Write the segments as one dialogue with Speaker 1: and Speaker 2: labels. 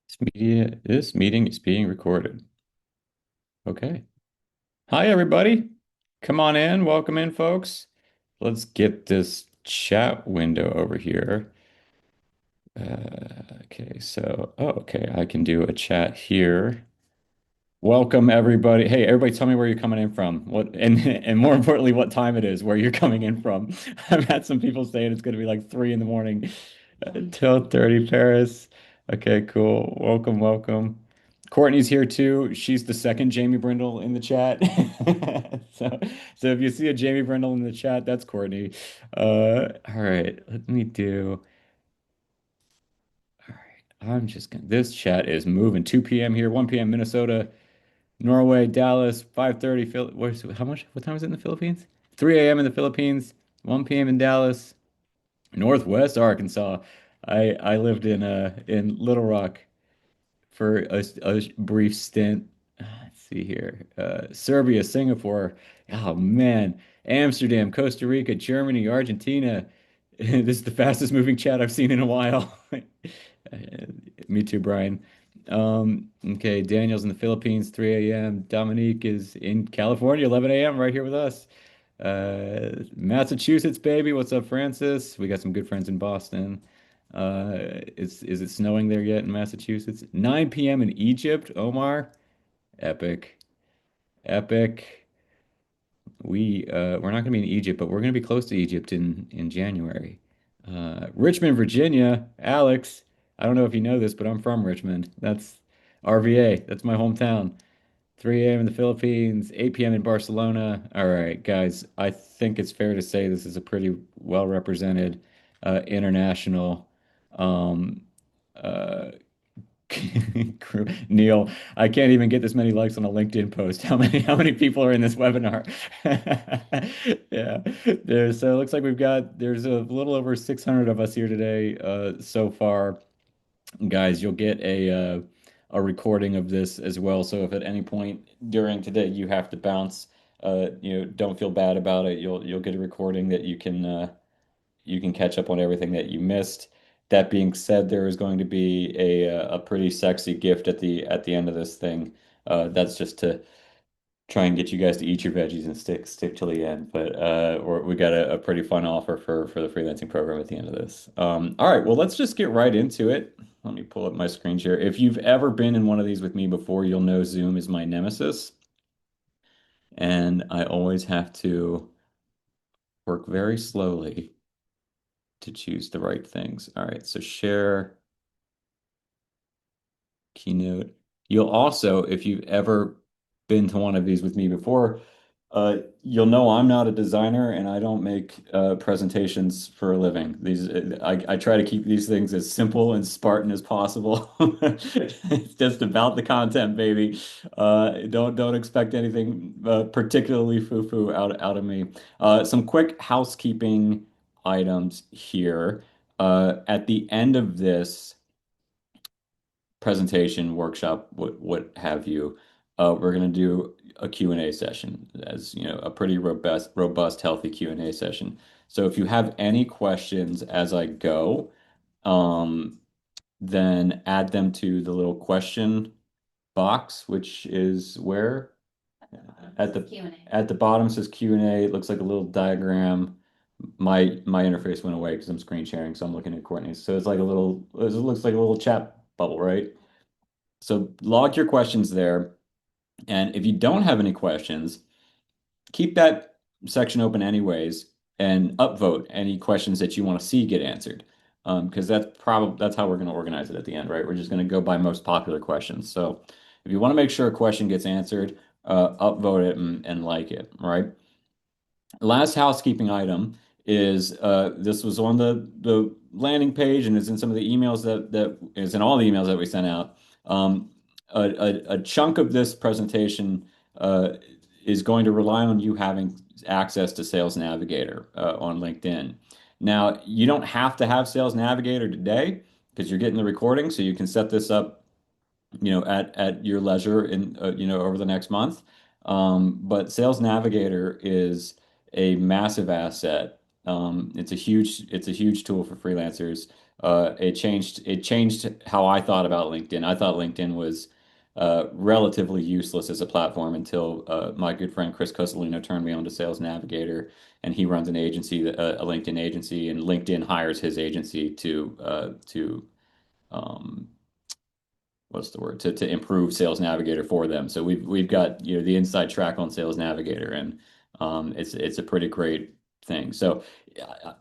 Speaker 1: This meeting is being recorded. Okay. Hi, everybody. Come on in. Welcome in, folks. Let's get this chat window over here. Okay, okay, I can do a chat here. Welcome, everybody. Hey, everybody, tell me where you're coming in from. What and more importantly, what time it is where you're coming in from. I've had some people saying it's going to be like 3 in the morning. 12:30 Paris. Okay, cool. Welcome, welcome. Courtney's here too. She's the second Jamie Brindle in the chat. So, so if you see a Jamie Brindle in the chat, that's Courtney. All right, let me do. All right, I'm just gonna. This chat is moving. 2 p.m. here, 1 p.m. Minnesota, Norway, Dallas, 5:30. How much? What time is it in the Philippines? 3 a.m. in the Philippines, 1 p.m. in Dallas, Northwest Arkansas. I lived in Little Rock for a brief stint. Let's see here. Serbia, Singapore. Oh man. Amsterdam, Costa Rica, Germany, Argentina. This is the fastest moving chat I've seen in a while. Me too, Brian. Okay, Daniel's in the Philippines, 3 a.m. Dominique is in California, 11 a.m. right here with us. Massachusetts, baby. What's up, Francis? We got some good friends in Boston. Is it snowing there yet in Massachusetts? 9 p.m. in Egypt, Omar. Epic. Epic. We're not gonna be in Egypt, but we're gonna be close to Egypt in January. Richmond, Virginia, Alex. I don't know if you know this, but I'm from Richmond. That's RVA. That's my hometown. 3 a.m. in the Philippines, 8 p.m. in Barcelona. All right, guys, I think it's fair to say this is a pretty well represented international um, uh, crew. Neil, I can't even get this many likes on a LinkedIn post. How many people are in this webinar? Yeah, so it looks like there's a little over 600 of us here today so far. Guys, you'll get a recording of this as well. So if at any point during today you have to bounce, don't feel bad about it. You'll get a recording that you can catch up on everything that you missed. That being said, there is going to be a pretty sexy gift at the end of this thing. That's just to try and get you guys to eat your veggies and stick till the end. But we got a pretty fun offer for the freelancing program at the end of this. All right, well, let's just get right into it. Let me pull up my screen share. If you've ever been in one of these with me before, you'll know Zoom is my nemesis, and I always have to work very slowly to choose the right things. All right, so share keynote. You'll also, if you've ever been to one of these with me before, you'll know I'm not a designer and I don't make presentations for a living. I try to keep these things as simple and Spartan as possible. It's just about the content, baby. Don't expect anything particularly foo-foo out of me. Some quick housekeeping items here. At the end of this presentation, workshop, what have you. We're going to do a Q&A session, as you know, a pretty robust, healthy Q&A session. So if you have any questions as I go, um, then add them to the little question box, which is where at the
Speaker 2: Q&A.
Speaker 1: at the bottom says Q&A. It looks like a little diagram. My interface went away because I'm screen sharing, so I'm looking at Courtney's. So it looks like a little chat bubble, right? So log your questions there. And if you don't have any questions, keep that section open anyways and upvote any questions that you want to see get answered. Because that's how we're going to organize it at the end, right? We're just going to go by most popular questions. So if you want to make sure a question gets answered, upvote it and like it, right? Last housekeeping item is this was on the landing page and is in some of the emails that is in all the emails that we sent out. A chunk of this presentation is going to rely on you having access to Sales Navigator on LinkedIn. Now, you don't have to have Sales Navigator today because you're getting the recording, so you can set this up at your leisure in over the next month. But Sales Navigator is a massive asset. It's a huge tool for freelancers. It changed how I thought about LinkedIn. I thought LinkedIn was relatively useless as a platform until my good friend Chris Cosolino turned me on to Sales Navigator, and he runs an agency, a LinkedIn agency, and LinkedIn hires his agency to um, what's the word to improve Sales Navigator for them. So we've got the inside track on Sales Navigator, and it's a pretty great thing. So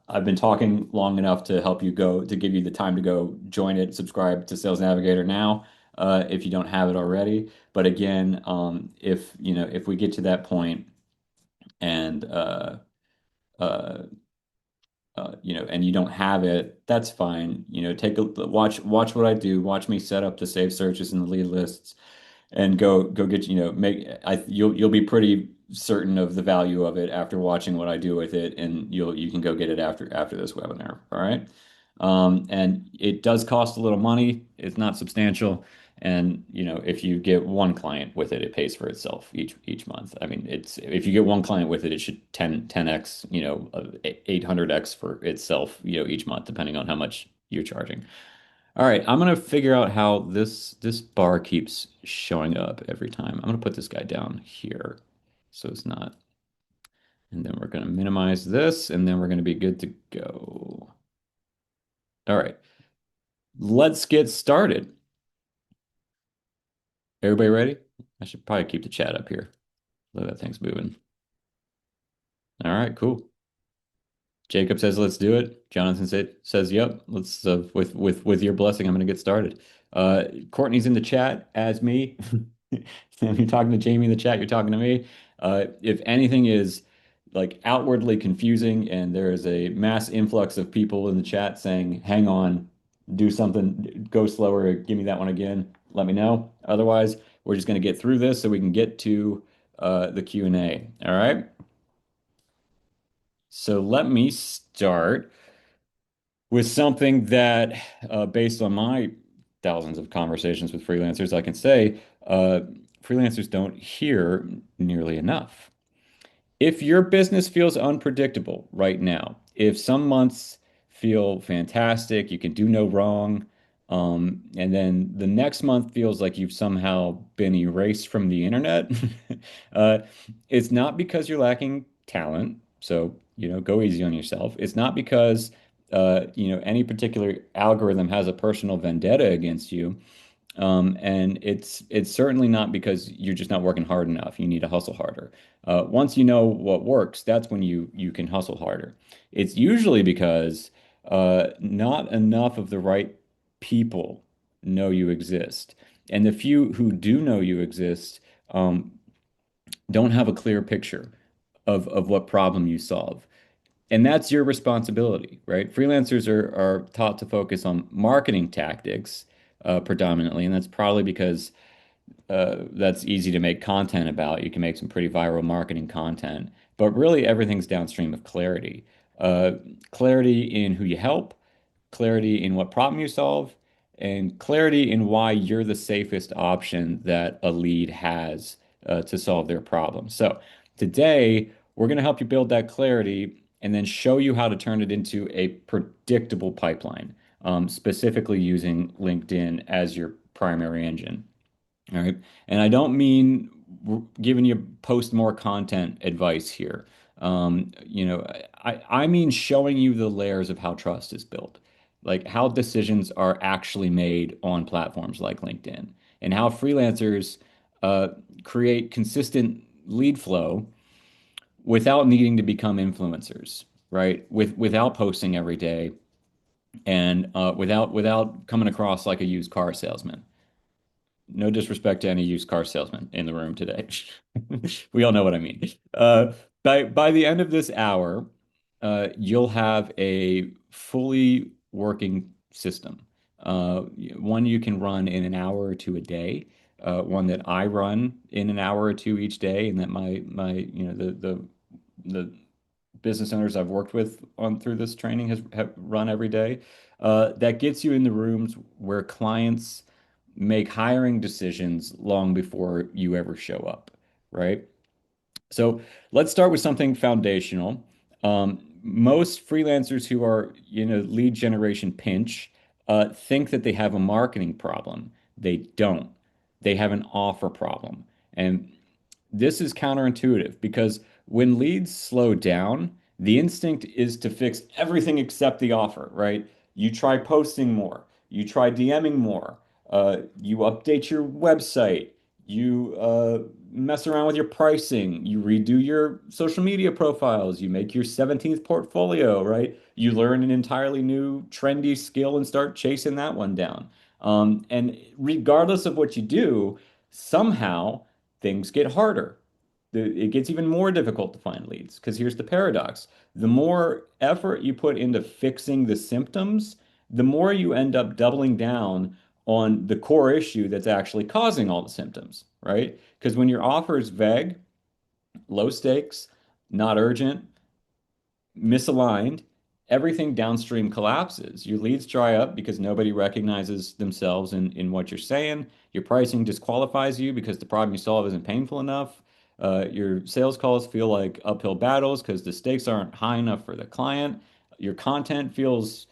Speaker 1: I've been talking long enough to help you go to give you the time to go join it, subscribe to Sales Navigator now, if you don't have it already. But again, if we get to that point and uh, and you don't have it, that's fine. Take a watch what I do. Watch me set up the saved searches and the lead lists, and go get you'll be pretty certain of the value of it after watching what I do with it, and you can go get it after this webinar. All right. And it does cost a little money. It's not substantial. And if you get one client with it, it pays for itself each month. I mean, it's if you get one client with it, it should 10x, 800x for itself, each month, depending on how much you're charging. All right, I'm gonna figure out how this bar keeps showing up every time. I'm gonna put this guy down here so it's not. And then we're gonna minimize this, and then we're gonna be good to go. All right, let's get started. Everybody ready? I should probably keep the chat up here. Look at that thing's moving. All right, cool. Jacob says, "Let's do it." Jonathan says, "Yep. Let's with your blessing, I'm going to get started." Courtney's in the chat as me. You're talking to Jamie in the chat. You're talking to me. If anything is like outwardly confusing, and there is a mass influx of people in the chat saying, "Hang on, do something, go slower, give me that one again," let me know. Otherwise, we're just going to get through this so we can get to the Q&A. All right. So let me start with something that, based on my thousands of conversations with freelancers, I can say freelancers don't hear nearly enough. If your business feels unpredictable right now, if some months feel fantastic, you can do no wrong, and then the next month feels like you've somehow been erased from the internet, uh, it's not because you're lacking talent. So, go easy on yourself. It's not because, any particular algorithm has a personal vendetta against you. And it's certainly not because you're just not working hard enough. You need to hustle harder. Once you know what works, that's when you can hustle harder. It's usually because not enough of the right people know you exist, and the few who do know you exist um, don't have a clear picture of what problem you solve. And that's your responsibility, right? Freelancers are taught to focus on marketing tactics predominantly, and that's probably because that's easy to make content about. You can make some pretty viral marketing content, but really everything's downstream of clarity. Uh, Clarity in who you help, clarity in what problem you solve, and clarity in why you're the safest option that a lead has to solve their problem. So today, we're going to help you build that clarity and then show you how to turn it into a predictable pipeline, specifically using LinkedIn as your primary engine. All right. And I don't mean giving you post more content advice here. I mean showing you the layers of how trust is built, like how decisions are actually made on platforms like LinkedIn, and how freelancers uh, create consistent lead flow without needing to become influencers, right? Without posting every day, and without coming across like a used car salesman. No disrespect to any used car salesman in the room today. We all know what I mean. By the end of this hour, you'll have a fully working system. One you can run in an hour or two a day. One that I run in an hour or two each day, and that my the business owners I've worked with on through this training have run every day. That gets you in the rooms where clients make hiring decisions long before you ever show up, right? So let's start with something foundational. most freelancers who are, lead generation pinch, think that they have a marketing problem. They don't. They have an offer problem. And this is counterintuitive because when leads slow down, the instinct is to fix everything except the offer, right? You try posting more, you try DMing more, you update your website, you mess around with your pricing, you redo your social media profiles, you make your 17th portfolio, right? You learn an entirely new trendy skill and start chasing that one down. And regardless of what you do, somehow things get harder. It gets even more difficult to find leads because here's the paradox. The more effort you put into fixing the symptoms, the more you end up doubling down on the core issue that's actually causing all the symptoms, right? Because when your offer is vague, low stakes, not urgent, misaligned, everything downstream collapses. Your leads dry up because nobody recognizes themselves in what you're saying. Your pricing disqualifies you because the problem you solve isn't painful enough. Your sales calls feel like uphill battles because the stakes aren't high enough for the client. Your content feels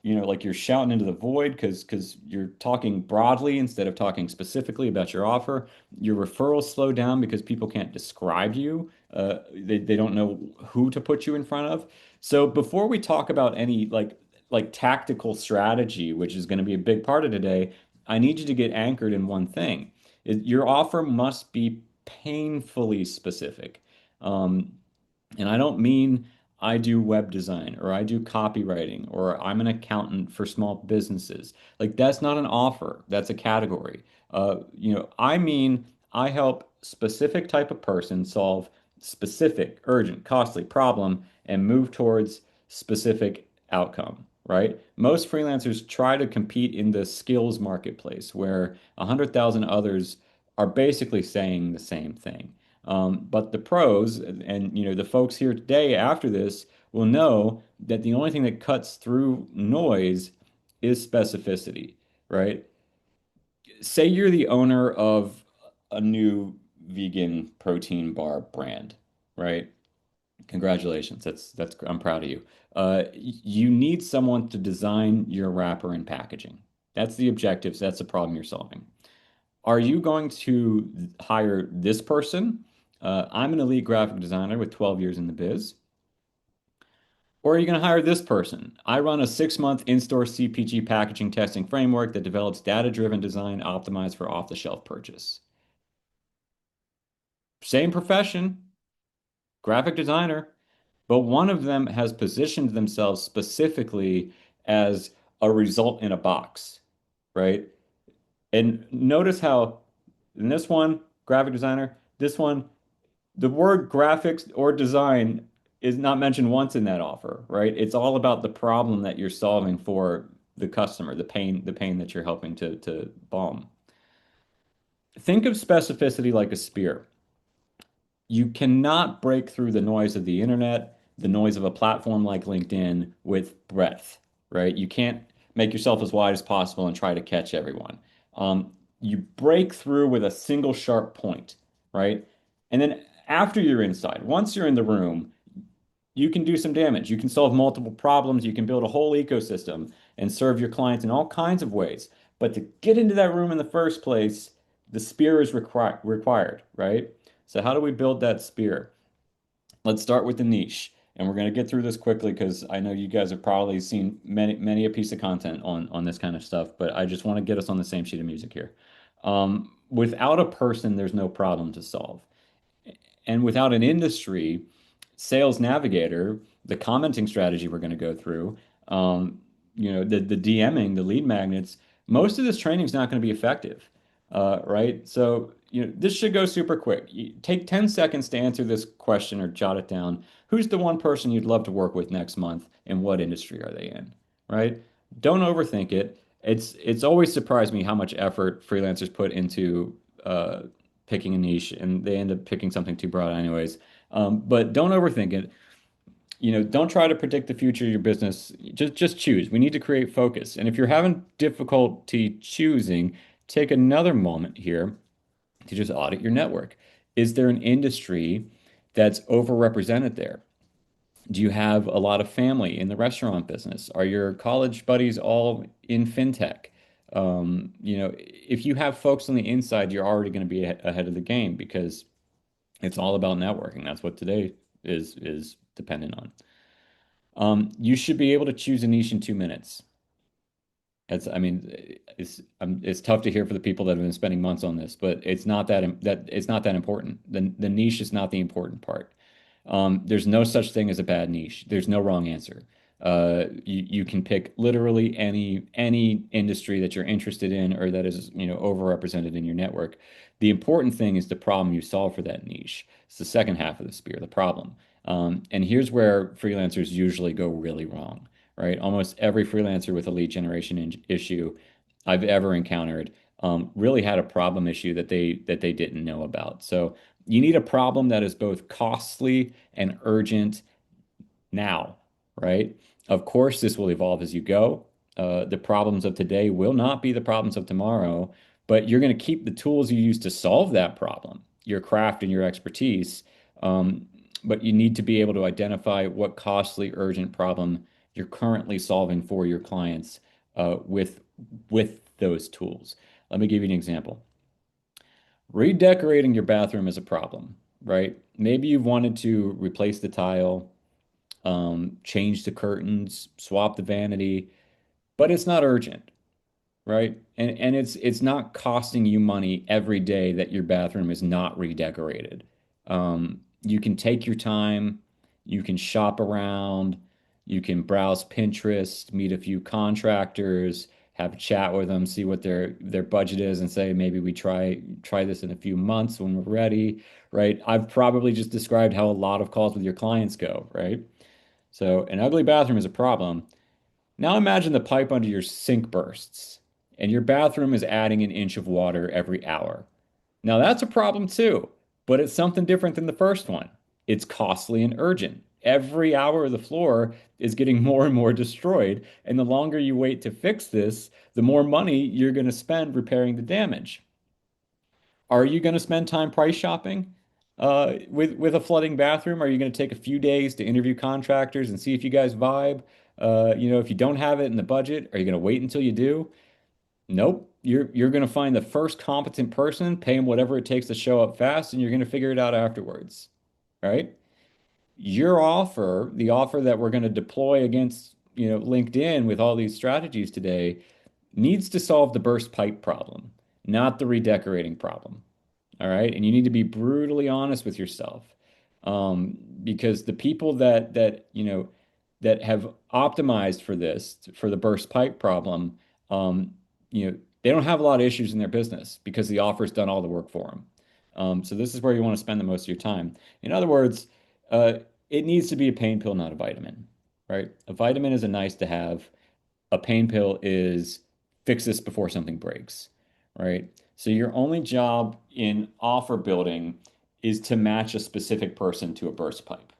Speaker 1: like you're shouting into the void because you're talking broadly instead of talking specifically about your offer. Your referrals slow down because people can't describe you. They don't know who to put you in front of. So before we talk about any like tactical strategy, which is going to be a big part of today, I need you to get anchored in one thing. Your offer must be painfully specific. Um, and I don't mean I do web design or I do copywriting or I'm an accountant for small businesses. Like that's not an offer, that's a category. I mean I help specific type of person solve specific, urgent, costly problem and move towards specific outcome, right? Most freelancers try to compete in the skills marketplace where 100,000 others are basically saying the same thing. But the pros and the folks here today after this will know that the only thing that cuts through noise is specificity, right? Say you're the owner of a new vegan protein bar brand, right? Congratulations. That's I'm proud of you. You need someone to design your wrapper and packaging. That's the objectives. That's the problem you're solving. Are you going to hire this person? I'm an elite graphic designer with 12 years in the biz. Or are you going to hire this person? I run a 6-month in-store CPG packaging testing framework that develops data-driven design optimized for off-the-shelf purchase. Same profession, graphic designer, but one of them has positioned themselves specifically as a result in a box, right? And notice how in this one, graphic designer, this one, the word graphics or design is not mentioned once in that offer, right? It's all about the problem that you're solving for the customer, the pain that you're helping to balm. Think of specificity like a spear. You cannot break through the noise of the internet, the noise of a platform like LinkedIn with breadth, right? You can't make yourself as wide as possible and try to catch everyone. You break through with a single sharp point, right? And then after you're inside, once you're in the room, you can do some damage. You can solve multiple problems. You can build a whole ecosystem and serve your clients in all kinds of ways. But to get into that room in the first place, the spear is required, right? So how do we build that spear? Let's start with the niche. And we're going to get through this quickly because I know you guys have probably seen many a piece of content on this kind of stuff, but I just want to get us on the same sheet of music here. Without a person, there's no problem to solve. And without an industry, Sales Navigator, the commenting strategy we're going to go through, the DMing, the lead magnets, most of this training is not going to be effective, right? So, this should go super quick. Take 10 seconds to answer this question or jot it down. Who's the one person you'd love to work with next month, and what industry are they in, right? Don't overthink it. It's always surprised me how much effort freelancers put into picking a niche, and they end up picking something too broad anyways. But don't overthink it. Don't try to predict the future of your business. Just choose. We need to create focus. And if you're having difficulty choosing, take another moment here to just audit your network. Is there an industry that's overrepresented there? Do you have a lot of family in the restaurant business? Are your college buddies all in fintech? If you have folks on the inside, you're already going to be ahead of the game because it's all about networking. That's what today is dependent on. You should be able to choose a niche in 2 minutes. I mean, it's tough to hear for the people that have been spending months on this, but it's not that important. The niche is not the important part. There's no such thing as a bad niche. There's no wrong answer. You can pick literally any industry that you're interested in or that is, overrepresented in your network. The important thing is the problem you solve for that niche. It's the second half of the spear, the problem. And here's where freelancers usually go really wrong, right? Almost every freelancer with a lead generation issue I've ever encountered really had a problem issue that they didn't know about. So you need a problem that is both costly and urgent now, right? Of course, this will evolve as you go. The problems of today will not be the problems of tomorrow, but you're going to keep the tools you use to solve that problem, your craft and your expertise. Um, but you need to be able to identify what costly, urgent problem you're currently solving for your clients with those tools. Let me give you an example. Redecorating your bathroom is a problem, right? Maybe you've wanted to replace the tile, change the curtains, swap the vanity, but it's not urgent, right? And it's not costing you money every day that your bathroom is not redecorated. You can take your time, you can shop around, you can browse Pinterest, meet a few contractors, have a chat with them, see what their budget is, and say maybe we try this in a few months when we're ready, right? I've probably just described how a lot of calls with your clients go, right? So an ugly bathroom is a problem. Now imagine the pipe under your sink bursts and your bathroom is adding an inch of water every hour. Now that's a problem too, but it's something different than the first one. It's costly and urgent. Every hour of the floor is getting more and more destroyed, and the longer you wait to fix this, the more money you're going to spend repairing the damage. Are you going to spend time price shopping with a flooding bathroom? Are you going to take a few days to interview contractors and see if you guys vibe? If you don't have it in the budget, are you going to wait until you do? Nope. You're going to find the first competent person, pay them whatever it takes to show up fast, and you're going to figure it out afterwards. Right? Your offer, the offer that we're going to deploy against, LinkedIn with all these strategies today, needs to solve the burst pipe problem, not the redecorating problem. All right. And you need to be brutally honest with yourself. Because the people that have optimized for this, for the burst pipe problem, they don't have a lot of issues in their business because the offer's done all the work for them. So this is where you want to spend the most of your time. In other words, uh, it needs to be a pain pill, not a vitamin, right? A vitamin is a nice to have. A pain pill is fix this before something breaks, right? So your only job in offer building is to match a specific person to a burst pipe,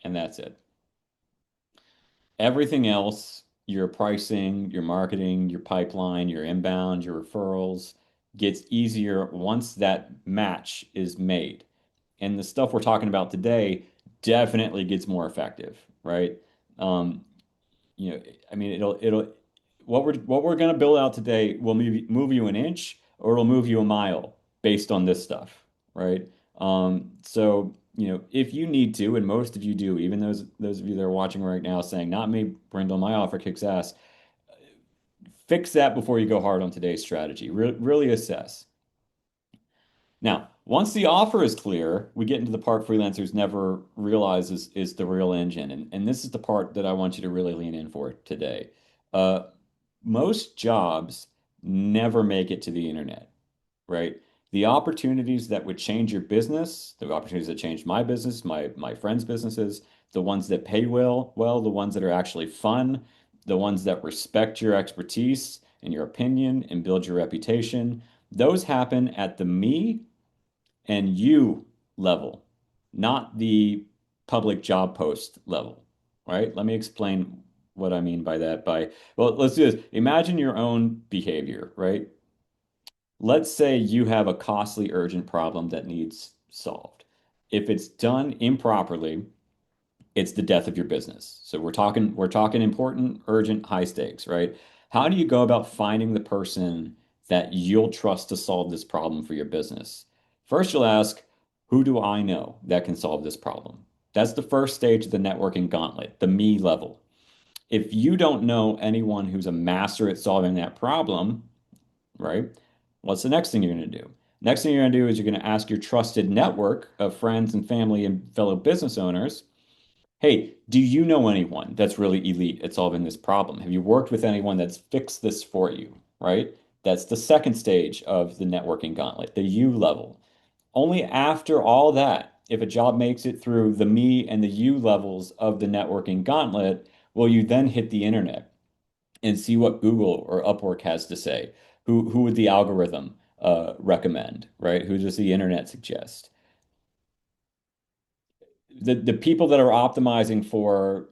Speaker 1: and that's it. Everything else, your pricing, your marketing, your pipeline, your inbound, your referrals, gets easier once that match is made. And the stuff we're talking about today definitely gets more effective, right? Um, I mean, it'll what we're going to build out today will move you an inch or it'll move you a mile based on this stuff, right? So, if you need to, and most of you do, even those of you that are watching right now saying, not me, Brindle, my offer kicks ass, fix that before you go hard on today's strategy. Really assess. Now, once the offer is clear, we get into the part freelancers never realize is the real engine. And this is the part that I want you to really lean in for today. Uh, Most jobs never make it to the internet, right? The opportunities that would change your business, the opportunities that changed my business, my friends' businesses, the ones that pay well, the ones that are actually fun, the ones that respect your expertise and your opinion and build your reputation, those happen at the me and you level, not the public job post level, right? Let me explain what I mean by that. Well, let's do this. Imagine your own behavior, right? Let's say you have a costly, urgent problem that needs solved. If it's done improperly, it's the death of your business. So we're talking important, urgent, high stakes, right? How do you go about finding the person that you'll trust to solve this problem for your business? First, you'll ask, who do I know that can solve this problem? That's the first stage of the networking gauntlet, the me level. If you don't know anyone who's a master at solving that problem, right? What's the next thing you're going to do? Next thing you're going to do is you're going to ask your trusted network of friends and family and fellow business owners, hey, do you know anyone that's really elite at solving this problem? Have you worked with anyone that's fixed this for you, right? That's the second stage of the networking gauntlet, the you level. Only after all that, if a job makes it through the me and the you levels of the networking gauntlet, will you then hit the internet and see what Google or Upwork has to say. Who would the algorithm recommend, right? Who does the internet suggest? The people that are optimizing for,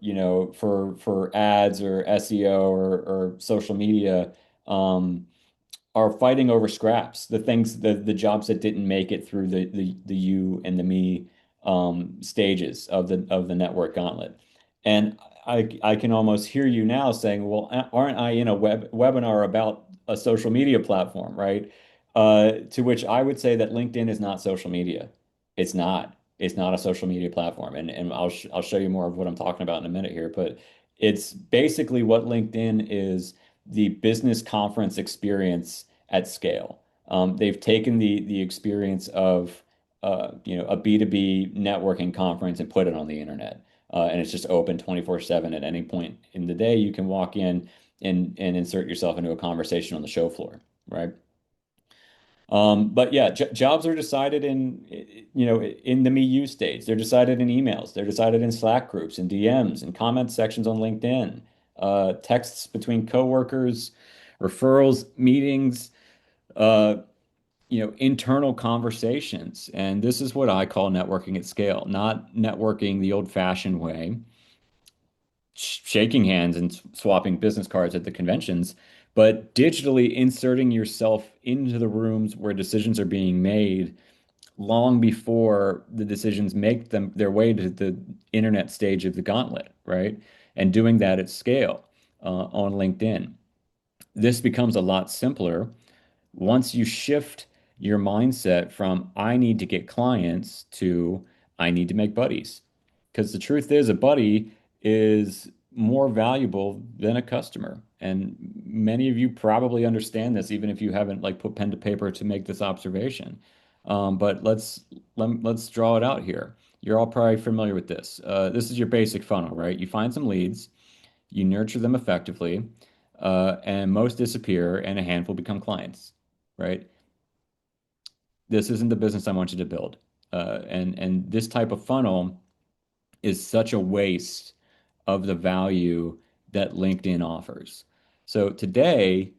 Speaker 1: for ads or SEO or social media, um, are fighting over scraps, the jobs that didn't make it through the you and the me stages of the network gauntlet. And I can almost hear you now saying, well, aren't I in a webinar about a social media platform, right? To which I would say that LinkedIn is not social media. It's not. It's not a social media platform. And I'll show you more of what I'm talking about in a minute here, but it's basically what LinkedIn is, the business conference experience at scale. They've taken the experience of a B2B networking conference and put it on the internet. And it's just open 24/7 at any point in the day. You can walk in and insert yourself into a conversation on the show floor, right? But yeah, j jobs are decided in the me you stage. They're decided in emails. They're decided in Slack groups and DMs and comment sections on LinkedIn, texts between coworkers, referrals, meetings, uh, internal conversations. And this is what I call networking at scale, not networking the old-fashioned way, shaking hands and swapping business cards at the conventions, but digitally inserting yourself into the rooms where decisions are being made long before the decisions make their way to the internet stage of the gauntlet, right? And doing that at scale on LinkedIn. This becomes a lot simpler once you shift your mindset from I need to get clients to I need to make buddies. Because the truth is, a buddy is more valuable than a customer. And many of you probably understand this, even if you haven't like put pen to paper to make this observation. But let's draw it out here. You're all probably familiar with this. This is your basic funnel, right? You find some leads, you nurture them effectively, and most disappear, and a handful become clients, right? This isn't the business I want you to build. And this type of funnel is such a waste of the value that LinkedIn offers. So today,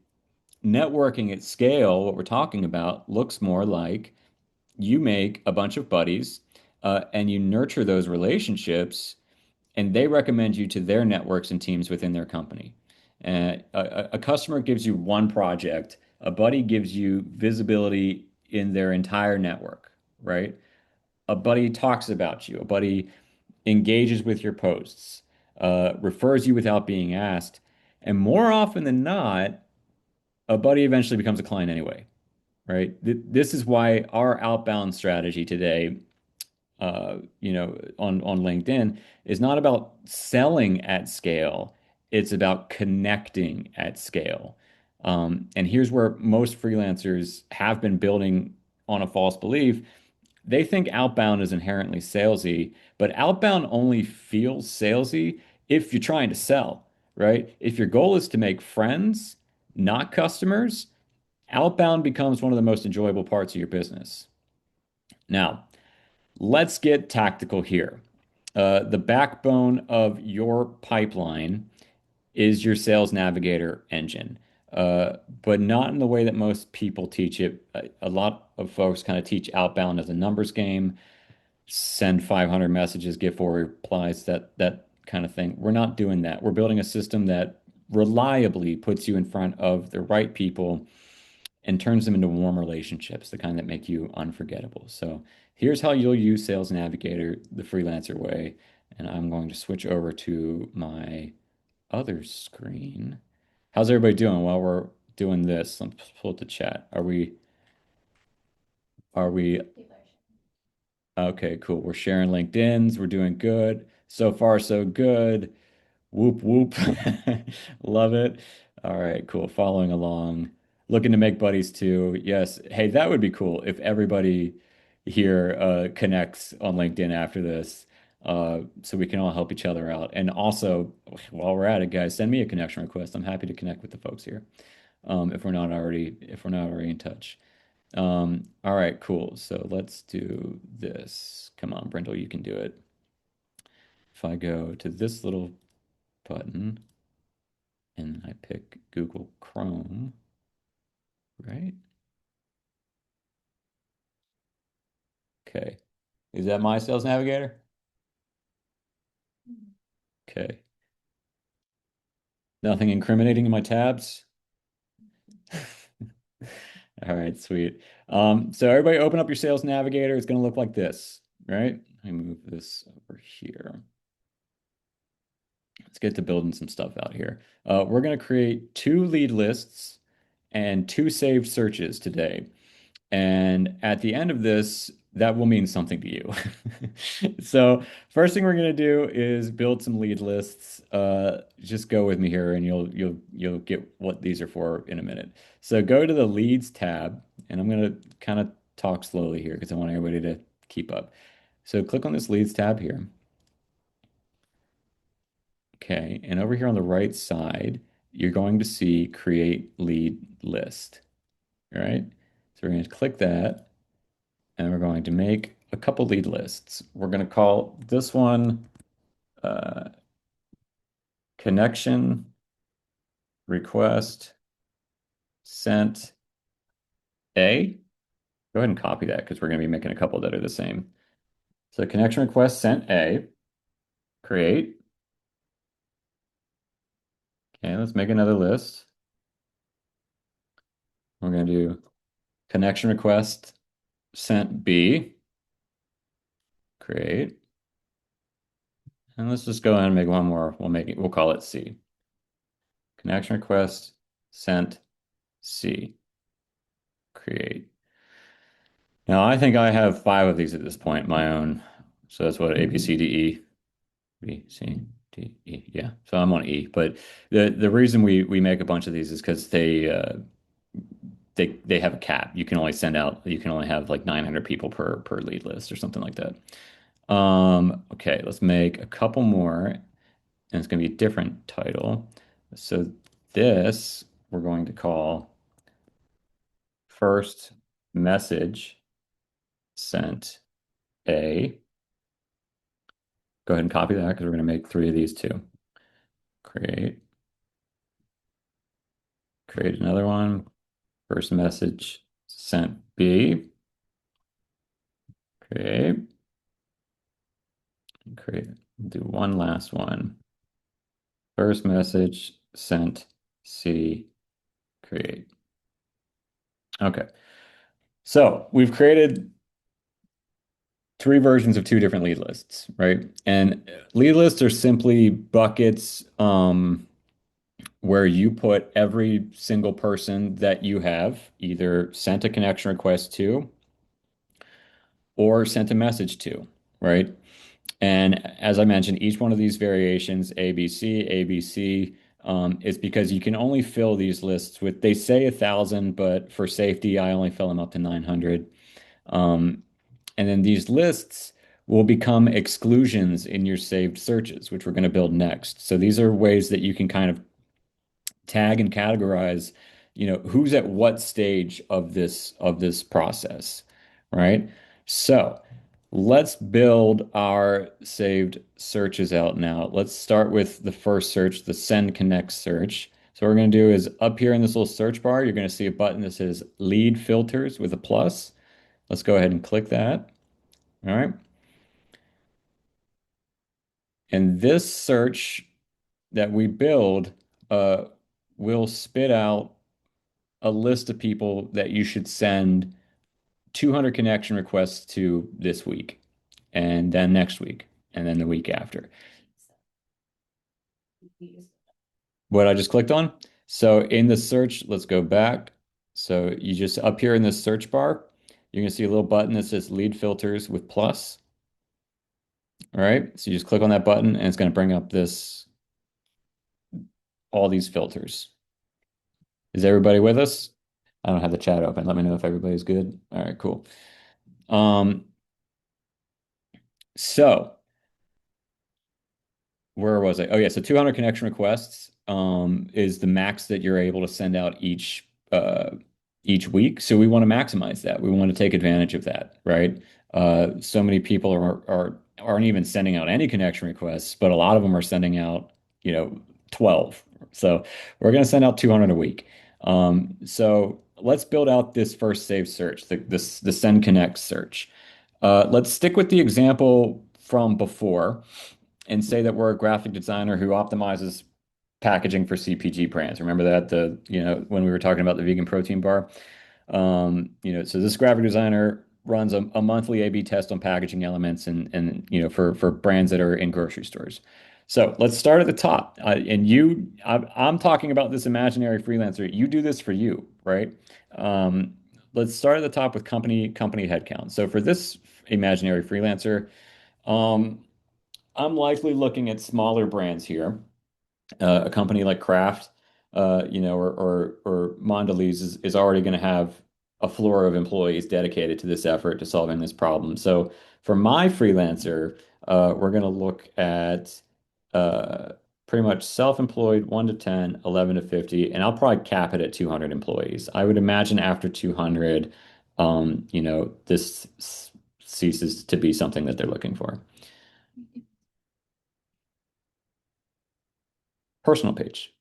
Speaker 1: networking at scale, what we're talking about, looks more like you make a bunch of buddies, and you nurture those relationships, and they recommend you to their networks and teams within their company. A customer gives you one project, a buddy gives you visibility in their entire network, right? A buddy talks about you, a buddy engages with your posts, refers you without being asked, and more often than not, a buddy eventually becomes a client anyway, right? This is why our outbound strategy today, on LinkedIn is not about selling at scale. It's about connecting at scale. And here's where most freelancers have been building on a false belief. They think outbound is inherently salesy, but outbound only feels salesy if you're trying to sell, right? If your goal is to make friends, not customers, outbound becomes one of the most enjoyable parts of your business. Now, let's get tactical here. The backbone of your pipeline is your sales navigator engine, but not in the way that most people teach it. A lot of folks kind of teach outbound as a numbers game, send 500 messages, get 4 replies, that kind of thing. We're not doing that. We're building a system that reliably puts you in front of the right people and turns them into warm relationships, the kind that make you unforgettable. So here's how you'll use Sales Navigator the freelancer way. And I'm going to switch over to my other screen. How's everybody doing while we're doing this? Let's pull up the chat. Are we okay, cool. We're sharing LinkedIn's. We're doing good. So far, so good. Whoop whoop. Love it. All right, cool. Following along. Looking to make buddies too. Yes. Hey, that would be cool if everybody here connects on LinkedIn after this. So we can all help each other out. And also, while we're at it, guys, send me a connection request. I'm happy to connect with the folks here. If we're not already in touch. All right, cool. So let's do this. Come on, Brindle, you can do it. If I go to this little button and I pick Google Chrome, right? Okay. Is that my Sales Navigator? Okay. Nothing incriminating in my tabs? All right, sweet. So everybody open up your Sales Navigator. It's going to look like this, right? Let me move this over here. Let's get to building some stuff out here. We're going to create two lead lists and two saved searches today. And at the end of this, that will mean something to you. So first thing we're going to do is build some lead lists. Just go with me here and you'll get what these are for in a minute. So go to the leads tab, and I'm going to kind of talk slowly here because I want everybody to keep up. So click on this leads tab here. Okay, and over here on the right side, you're going to see create lead list. All right, so we're going to click that and we're going to make a couple lead lists. We're going to call this one uh, connection request sent A. Go ahead and copy that because we're going to be making a couple that are the same. So connection request sent A, create. Okay, let's make another list. We're going to do connection request sent B, create. And let's just go ahead and make one more. We'll call it C. Connection request sent C, create. Now I think I have five of these at this point, my own. So that's what A, B, C, D, E, B, C, D, E. Yeah. So I'm on E. But the reason we make a bunch of these is because they have a cap. You can only have like 900 people per lead list or something like that. Okay, let's make a couple more, and it's going to be a different title. So this we're going to call first message sent A. Go ahead and copy that because we're going to make three of these too. Create, create another one. First message sent B. Create, create, do one last one. First message sent C. Create. Okay. So we've created three versions of two different lead lists, right? And lead lists are simply buckets where you put every single person that you have either sent a connection request to or sent a message to, right? And as I mentioned, each one of these variations, ABC, is because you can only fill these lists with, they say 1,000, but for safety, I only fill them up to 900. Um, and then these lists will become exclusions in your saved searches, which we're going to build next. So these are ways that you can kind of tag and categorize, who's at what stage of this process, right? So let's build our saved searches out now. Let's start with the first search, the send connect search. So what we're going to do is up here in this little search bar, you're going to see a button that says lead filters with a plus. Let's go ahead and click that. All right. And this search that we build uh, will spit out a list of people that you should send 200 connection requests to this week and then next week and then the week after. What I just clicked on. So in the search, let's go back. So you just up here in this search bar, you're gonna see a little button that says lead filters with plus. All right. So you just click on that button and it's gonna bring up this all these filters. Is everybody with us? I don't have the chat open. Let me know if everybody's good. All right, cool. Um, so where was I? Oh yeah, so 200 connection requests is the max that you're able to send out each week. So we want to maximize that. We want to take advantage of that, right? So many people aren't even sending out any connection requests, but a lot of them are sending out, 12. So we're going to send out 200 a week. So let's build out this first save search, the send connect search. Let's stick with the example from before and say that we're a graphic designer who optimizes packaging for CPG brands. Remember that when we were talking about the vegan protein bar. So this graphic designer runs a monthly A/B test on packaging elements and for brands that are in grocery stores. So let's start at the top. I'm talking about this imaginary freelancer. You do this for you, right? Let's start at the top with company headcount. So for this imaginary freelancer, um, I'm likely looking at smaller brands here. A company like Kraft, or Mondelez is already going to have a floor of employees dedicated to this effort to solving this problem. So for my freelancer, we're going to look at uh, pretty much self-employed 1 to 10, 11 to 50, and I'll probably cap it at 200 employees. I would imagine after 200, this ceases to be something that they're looking for. Personal page.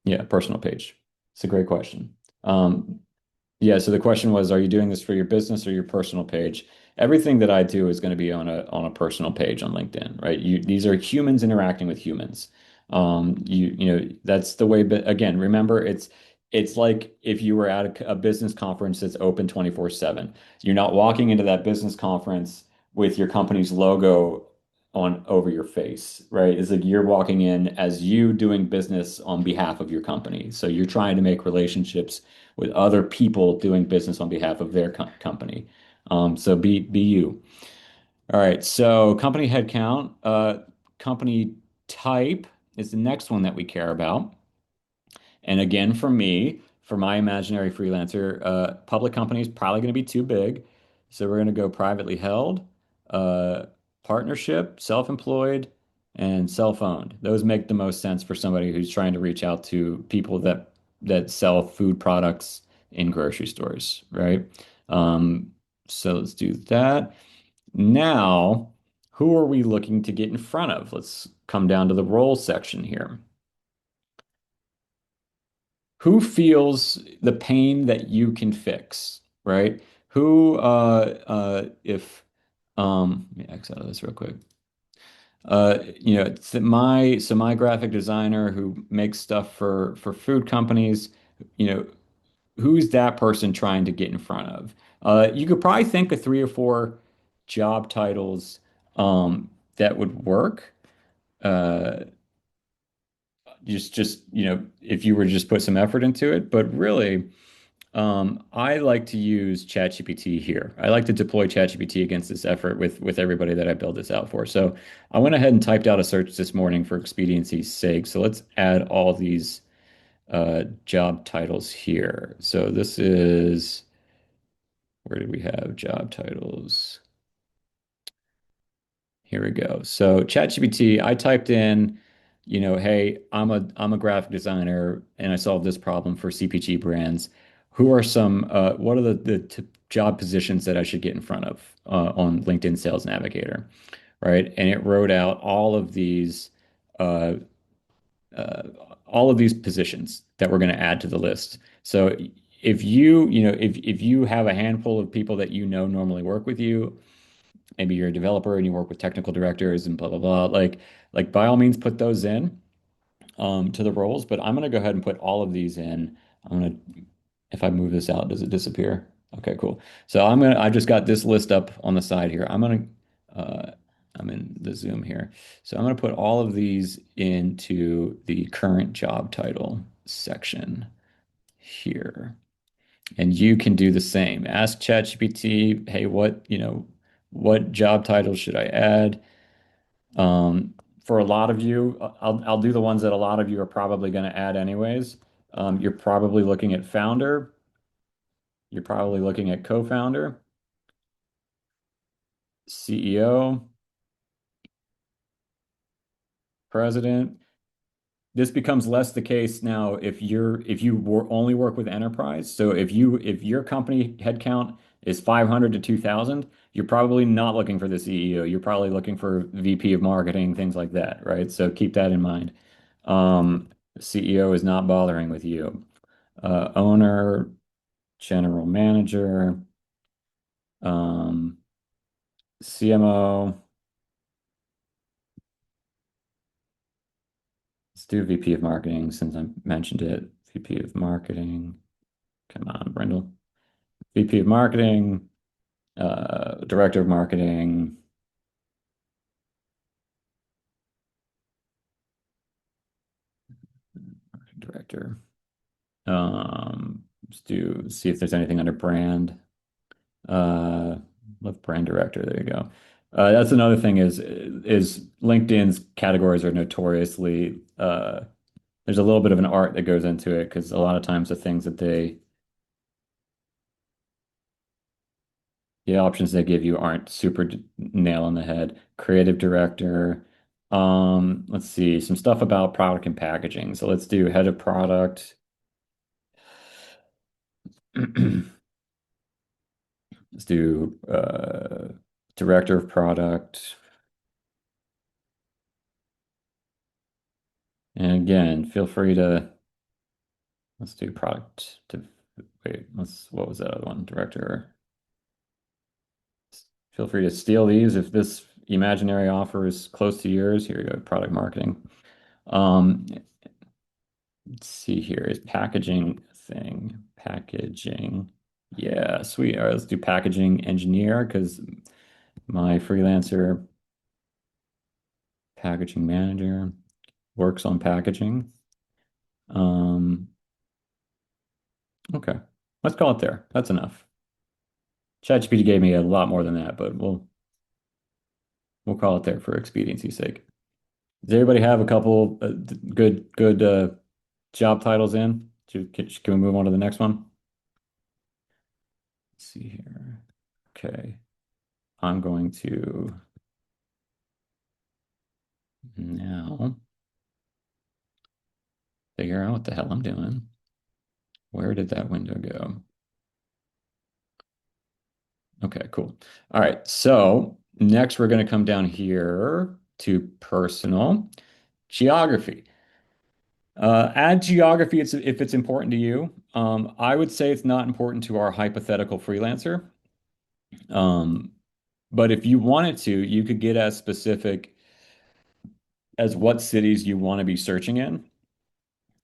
Speaker 1: Yeah, personal page. It's a great question. Um, yeah, so the question was, are you doing this for your business or your personal page? Everything that I do is going to be on a personal page on LinkedIn, right? These are humans interacting with humans. That's the way. But again, remember, it's like if you were at a business conference that's open 24/7. You're not walking into that business conference with your company's logo on over your face, right? It's like you're walking in as you doing business on behalf of your company. So you're trying to make relationships with other people doing business on behalf of their company. So be you. All right. So company headcount, company type is the next one that we care about. And again, for me, for my imaginary freelancer, public company is probably going to be too big. So we're going to go privately held, uh, partnership, self-employed, and self-owned. Those make the most sense for somebody who's trying to reach out to people that sell food products in grocery stores, right? Um, so let's do that. Now, who are we looking to get in front of? Let's come down to the role section here. Who feels the pain that you can fix, right? Who, if, let me X out of this real quick. So my graphic designer who makes stuff for food companies, you know, who's that person trying to get in front of? You could probably think of 3 or 4 job titles, that would work. Uh, if you were to just put some effort into it, but really. I like to use ChatGPT here. I like to deploy ChatGPT against this effort with everybody that I build this out for. So I went ahead and typed out a search this morning for expediency's sake. So let's add all these job titles here. So this is, where did we have job titles? Here we go. So ChatGPT, I typed in, hey, I'm a graphic designer and I solve this problem for CPG brands. Who are what are the job positions that I should get in front of on LinkedIn Sales Navigator, right? And it wrote out uh, uh, all of these positions that we're going to add to the list. So if you have a handful of people that normally work with you, maybe you're a developer and you work with technical directors and blah blah blah, like by all means put those in to the roles, but I'm going to go ahead and put all of these in. I'm going to If I move this out, does it disappear? Okay, cool. So I just got this list up on the side here. I'm going to I'm in the Zoom here. So I'm going to put all of these into the current job title section here. And you can do the same. Ask ChatGPT, hey, what job title should I add? Um, for a lot of you, I'll do the ones that a lot of you are probably going to add anyways. You're probably looking at founder. You're probably looking at co-founder, CEO, president. This becomes less the case now if you only work with enterprise. So if your company headcount is 500 to 2,000, you're probably not looking for the CEO. You're probably looking for VP of marketing, things like that, right? So keep that in mind. CEO is not bothering with you. Owner, general manager, um, CMO. Let's do VP of marketing since I mentioned it. VP of marketing. Come on, Brindle. VP of marketing, director of marketing, director. See if there's anything under brand. Uh, love brand director. There you go. That's another thing is LinkedIn's categories are notoriously there's a little bit of an art that goes into it because a lot of times the things that the options they give you aren't super nail on the head. Creative director. Let's see, some stuff about product and packaging. So let's do head of product. Let's do director of product. And again, feel free to let's do product to wait, let's what was that other one? Director. Feel free to steal these if this imaginary offer is close to yours. Here you go, product marketing. Um, let's see here. Is packaging a thing? Packaging. Yeah, sweet. All right, let's do packaging engineer because my freelancer packaging manager works on packaging. Um, okay. Let's call it there. That's enough. ChatGPT gave me a lot more than that, but we'll call it there for expediency's sake. Does everybody have a couple good job titles in? Can we move on to the next one? Let's see here. Okay. I'm going to now figure out what the hell I'm doing. Where did that window go? Okay, cool. All right. So next we're going to come down here to personal geography. Add geography if it's important to you. I would say it's not important to our hypothetical freelancer. Um, but if you wanted to, you could get as specific as what cities you want to be searching in.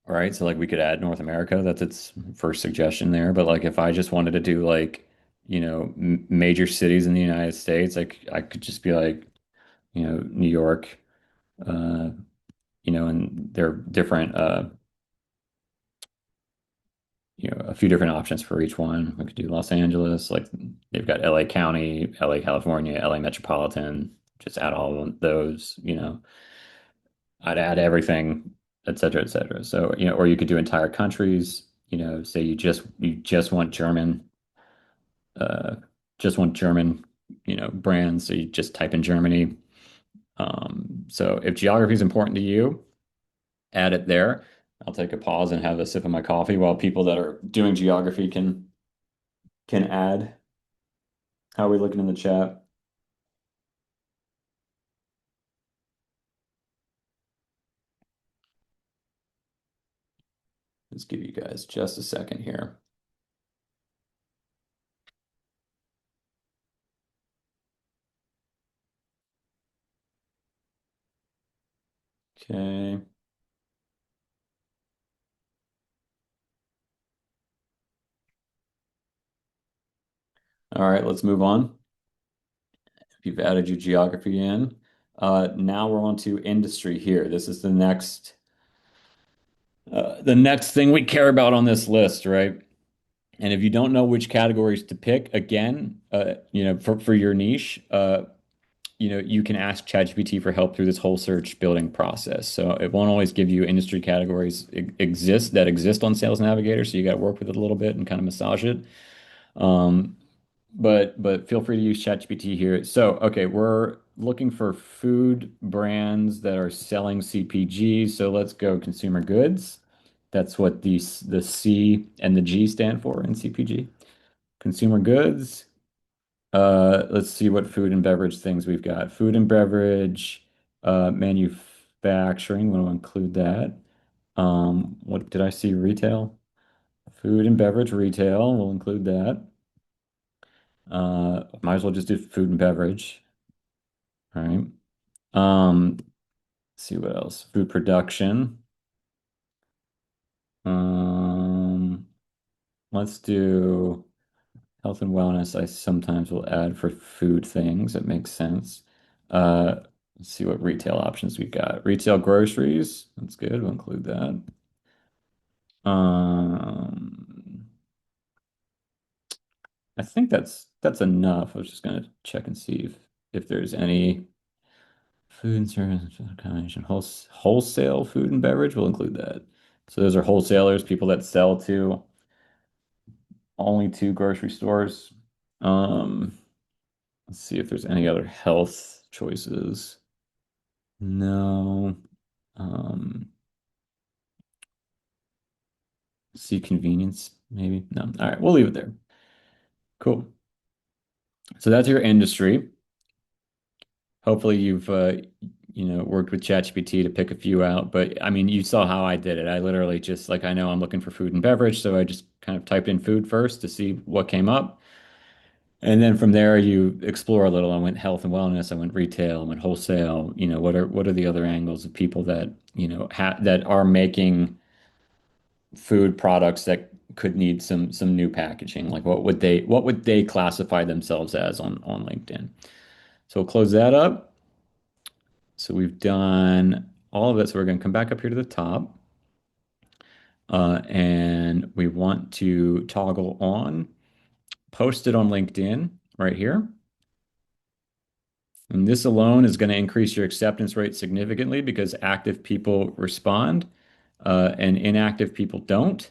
Speaker 1: All right. So like we could add North America. That's its first suggestion there. But like if I just wanted to do like, m major cities in the United States, like I could just be like, New York, uh, and there are different a few different options for each one. We could do Los Angeles, like they've got LA County, LA California, LA Metropolitan, just add all of those, I'd add everything, et cetera, et cetera. So, or you could do entire countries, say you uh, just want German, brands. So you just type in Germany. So if geography is important to you, add it there. I'll take a pause and have a sip of my coffee while people that are doing geography can add. How are we looking in the chat? Let's give you guys just a second here. Okay. All right, let's move on. If you've added your geography in, Now we're on to industry here. This is the next thing we care about on this list, right? And if you don't know which categories to pick, again, for your niche, you can ask ChatGPT for help through this whole search building process. So it won't always give you industry categories exist on Sales Navigator. So you got to work with it a little bit and kind of massage it. Um, but feel free to use ChatGPT here. So, okay, we're looking for food brands that are selling CPG. So let's go consumer goods. That's what the C and the G stand for in CPG. Consumer goods. Let's see what food and beverage things we've got. Food and beverage, manufacturing. Want to include that. What did I see? Retail. Food and beverage retail. We'll include that. Might as well just do food and beverage. All right. Let's see what else. Food production. Um, let's do health and wellness. I sometimes will add for food things. That makes sense. Uh, let's see what retail options we've got. Retail groceries. That's good. We'll include that. Um, I think that's enough. I was just gonna check and see if there's any food and service combination. Wholesale food and beverage. We'll include that. So those are wholesalers, people that sell to only to grocery stores. Um, let's see if there's any other health choices. No. Um, see convenience, maybe. No. All right, we'll leave it there. Cool. So that's your industry. Hopefully you've worked with ChatGPT to pick a few out. But I mean, you saw how I did it. I literally just like I know I'm looking for food and beverage, so I just kind of typed in food first to see what came up. And then from there you explore a little. I went health and wellness, I went retail, I went wholesale. What are the other angles of people that, that are making food products that could need some new packaging? Like what would they classify themselves as on LinkedIn? So we'll close that up. So we've done all of it. So we're going to come back up here to the top. And we want to toggle on, post it on LinkedIn right here. And this alone is going to increase your acceptance rate significantly because active people respond, and inactive people don't,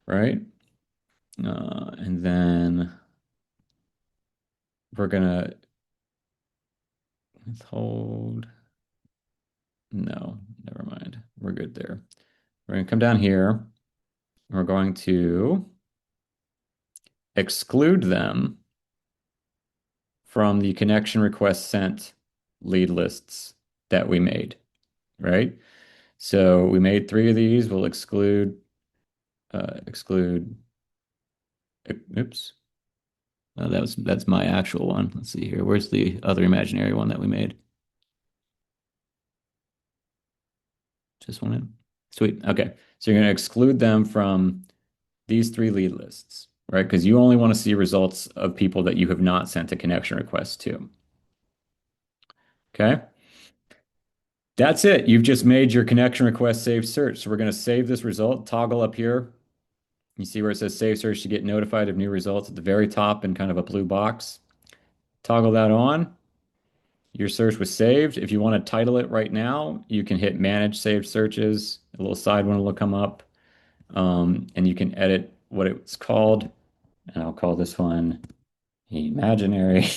Speaker 1: right? And then we're going to withhold. No, never mind. We're good there. We're going to come down here. We're going to exclude them from the connection request sent lead lists that we made, right? So we made three of these. We'll exclude. Oops. That's my actual one. Let's see here. Where's the other imaginary one that we made? Just one in. Sweet. Okay. So you're going to exclude them from these three lead lists, right? Because you only want to see results of people that you have not sent a connection request to. Okay. That's it. You've just made your connection request save search. So we're going to save this result, toggle up here. You see where it says save search to get notified of new results at the very top in kind of a blue box. Toggle that on. Your search was saved. If you want to title it right now, you can hit manage saved searches. A little side one will come up, and you can edit what it's called. And I'll call this one imaginary.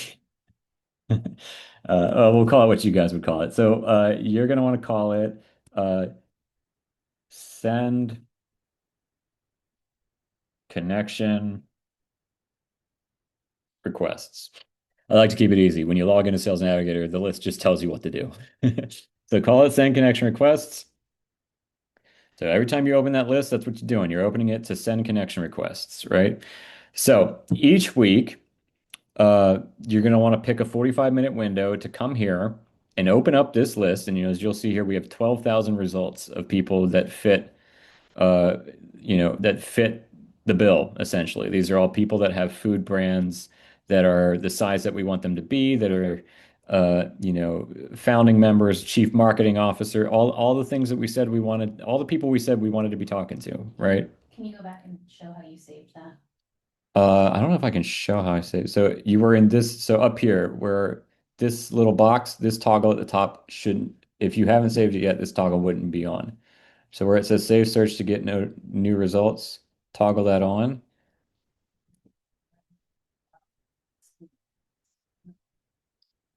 Speaker 1: We'll call it what you guys would call it. So you're going to want to call it uh, send connection requests. I like to keep it easy. When you log into Sales Navigator, the list just tells you what to do. So call it send connection requests. So every time you open that list, that's what you're doing. You're opening it to send connection requests, right? So each week, you're going to want to pick a 45-minute window to come here and open up this list. And as you'll see here, we have 12,000 results of people that fit uh, that fit the bill, essentially. These are all people that have food brands that are the size that we want them to be, that are founding members, chief marketing officer, all the things that we said we wanted, all the people we said we wanted to be talking to, right?
Speaker 2: Can you go back and show how you saved that?
Speaker 1: I don't know if I can show how I say. So you were in this, so up here where this little box, this toggle at the top shouldn't, if you haven't saved it yet, this toggle wouldn't be on. So where it says save search to get no new results, toggle that on.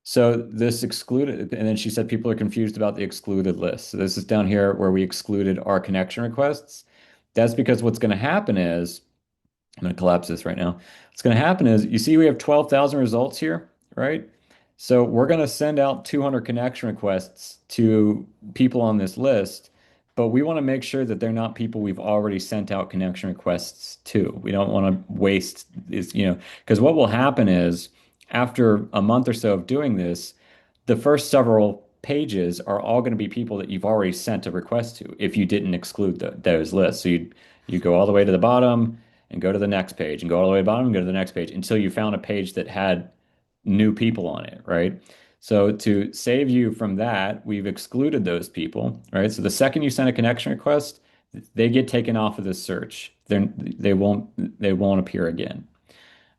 Speaker 1: So this excluded, and then she said people are confused about the excluded list. So this is down here where we excluded our connection requests. That's because what's going to happen is, I'm going to collapse this right now. What's going to happen is, you see we have 12,000 results here, right? So we're going to send out 200 connection requests to people on this list, but we want to make sure that they're not people we've already sent out connection requests to. We don't want to waste this, because what will happen is after a month or so of doing this, the first several pages are all going to be people that you've already sent a request to if you didn't exclude those lists. So you go all the way to the bottom and go to the next page and go all the way to the bottom and go to the next page until you found a page that had new people on it, right? So to save you from that, we've excluded those people, right? So the second you send a connection request, they get taken off of this search. They won't appear again.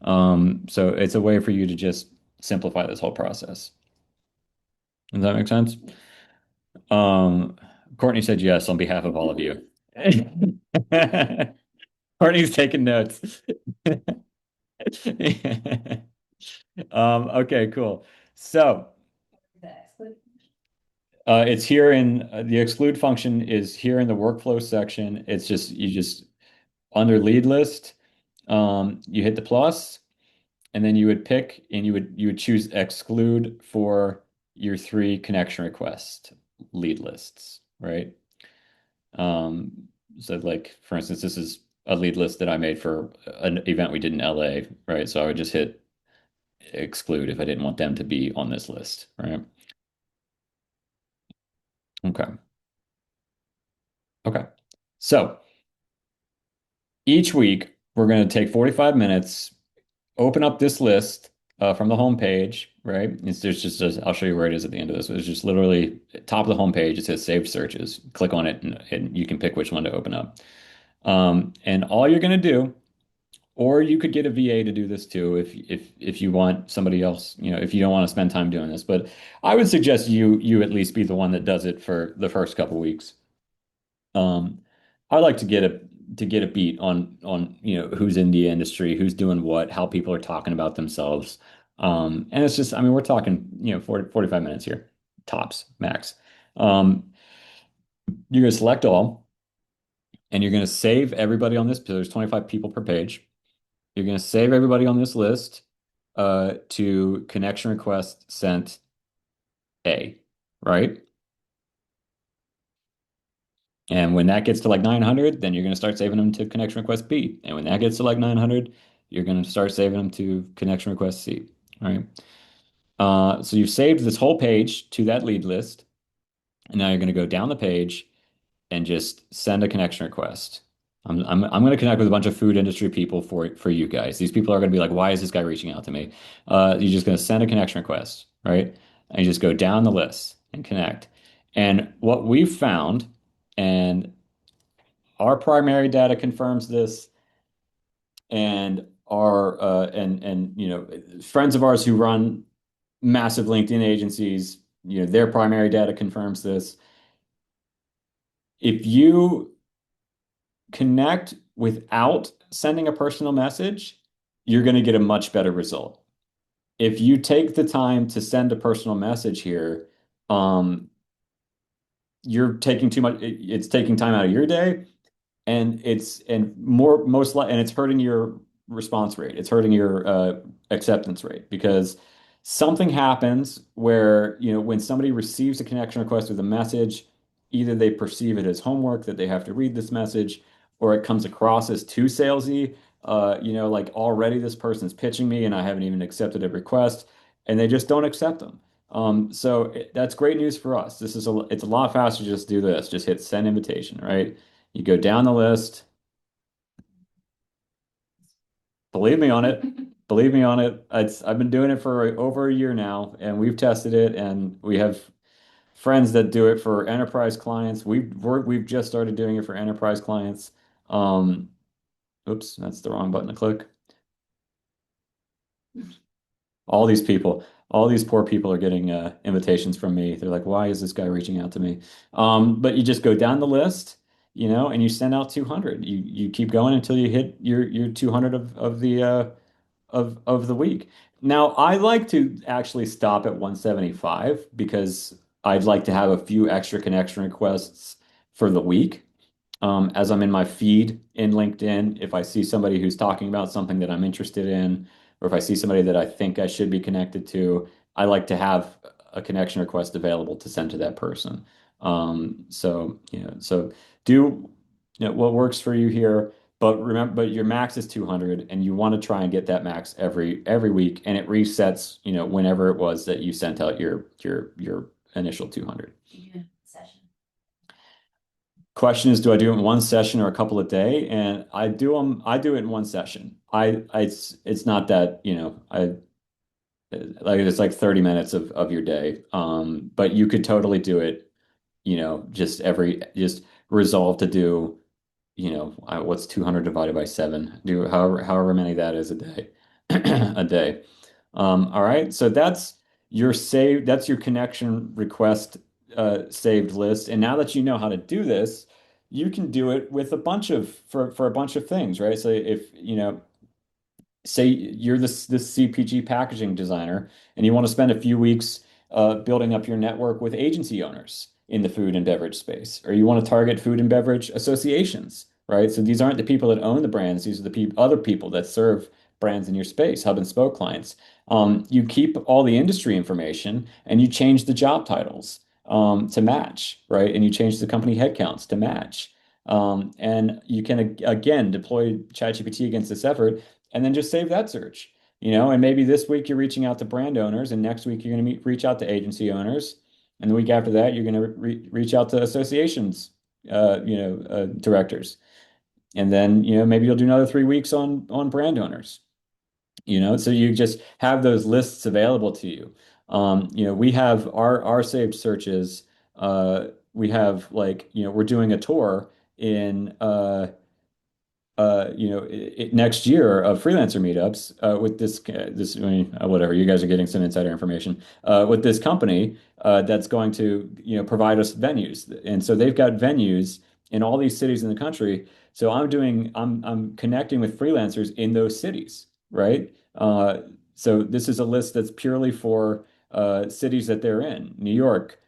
Speaker 1: So it's a way for you to just simplify this whole process. Does that make sense? Um, Courtney said yes on behalf of all of you. Courtney's taking notes. Okay, cool. So it's here in the exclude function is here in the workflow section. It's just you just under lead list, you hit the plus, and then you would pick and you would choose exclude for your three connection request lead lists, right? Um, so like for instance, this is a lead list that I made for an event we did in LA, right? So I would just hit exclude if I didn't want them to be on this list, right? Okay. Okay. So each week we're going to take 45 minutes, open up this list from the home page, right? There's just, I'll show you where it is at the end of this. It's just literally top of the home page. It says saved searches. Click on it and you can pick which one to open up. And all you're going to do, or you could get a VA to do this too if you want somebody else, if you don't want to spend time doing this. But I would suggest you at least be the one that does it for the first couple weeks. Um, I like to get a beat on who's in the industry, who's doing what, how people are talking about themselves. And it's just, I mean, we're talking 45 minutes here, tops, max. You're going to select all, and you're going to save everybody on this. So there's 25 people per page. You're going to save everybody on this list to connection request sent A, right? And when that gets to like 900, then you're going to start saving them to connection request B. And when that gets to like 900, you're going to start saving them to connection request C. All right. So you've saved this whole page to that lead list. And now you're going to go down the page and just send a connection request. I'm going to connect with a bunch of food industry people for you guys. These people are going to be like, why is this guy reaching out to me? You're just going to send a connection request, right? And you just go down the list and connect. And what we've found, and our primary data confirms this, and our and friends of ours who run massive LinkedIn agencies, their primary data confirms this. If you connect without sending a personal message, you're going to get a much better result. If you take the time to send a personal message here, um, you're taking too much, it's taking time out of your day, and it's hurting your response rate. It's hurting your acceptance rate because something happens where, when somebody receives a connection request with a message, either they perceive it as homework that they have to read this message, or it comes across as too salesy. Like already this person's pitching me and I haven't even accepted a request, and they just don't accept them. That's great news for us. It's a lot faster to just do this. Just hit send invitation, right? You go down the list. Believe me on it. Believe me on it. I've been doing it for over a year now, and we've tested it, and we have friends that do it for enterprise clients. We've just started doing it for enterprise clients. Um, oops, that's the wrong button to click. All these people, all these poor people are getting invitations from me. They're like, why is this guy reaching out to me? But you just go down the list, and you send out 200. You keep going until you hit your 200 of the of the week. Now, I like to actually stop at 175 because I'd like to have a few extra connection requests for the week. As I'm in my feed in LinkedIn, if I see somebody who's talking about something that I'm interested in, or if I see somebody that I think I should be connected to, I like to have a connection request available to send to that person. So do what works for you here, but remember, but your max is 200, and you want to try and get that max every week, and it resets, whenever it was that you sent out your initial 200.
Speaker 2: Yeah, session.
Speaker 1: Question is, do I do it in one session or a couple a day? And I do it in one session. It's not that, like it's like 30 minutes of your day. But you could totally do it, just resolve to do, what's 200 divided by 7? Do however many that is a day, a day. All right. So that's your connection request saved list. And now that you know how to do this, you can do it with for a bunch of things, right? So if, say you're this CPG packaging designer and you want to spend a few weeks building up your network with agency owners in the food and beverage space, or you want to target food and beverage associations, right? So these aren't the people that own the brands; these are the other people that serve brands in your space, hub and spoke clients. You keep all the industry information and you change the job titles to match, right? And you change the company headcounts to match. And you can again deploy ChatGPT against this effort and then just save that search. And maybe this week you're reaching out to brand owners, and next week you're going to reach out to agency owners, and the week after that you're going to reach out to associations, directors, and then maybe you'll do another 3 weeks on brand owners. So you just have those lists available to you. We have our saved searches. We have, like, we're doing a tour in next year of freelancer meetups with this I mean, whatever, you guys are getting some insider information with this company that's going to provide us venues, and so they've got venues in all these cities in the country. So I'm connecting with freelancers in those cities, right? So this is a list that's purely for cities that they're in: New York,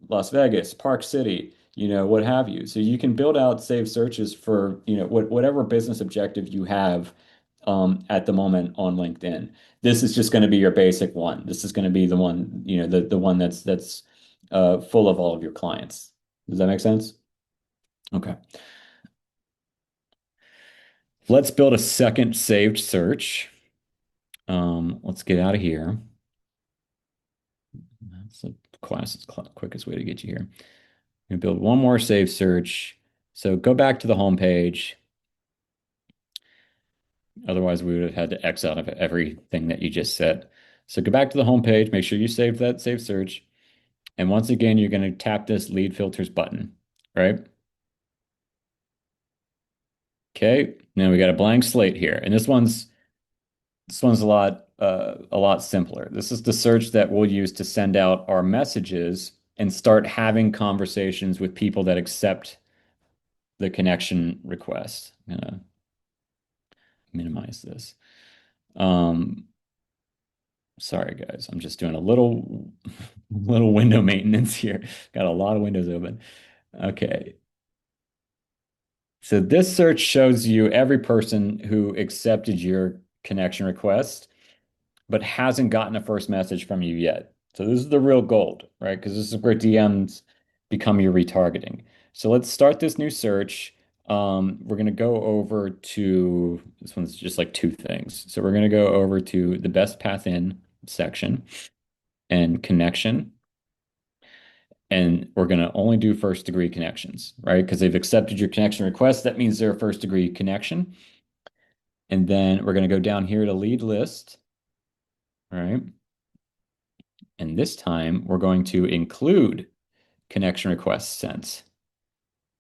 Speaker 1: Las Vegas, Park City, what have you. So you can build out saved searches for, whatever business objective you have at the moment on LinkedIn. This is just going to be your basic one. This is going to be the one, the one that's full of all of your clients. Does that make sense? Okay. Let's build a second saved search. Let's get out of here. That's the quickest way to get you here. I'm going to build one more saved search. So go back to the home page. Otherwise, we would have had to X out of everything that you just said. So go back to the home page, make sure you save that save search. And once again, you're going to tap this lead filters button, right? Okay. Now we got a blank slate here. And this one's a lot simpler. This is the search that we'll use to send out our messages and start having conversations with people that accept the connection request. I'm gonna minimize this. Um, Sorry, guys. I'm just doing a little window maintenance here. Got a lot of windows open. Okay. So this search shows you every person who accepted your connection request, but hasn't gotten a first message from you yet. So this is the real gold, right? Because this is where DMs become your retargeting. So let's start this new search. We're going to go over to, this one's just like two things. So we're going to go over to the best path in section and connection. And we're going to only do first degree connections, right? Because they've accepted your connection request. That means they're a first degree connection. And then we're going to go down here to lead list, all right? And this time we're going to include connection requests sent,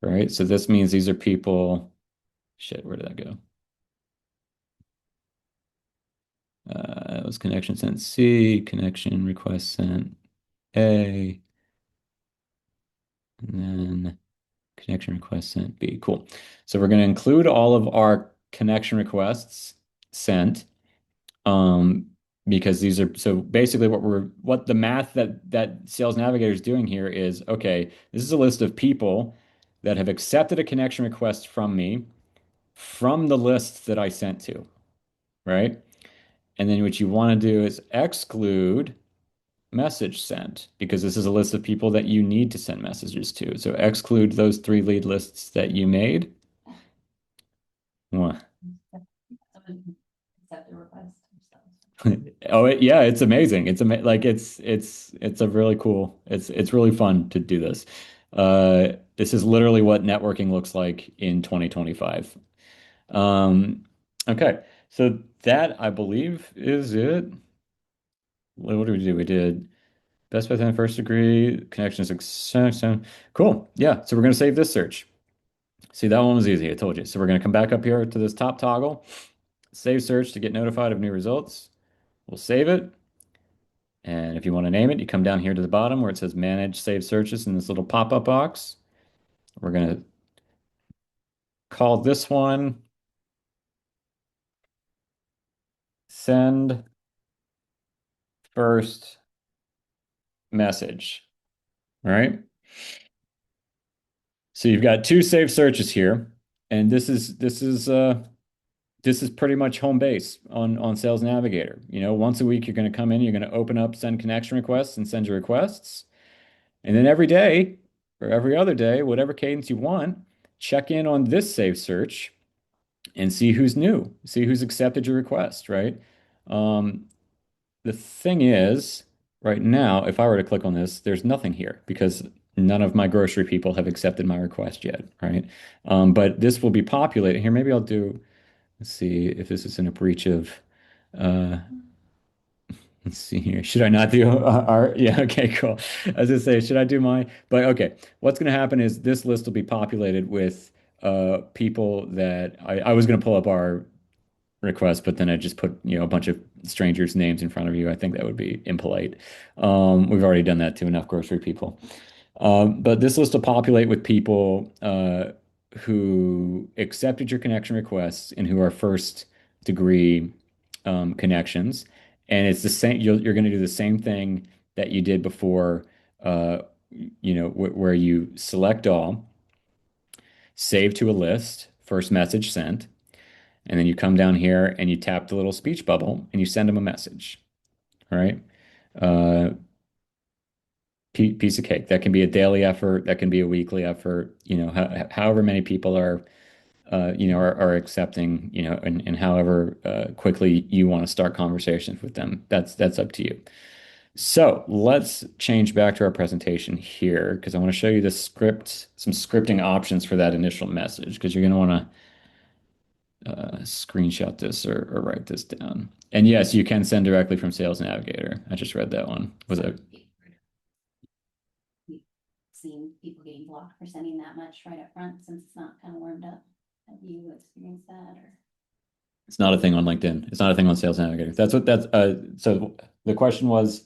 Speaker 1: right? So this means these are people, shit, where did that go? It was connection sent C, connection request sent A, and then connection request sent B. Cool. So we're going to include all of our connection requests sent, um, because these are so basically what the math that Sales Navigator is doing here is okay, this is a list of people that have accepted a connection request from me from the list that I sent to, right? And then what you want to do is exclude message sent because this is a list of people that you need to send messages to. So exclude those three lead lists that you made. Mwah.
Speaker 2: Someone accept the request themselves.
Speaker 1: Oh, yeah, it's amazing. It's ama like it's a really cool. It's really fun to do this. This is literally what networking looks like in 2025. Um, okay, so that I believe is it. What did we do? We did best within first degree connection success. Cool. Yeah. So we're gonna save this search. See, that one was easy. I told you. So we're gonna come back up here to this top toggle, save search to get notified of new results. We'll save it. And if you want to name it, you come down here to the bottom where it says manage save searches in this little pop-up box. We're going to call this one send first message. All right. So you've got two saved searches here, and this is pretty much home base on Sales Navigator. You know, once a week you're going to come in, you're going to open up send connection requests and send your requests. And then every day or every other day, whatever cadence you want, check in on this save search and see who's new, see who's accepted your request, right? Um, the thing is, right now, if I were to click on this, there's nothing here because none of my grocery people have accepted my request yet, right? But this will be populated here. Maybe I'll do, let's see if this is in a breach of, uh, let's see here. Should I not do our, yeah, okay, cool. I was gonna say, should I do mine? But okay, what's gonna happen is this list will be populated with people that I was gonna pull up our request, but then I just put, you know, a bunch of strangers' names in front of you. I think that would be impolite. We've already done that to enough grocery people. But this list will populate with people who accepted your connection requests and who are first degree connections. And it's the same, you're going to do the same thing that you did before, uh, you know, where you select all, save to a list, first message sent. And then you come down here and you tap the little speech bubble and you send them a message. All right. Uh, piece of cake. That can be a daily effort. That can be a weekly effort. You know, however many people are, you know, are accepting, you know, and however quickly you want to start conversations with them. That's up to you. So let's change back to our presentation here because I want to show you the script, some scripting options for that initial message because you're going to want to screenshot this or write this down. And yes, you can send directly from Sales Navigator. I just read that one. Was it?
Speaker 2: We've seen people getting blocked for sending that much right up front since it's not kind of warmed up. Have you experienced that or?
Speaker 1: It's not a thing on LinkedIn. It's not a thing on Sales Navigator. So the question was,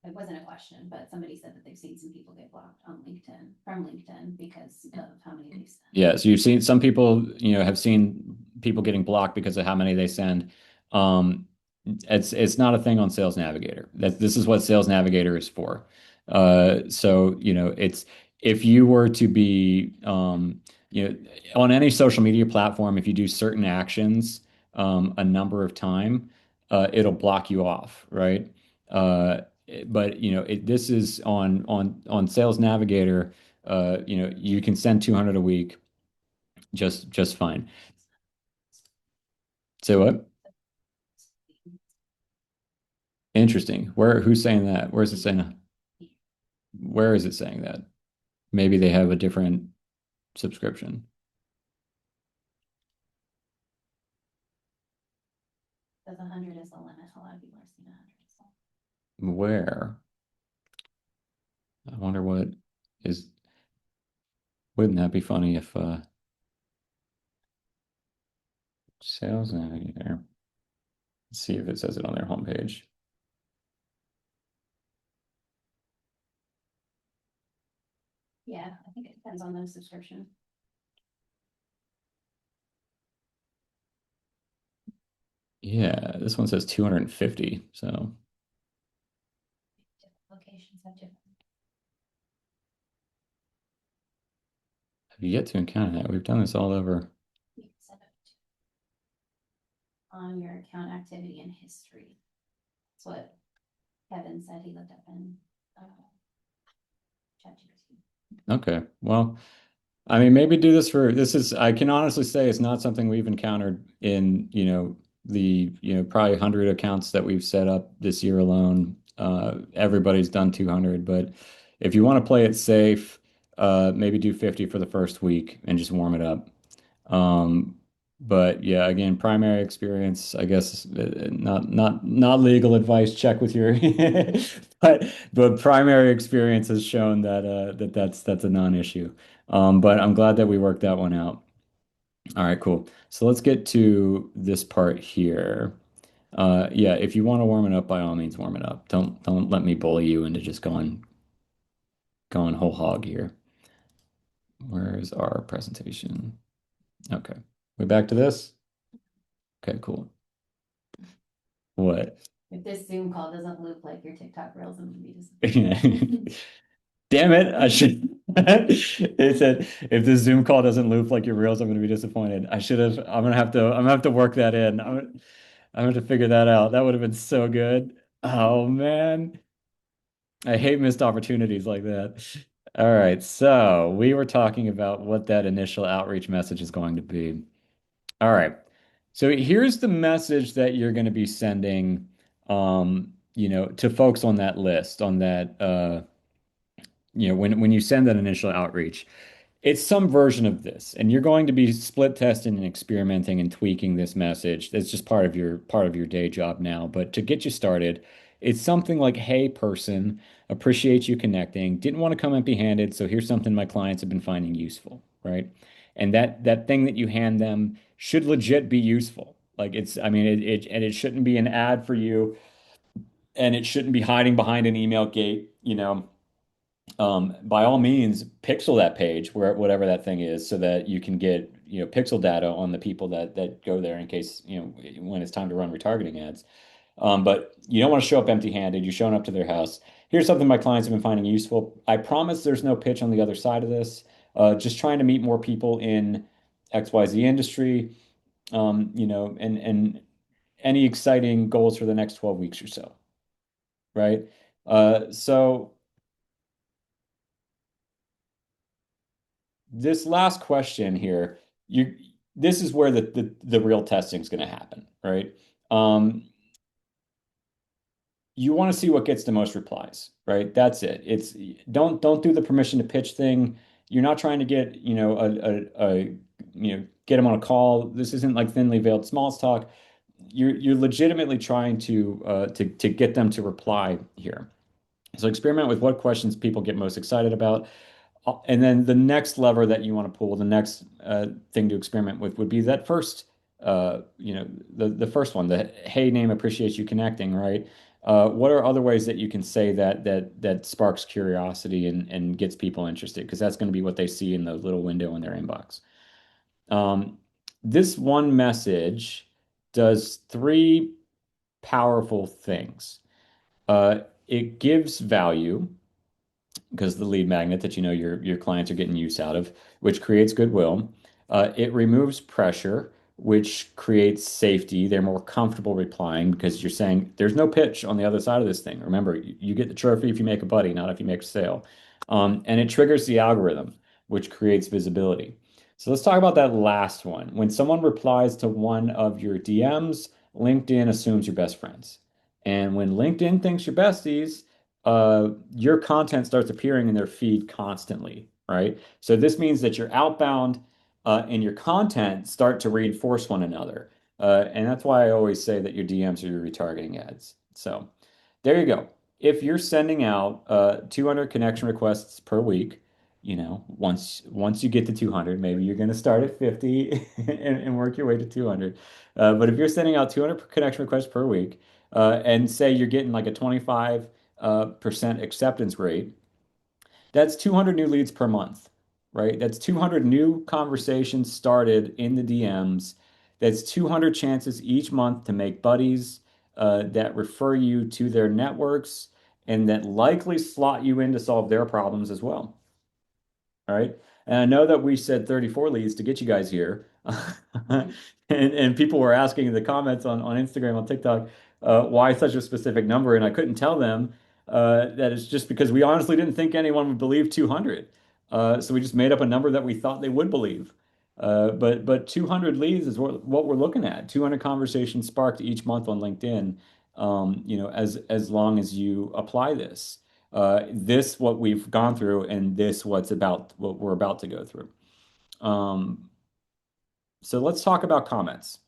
Speaker 2: It wasn't a question, but somebody said that they've seen some people get blocked on LinkedIn from LinkedIn because of how many they sent.
Speaker 1: yeah, so you've seen some people, you know, have seen people getting blocked because of how many they send. Um, it's not a thing on Sales Navigator. This is what Sales Navigator is for. So you know, it's if you were to be, you know, on any social media platform, if you do certain actions a number of time, it'll block you off, right? But you know, this is on Sales Navigator. You know, you can send 200 a week just fine. So what? Interesting. Who's saying that? Where's it saying that? Where is it saying that? Maybe they have a different subscription.
Speaker 2: Because 100 is the limit. A lot of people are seeing 100. So.
Speaker 1: Where? I wonder what is, wouldn't that be funny if sales navigator, let's see if it says it on their homepage.
Speaker 2: Yeah, I think it depends on the subscription.
Speaker 1: Yeah, this one says 250. So
Speaker 2: Different locations have different.
Speaker 1: have you yet to encounter that? We've done this all over.
Speaker 2: You can set it on your account activity and history. That's what Kevin said he looked up in uh, ChatGPT.
Speaker 1: Okay. Well, I mean, maybe do this for this is I can honestly say it's not something we've encountered in, probably 100 accounts that we've set up this year alone. Everybody's done 200, but if you want to play it safe, maybe do 50 for the first week and just warm it up. Um, but yeah, again, primary experience, I guess, not legal advice. Check with your, but primary experience has shown that that's a non-issue. But I'm glad that we worked that one out. All right, cool. So let's get to this part here. Yeah, if you want to warm it up, by all means, warm it up. Don't let me bully you into just going whole hog here. Where's our presentation? Okay, we back to this. Okay, cool. What?
Speaker 2: If this Zoom call doesn't loop like your TikTok reels, I'm gonna be disappointed.
Speaker 1: Damn it, I should. It said if this Zoom call doesn't loop like your reels, I'm gonna be disappointed. I should have. I'm gonna have to work that in. I'm gonna have to figure that out. That would have been so good. Oh man, I hate missed opportunities like that. All right, so we were talking about what that initial outreach message is going to be. All right. So here's the message that you're going to be sending, to folks on that list, on that, when you send that initial outreach. It's some version of this, and you're going to be split testing and experimenting and tweaking this message. That's just part of your day job now. But to get you started, it's something like, "Hey, person, appreciate you connecting. Didn't want to come empty-handed, so here's something my clients have been finding useful," right? And that thing that you hand them should legit be useful. Like I mean, and it shouldn't be an ad for you, and it shouldn't be hiding behind an email gate. By all means, pixel that page where whatever that thing is, so that you can get pixel data on the people that go there in case when it's time to run retargeting ads. But you don't want to show up empty-handed. You're showing up to their house. Here's something my clients have been finding useful. I promise there's no pitch on the other side of this. Just trying to meet more people in XYZ industry. And any exciting goals for the next 12 weeks or so, right? So this last question here, this is where the real testing is going to happen, right? Um, you want to see what gets the most replies, right? That's it. It's don't do the permission to pitch thing. You're not trying to get, get them on a call. This isn't like thinly veiled small talk. You're legitimately trying to get them to reply here. So experiment with what questions people get most excited about. And then the next lever that you want to pull, the next thing to experiment with would be that first, the first one, the hey name appreciates you connecting, right? What are other ways that you can say that sparks curiosity and gets people interested? Because that's going to be what they see in the little window in their inbox. Um, this one message does three powerful things. It gives value because the lead magnet that your clients are getting use out of, which creates goodwill. It removes pressure, which creates safety. They're more comfortable replying because you're saying there's no pitch on the other side of this thing. Remember, you get the trophy if you make a buddy, not if you make a sale. And it triggers the algorithm, which creates visibility. So let's talk about that last one. When someone replies to one of your DMs, LinkedIn assumes you're best friends. And when LinkedIn thinks you're besties, your content starts appearing in their feed constantly, right? So this means that your outbound and your content start to reinforce one another. And that's why I always say that your DMs are your retargeting ads. So there you go. If you're sending out 200 connection requests per week, once you get to 200, maybe you're going to start at 50 and work your way to 200. But if you're sending out 200 connection requests per week, and say you're getting like a 25 percent acceptance rate, that's 200 new leads per month, right? That's 200 new conversations started in the DMs. That's 200 chances each month to make buddies that refer you to their networks and that likely slot you in to solve their problems as well. All right. And I know that we said 34 leads to get you guys here. And people were asking in the comments on Instagram, on TikTok, why such a specific number? And I couldn't tell them that it's just because we honestly didn't think anyone would believe 200. So we just made up a number that we thought they would believe. But 200 leads is what we're looking at. 200 conversations sparked each month on LinkedIn, as long as you apply this. This what we've gone through, and this what we're about to go through. Um, so let's talk about comments,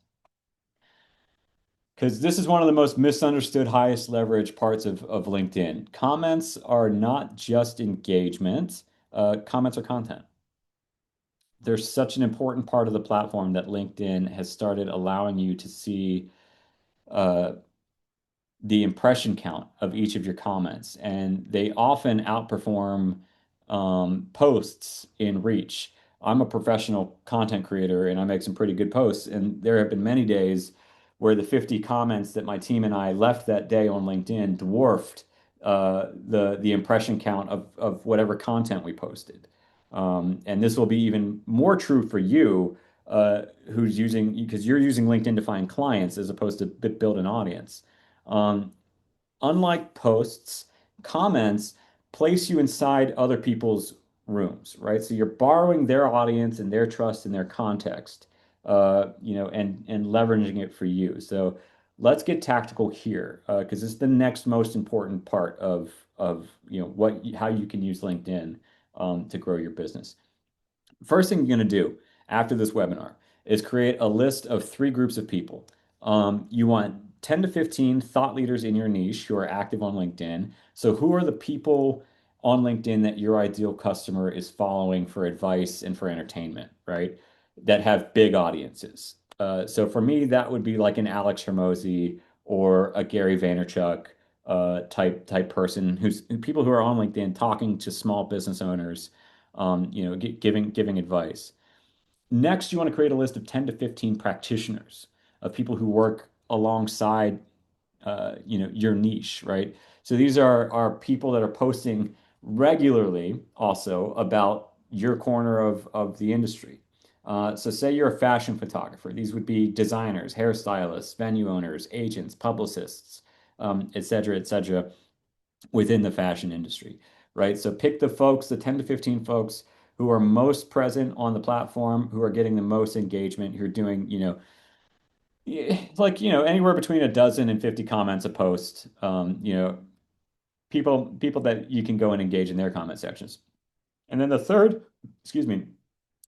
Speaker 1: because this is one of the most misunderstood, highest leverage parts of LinkedIn. Comments are not just engagement. Comments are content. They're such an important part of the platform that LinkedIn has started allowing you to see uh, the impression count of each of your comments, and they often outperform posts in reach. I'm a professional content creator and I make some pretty good posts, and there have been many days where the 50 comments that my team and I left that day on LinkedIn dwarfed the impression count of whatever content we posted. And this will be even more true for you, who's using because you're using LinkedIn to find clients as opposed to build an audience. Um, Unlike posts, comments place you inside other people's rooms, right? So you're borrowing their audience and their trust and their context, and leveraging it for you. So let's get tactical here, because it's the next most important part of how you can use LinkedIn to grow your business. First thing you're going to do after this webinar is create a list of three groups of people. You want 10 to 15 thought leaders in your niche who are active on LinkedIn. So, who are the people on LinkedIn that your ideal customer is following for advice and for entertainment, right? That have big audiences. So, for me, that would be like an Alex Hermosi or a Gary Vaynerchuk type person who's people who are on LinkedIn talking to small business owners, giving advice. Next, you want to create a list of 10 to 15 practitioners of people who work alongside, your niche, right? So these are people that are posting regularly also about your corner of the industry. So say you're a fashion photographer. These would be designers, hairstylists, venue owners, agents, publicists, et cetera, et cetera, within the fashion industry, right? So pick the folks, the 10 to 15 folks who are most present on the platform, who are getting the most engagement, who are doing, anywhere between a dozen and 50 comments a post. People that you can go and engage in their comment sections. And then excuse me,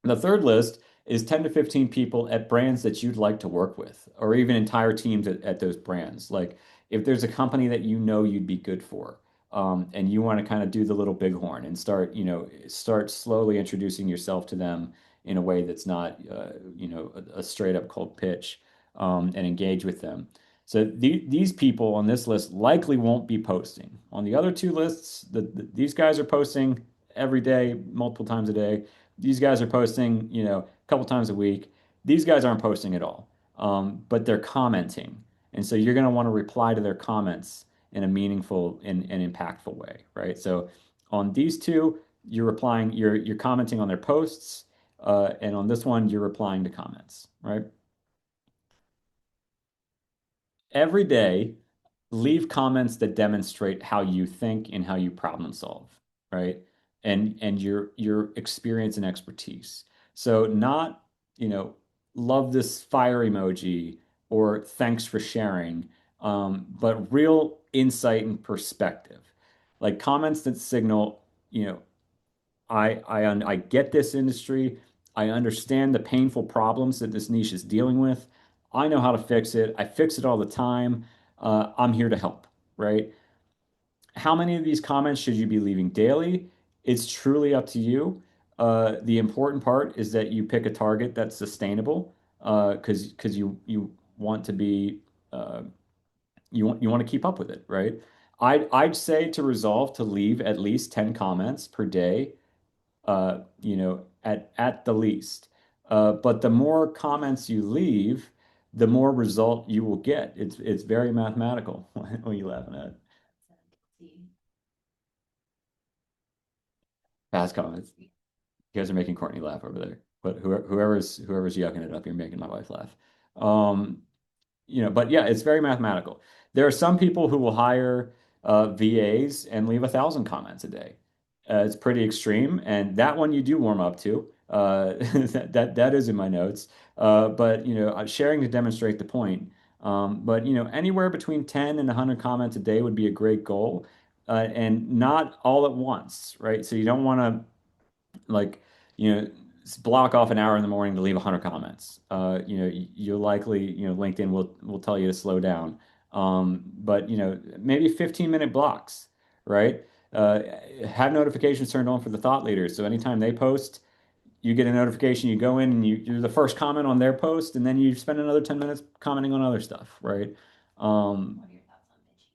Speaker 1: the third list is 10 to 15 people at brands that you'd like to work with, or even entire teams at those brands. Like if there's a company that you know you'd be good for, and you want to kind of do the little bighorn and start slowly introducing yourself to them in a way that's not, a straight up cold pitch, and engage with them. So these people on this list likely won't be posting. On the other two lists, these guys are posting every day, multiple times a day. These guys are posting, a couple times a week. These guys aren't posting at all, but they're commenting. And so you're going to want to reply to their comments in a meaningful and impactful way, right? So on these two, you're commenting on their posts, and on this one, you're replying to comments, right? Every day, leave comments that demonstrate how you think and how you problem solve, right? And your experience and expertise. So not, you know, love this fire emoji or thanks for sharing, but real insight and perspective. Like comments that signal, you know, I get this industry. I understand the painful problems that this niche is dealing with. I know how to fix it. I fix it all the time. I'm here to help, right? How many of these comments should you be leaving daily? It's truly up to you. The important part is that you pick a target that's sustainable, because you want to be uh, you want to keep up with it, right? I'd say to resolve to leave at least 10 comments per day, at the least. But the more comments you leave, the more result you will get. It's very mathematical. What are you laughing at? Fast comments. You guys are making Courtney laugh over there. But whoever's yucking it up, you're making my wife laugh. Um, but yeah, it's very mathematical. There are some people who will hire VAs and leave 1,000 comments a day. It's pretty extreme, and that one you do warm up to. That is in my notes. But sharing to demonstrate the point. But anywhere between 10 and 100 comments a day would be a great goal, and not all at once, right? So you don't want to like block off an hour in the morning to leave 100 comments. You'll likely, LinkedIn will tell you to slow down. But maybe 15-minute blocks, right? Have notifications turned on for the thought leaders, so anytime they post, you get a notification, you go in and you're the first comment on their post, and then you spend another 10 minutes commenting on other stuff, right? um,
Speaker 2: What are your thoughts on pitching?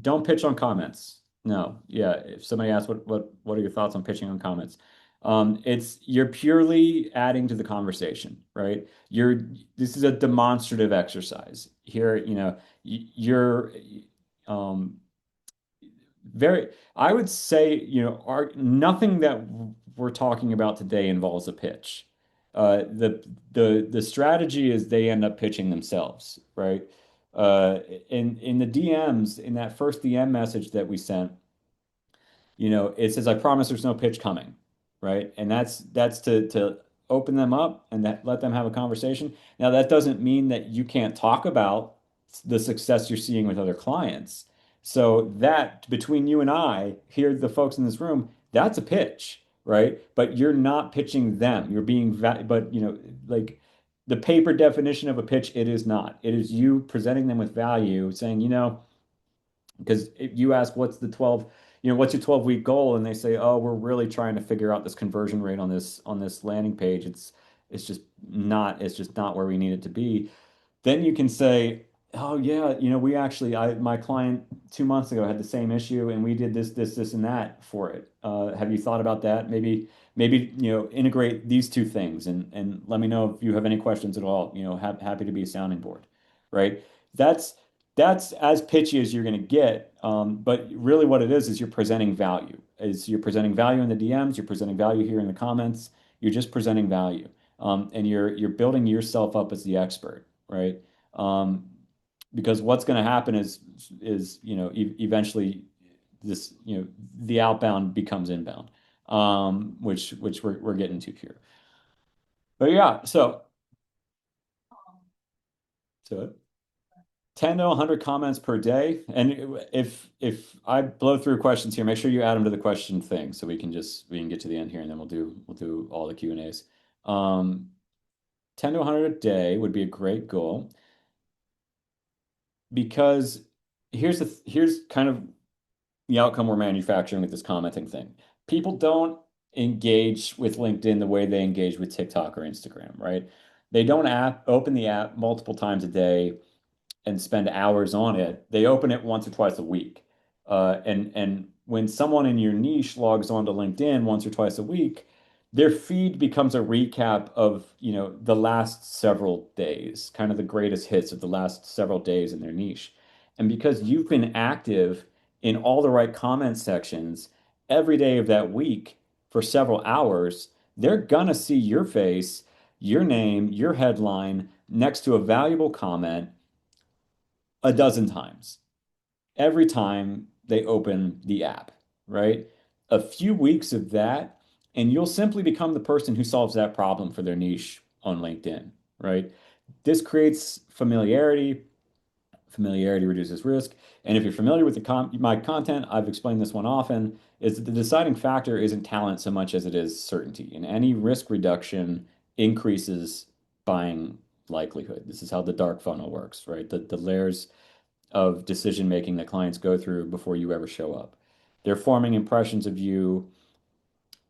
Speaker 1: don't pitch on comments. No. Yeah. If somebody asks what are your thoughts on pitching on comments? You're purely adding to the conversation, right? This is a demonstrative exercise. Here, you're um very, I would say, nothing that we're talking about today involves a pitch. The strategy is they end up pitching themselves, right? In the DMs, in that first DM message that we sent, it says, "I promise there's no pitch coming," right? And that's to open them up and that let them have a conversation. Now, that doesn't mean that you can't talk about the success you're seeing with other clients. So that between you and I, here, the folks in this room, that's a pitch, right? But you're not pitching them. You're being, but like the paper definition of a pitch, it is not. It is you presenting them with value, saying, because if you ask what's your 12-week goal, and they say, oh, we're really trying to figure out this conversion rate on this landing page. It's just not where we need it to be. Then you can say, oh yeah, we actually, my client 2 months ago had the same issue, and we did this, and that for it. Have you thought about that? Maybe integrate these two things, and let me know if you have any questions at all. Happy to be a sounding board, right? That's that's as pitchy as you're going to get. But really, what it is you're presenting value. Is you're presenting value in the DMs, you're presenting value here in the comments. You're just presenting value, and you're building yourself up as the expert, right? Um, because what's going to happen is eventually this the outbound becomes inbound, which we're getting to here. But yeah, so 10 to 100 comments per day. And if I blow through questions here, make sure you add them to the question thing so we can get to the end here, and then we'll do all the Q and A's. 10 to 100 a day would be a great goal, because here's kind of the outcome we're manufacturing with this commenting thing. People don't engage with LinkedIn the way they engage with TikTok or Instagram, right? They don't open the app multiple times a day and spend hours on it. They open it once or twice a week. And when someone in your niche logs on to LinkedIn once or twice a week, their feed becomes a recap of, the last several days, kind of the greatest hits of the last several days in their niche. And because you've been active in all the right comment sections every day of that week for several hours, they're gonna see your face, your name, your headline next to a valuable comment a dozen times every time they open the app, right? A few weeks of that, and you'll simply become the person who solves that problem for their niche on LinkedIn, right? This creates familiarity. Familiarity reduces risk. And if you're familiar with my content, I've explained this one often, is that the deciding factor isn't talent so much as it is certainty. And any risk reduction increases buying likelihood. This is how the dark funnel works, right? The layers of decision making that clients go through before you ever show up. They're forming impressions of you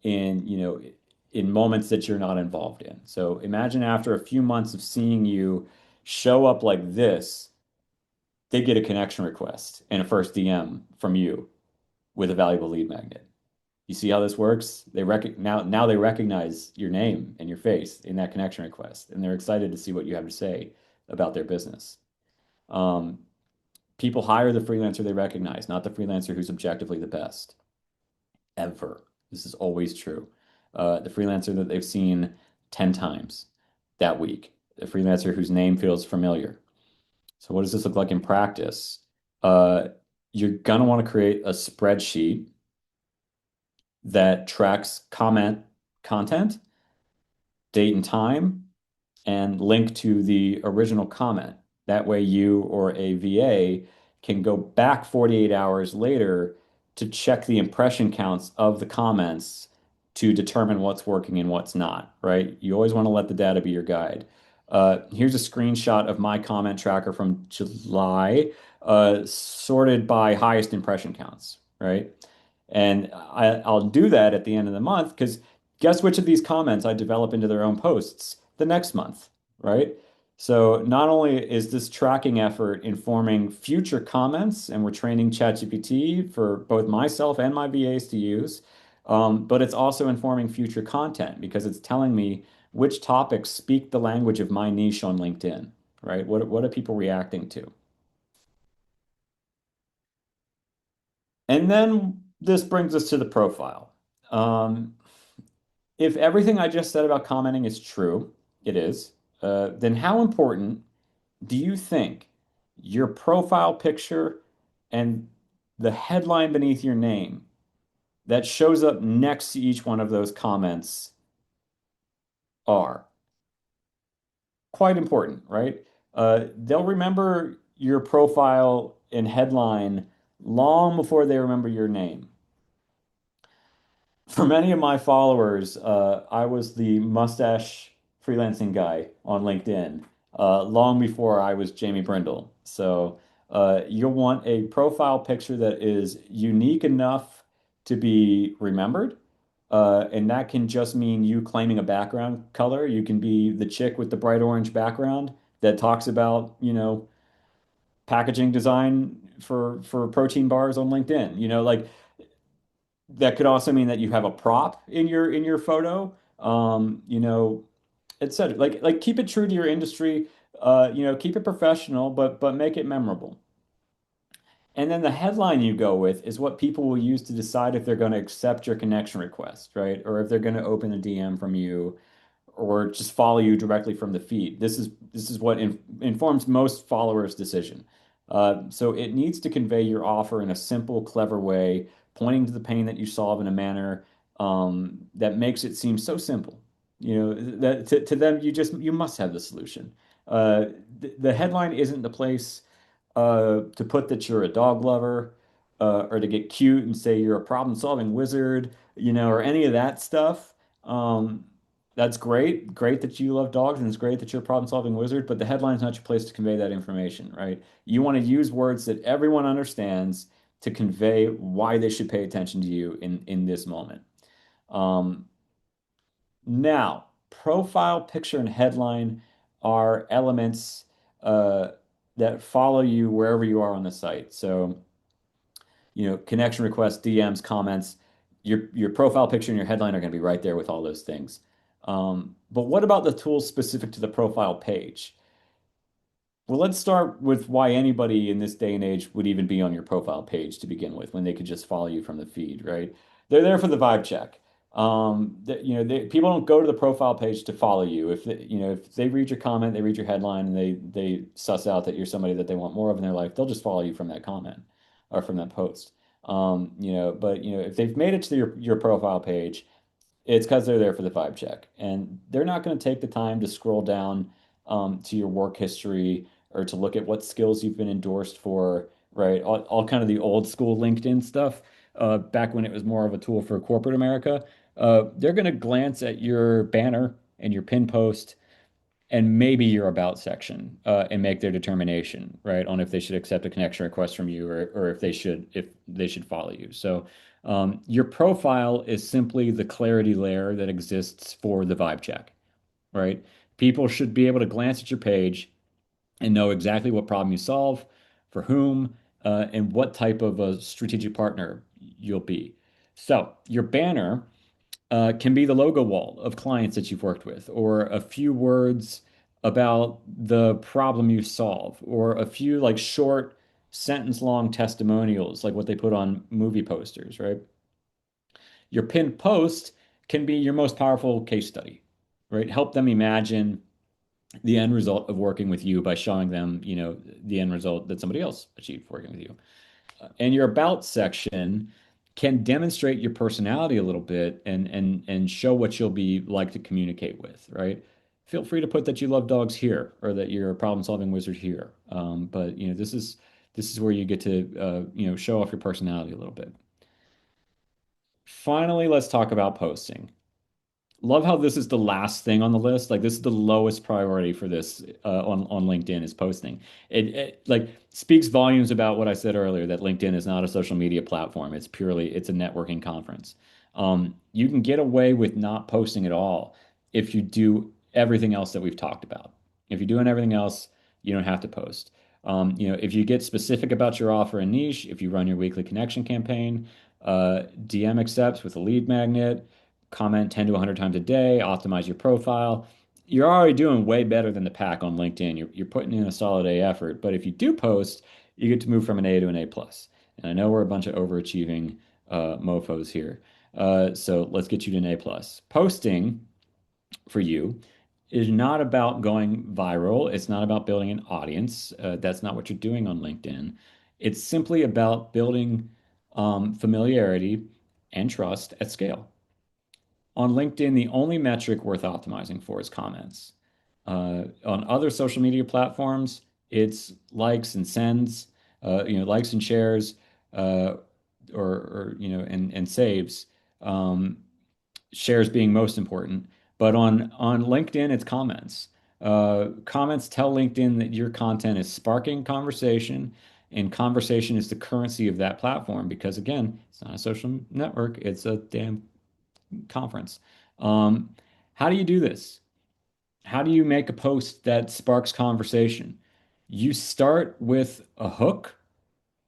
Speaker 1: in, in moments that you're not involved in. So imagine after a few months of seeing you show up like this, they get a connection request and a first DM from you with a valuable lead magnet. You see how this works? Now they recognize your name and your face in that connection request, and they're excited to see what you have to say about their business. Um, People hire the freelancer they recognize, not the freelancer who's objectively the best, ever. This is always true. The freelancer that they've seen 10 times that week, the freelancer whose name feels familiar. So, what does this look like in practice? Uh, you're going to want to create a spreadsheet that tracks content, date and time, and link to the original comment. That way, you or a VA can go back 48 hours later to check the impression counts of the comments to determine what's working and what's not, right? You always want to let the data be your guide. Here's a screenshot of my comment tracker from July, sorted by highest impression counts, right? And I'll do that at the end of the month because guess which of these comments I develop into their own posts the next month, right? So not only is this tracking effort informing future comments, and we're training ChatGPT for both myself and my VAs to use, but it's also informing future content because it's telling me which topics speak the language of my niche on LinkedIn, right? What are people reacting to? And then this brings us to the profile. Um, if everything I just said about commenting is true, it is, then how important do you think your profile picture and the headline beneath your name that shows up next to each one of those comments are? Quite important, right? They'll remember your profile and headline long before they remember your name. For many of my followers, I was the mustache freelancing guy on LinkedIn, long before I was Jamie Brindle. So you'll want a profile picture that is unique enough to be remembered. And that can just mean you claiming a background color. You can be the chick with the bright orange background that talks about, packaging design for protein bars on LinkedIn. Like that could also mean that you have a prop in your photo, etc. Like keep it true to your industry, keep it professional, but make it memorable. And then the headline you go with is what people will use to decide if they're going to accept your connection request, right? Or if they're going to open a DM from you or just follow you directly from the feed. This is what informs most followers' decision. So it needs to convey your offer in a simple, clever way, pointing to the pain that you solve in a manner that makes it seem so simple. That to them you must have the solution. The headline isn't the place to put that you're a dog lover, or to get cute and say you're a problem-solving wizard, or any of that stuff. That's great. Great that you love dogs, and it's great that you're a problem-solving wizard, but the headline's not your place to convey that information, right? You want to use words that everyone understands to convey why they should pay attention to you in this moment. Um, Now, profile picture and headline are elements uh, that follow you wherever you are on the site. So, connection requests, DMs, comments, your profile picture and your headline are going to be right there with all those things. But what about the tools specific to the profile page? Well, let's start with why anybody in this day and age would even be on your profile page to begin with, when they could just follow you from the feed, right? They're there for the vibe check. People don't go to the profile page to follow you. If they read your comment, they read your headline, and they suss out that you're somebody that they want more of in their life, they'll just follow you from that comment or from that post. But if they've made it to your profile page, it's because they're there for the vibe check, and they're not going to take the time to scroll down to your work history or to look at what skills you've been endorsed for, right? All kind of the old school LinkedIn stuff, back when it was more of a tool for corporate America. They're going to glance at your banner and your pin post and maybe your about section, and make their determination, right, on if they should accept a connection request from you, or if they should follow you. So your profile is simply the clarity layer that exists for the vibe check, right? People should be able to glance at your page and know exactly what problem you solve, for whom, and what type of a strategic partner you'll be. So your banner can be the logo wall of clients that you've worked with, or a few words about the problem you solve, or a few like short sentence long testimonials, like what they put on movie posters, right? Your pinned post can be your most powerful case study, right? Help them imagine the end result of working with you by showing them, the end result that somebody else achieved working with you. And your about section can demonstrate your personality a little bit, and show what you'll be like to communicate with, right? Feel free to put that you love dogs here, or that you're a problem-solving wizard here. But this is where you get to show off your personality a little bit. Finally, let's talk about posting. Love how this is the last thing on the list. Like, this is the lowest priority for this, on LinkedIn, is posting. It like speaks volumes about what I said earlier, that LinkedIn is not a social media platform. It's a networking conference. You can get away with not posting at all if you do everything else that we've talked about. If you're doing everything else, you don't have to post. If you get specific about your offer and niche, if you run your weekly connection campaign, DM accepts with a lead magnet, comment 10 to 100 times a day, optimize your profile. You're already doing way better than the pack on LinkedIn. You're putting in a solid A effort. But if you do post, you get to move from an A to an A plus. And I know we're a bunch of overachieving mofos here. So let's get you to an A plus. Posting for you is not about going viral. It's not about building an audience. That's not what you're doing on LinkedIn. It's simply about building familiarity and trust at scale. On LinkedIn, the only metric worth optimizing for is comments. On other social media platforms, it's likes and sends, likes and shares, uh, and saves. Um, Shares being most important. But on LinkedIn, it's comments. Comments tell LinkedIn that your content is sparking conversation, and conversation is the currency of that platform. Because again, it's not a social network; it's a damn conference. Um, how do you do this? How do you make a post that sparks conversation? You start with a hook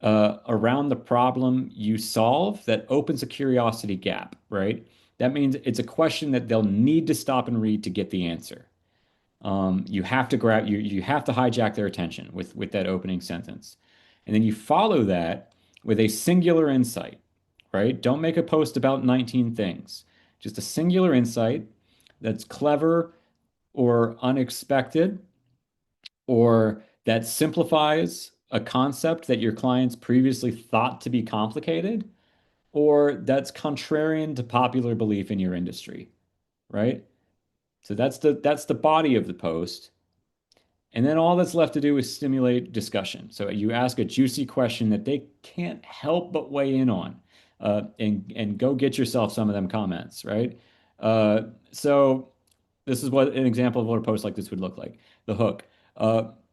Speaker 1: around the problem you solve that opens a curiosity gap, right? That means it's a question that they'll need to stop and read to get the answer. You have to grab you have to hijack their attention with that opening sentence. And then you follow that with a singular insight, right? Don't make a post about 19 things. Just a singular insight that's clever or unexpected, or that simplifies a concept that your clients previously thought to be complicated, or that's contrarian to popular belief in your industry, right? So that's the body of the post. And then all that's left to do is stimulate discussion. So you ask a juicy question that they can't help but weigh in on, and go get yourself some of them comments, right? So this is what an example of what a post like this would look like. The hook.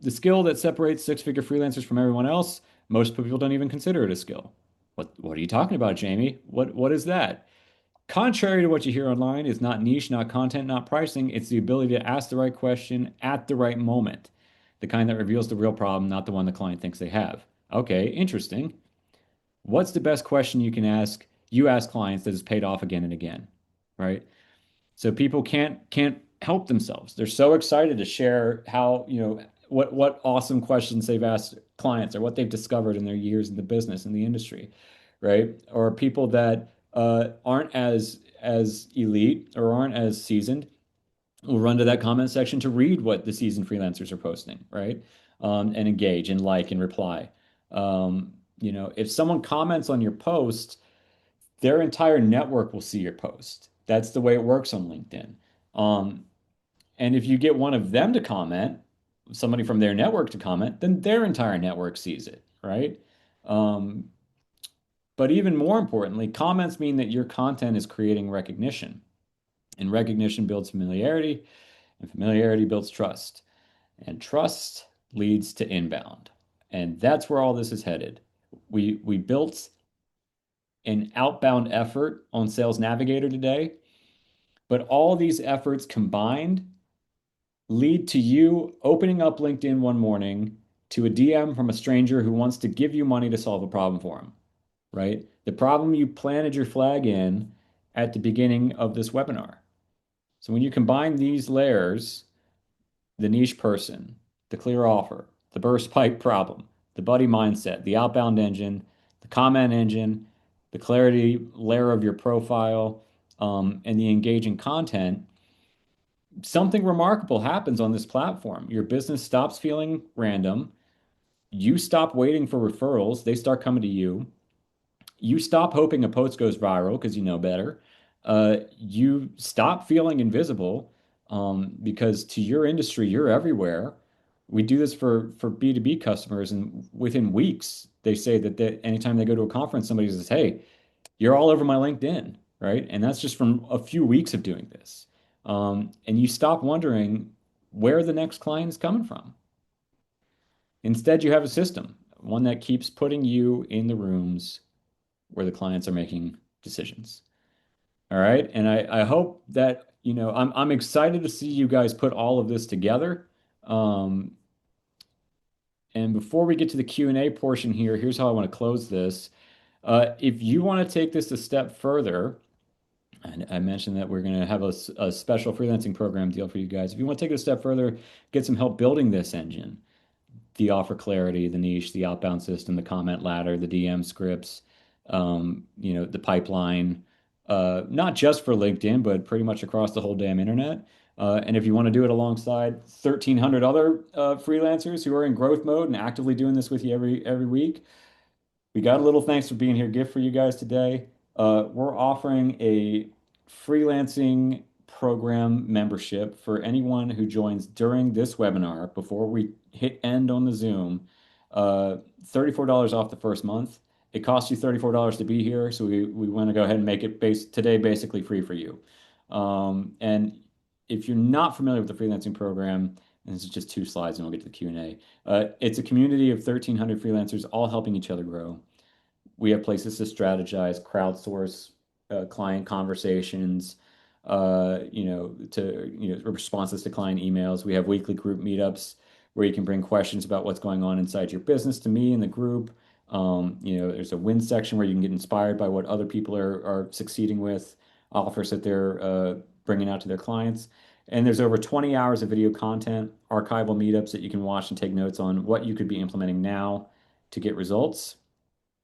Speaker 1: The skill that separates six-figure freelancers from everyone else, most people don't even consider it a skill. What are you talking about, Jamie? What is that? Contrary to what you hear online, it's not niche, not content, not pricing. It's the ability to ask the right question at the right moment, the kind that reveals the real problem, not the one the client thinks they have. Okay, interesting. What's the best question you ask clients that is paid off again and again, right? So people can't help themselves. They're so excited to share how, what awesome questions they've asked clients, or what they've discovered in their years in the business, in the industry, right? Or people that aren't as elite or aren't as seasoned will run to that comment section to read what the seasoned freelancers are posting, right? And engage and like and reply. If someone comments on your post, their entire network will see your post. That's the way it works on LinkedIn. Um, and if you get one of them to comment, somebody from their network to comment, then their entire network sees it, right? Um, but even more importantly, comments mean that your content is creating recognition, and recognition builds familiarity, And familiarity builds trust. And trust leads to inbound. And that's where all this is headed. We built an outbound effort on Sales Navigator today, but all these efforts combined lead to you opening up LinkedIn one morning to a DM from a stranger who wants to give you money to solve a problem for him, right? The problem you planted your flag in at the beginning of this webinar. So when you combine these layers, the niche person, the clear offer, the burst pipe problem, the buddy mindset, the outbound engine, the comment engine, the clarity layer of your profile, and the engaging content, something remarkable happens on this platform. Your business stops feeling random. You stop waiting for referrals. They start coming to you. You stop hoping a post goes viral because you know better. You stop feeling invisible because to your industry, you're everywhere. We do this for B2B customers, and within weeks, they say that anytime they go to a conference, somebody says, "Hey, you're all over my LinkedIn," right? And that's just from a few weeks of doing this. And you stop wondering where the next client is coming from. Instead, you have a system, one that keeps putting you in the rooms where the clients are making decisions. All right. And I hope that, I'm excited to see you guys put all of this together. Um, and before we get to the Q&A portion here, here's how I want to close this. If you want to take this a step further, and I mentioned that we're going to have a special freelancing program deal for you guys. If you want to take it a step further, get some help building this engine, the offer clarity, the niche, the outbound system, the comment ladder, the DM scripts, the pipeline, not just for LinkedIn, but pretty much across the whole damn internet. And if you want to do it alongside 1,300 other freelancers who are in growth mode and actively doing this with you every week, we got a little thanks for being here gift for you guys today. We're offering a freelancing program membership for anyone who joins during this webinar before we hit end on the Zoom. $34 off the first month. It costs you $34 to be here, so we want to go ahead and make it today basically free for you. And if you're not familiar with the freelancing program, and this is just 2 slides and we'll get to the Q&A. It's a community of 1,300 freelancers all helping each other grow. We have places to strategize, crowdsource client conversations, responses to client emails. We have weekly group meetups where you can bring questions about what's going on inside your business to me and the group. There's a win section where you can get inspired by what other people are succeeding with, offers that they're bringing out to their clients. And there's over 20 hours of video content, archival meetups that you can watch and take notes on what you could be implementing now to get results.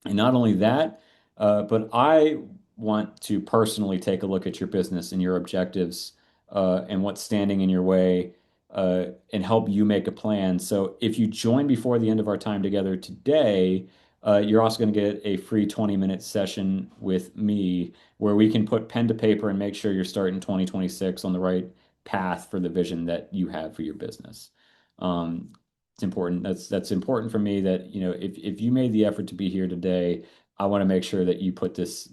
Speaker 1: And not only that, but I want to personally take a look at your business and your objectives and what's standing in your way and help you make a plan. So if you join before the end of our time together today, you're also going to get a free 20-minute session with me where we can put pen to paper and make sure you're starting 2026 on the right path for the vision that you have for your business. It's important. That's important for me that, if you made the effort to be here today, I want to make sure that you put this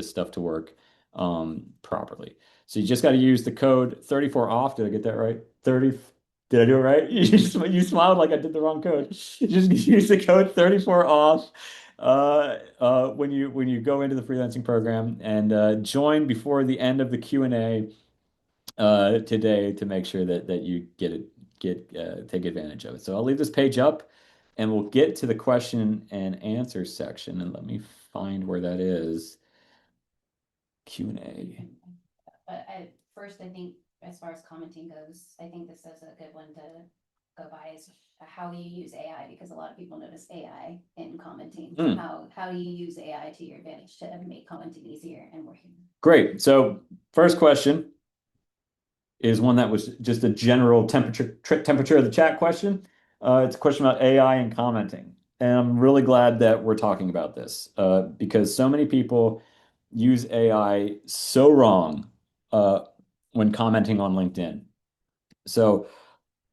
Speaker 1: stuff to work properly. So you just got to use the code 34 off. Did I get that right? 30. Did I do it right? You smiled like I did the wrong code. Just use the code 34 off when you go into the freelancing program and join before the end of the Q&A today to make sure that you take advantage of it. So I'll leave this page up and we'll get to the question and answer section. And let me find where that is. Q&A.
Speaker 2: But first, I think as far as commenting goes, I think this is a good one to go by is how do you use AI? Because a lot of people notice AI in commenting.
Speaker 1: Hmm.
Speaker 2: How do you use AI to your advantage to make commenting easier and working?
Speaker 1: Great. So first question is one that was just a general temperature of the chat question. It's a question about AI and commenting. And I'm really glad that we're talking about this because so many people use AI so wrong when commenting on LinkedIn. So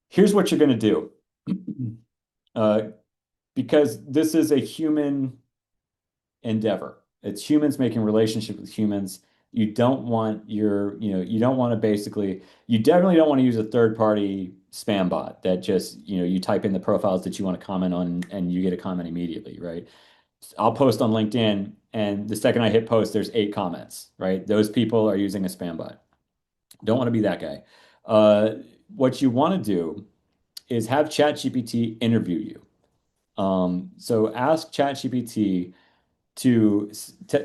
Speaker 1: here's what you're going to do. Because this is a human endeavor. It's humans making relationships with humans. You don't want you don't want to basically, you definitely don't want to use a third party spam bot that just, you type in the profiles that you want to comment on and you get a comment immediately, right? I'll post on LinkedIn and the second I hit post, there's 8 comments, right? Those people are using a spam bot. Don't want to be that guy. Uh, what you want to do is have ChatGPT interview you. So ask ChatGPT to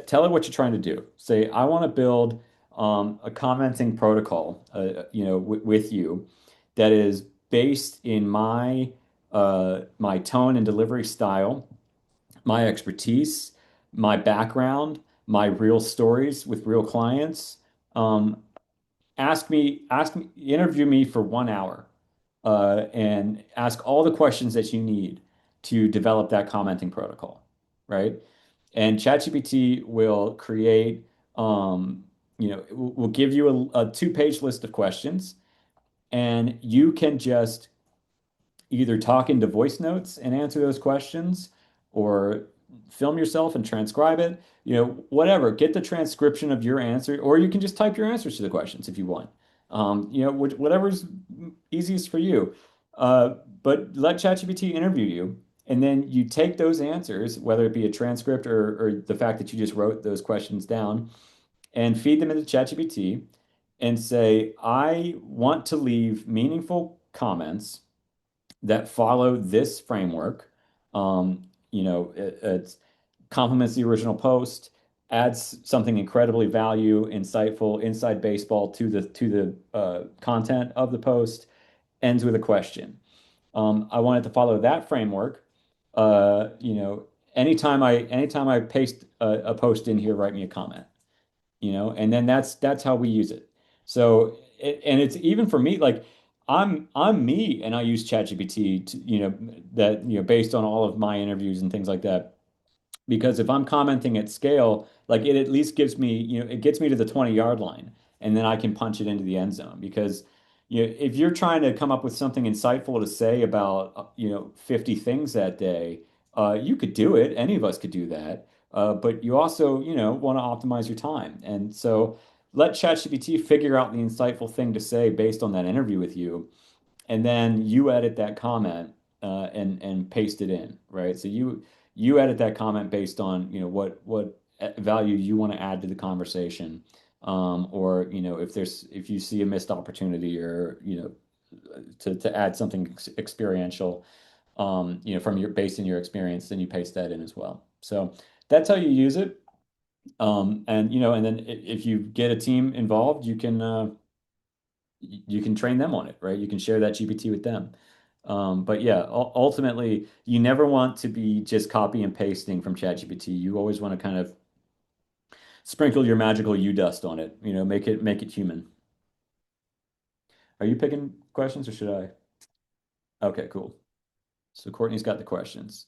Speaker 1: tell it what you're trying to do. Say, I want to build a commenting protocol, with you that is based in my tone and delivery style, my expertise, my background, my real stories with real clients. Um, interview me for 1 hour, and ask all the questions that you need to develop that commenting protocol, right? And ChatGPT will create, will give you a 2-page list of questions, and you can just either talk into voice notes and answer those questions or film yourself and transcribe it, whatever. Get the transcription of your answer, or you can just type your answers to the questions if you want. Whatever's easiest for you. But let ChatGPT interview you, and then you take those answers, whether it be a transcript or the fact that you just wrote those questions down, and feed them into ChatGPT and say, I want to leave meaningful comments that follow this framework. It complements the original post, adds something incredibly insightful, inside baseball to the content of the post, ends with a question. I want it to follow that framework. Uh, you know, anytime I paste a post in here, write me a comment, and then that's how we use it. So and it's even for me, like I'm me and I use ChatGPT to, that, based on all of my interviews and things like that. Because if I'm commenting at scale, like it at least gives me, it gets me to the 20-yard line, and then I can punch it into the end zone. Because, if you're trying to come up with something insightful to say about, 50 things that day, you could do it. Any of us could do that. But you also, want to optimize your time. And so let ChatGPT figure out the insightful thing to say based on that interview with you, and then you edit that comment, and paste it in, right? So you edit that comment based on, what value you want to add to the conversation, or, if you see a missed opportunity, or, to add something experiential, from your based in your experience, then you paste that in as well. So that's how you use it. And then if you get a team involved, you can train them on it, right? You can share that GPT with them. But yeah, ultimately, you never want to be just copy and pasting from ChatGPT. You always want to kind of sprinkle your magical U dust on it, make it human. Are you picking questions or should I? Okay, cool. So Courtney's got the questions.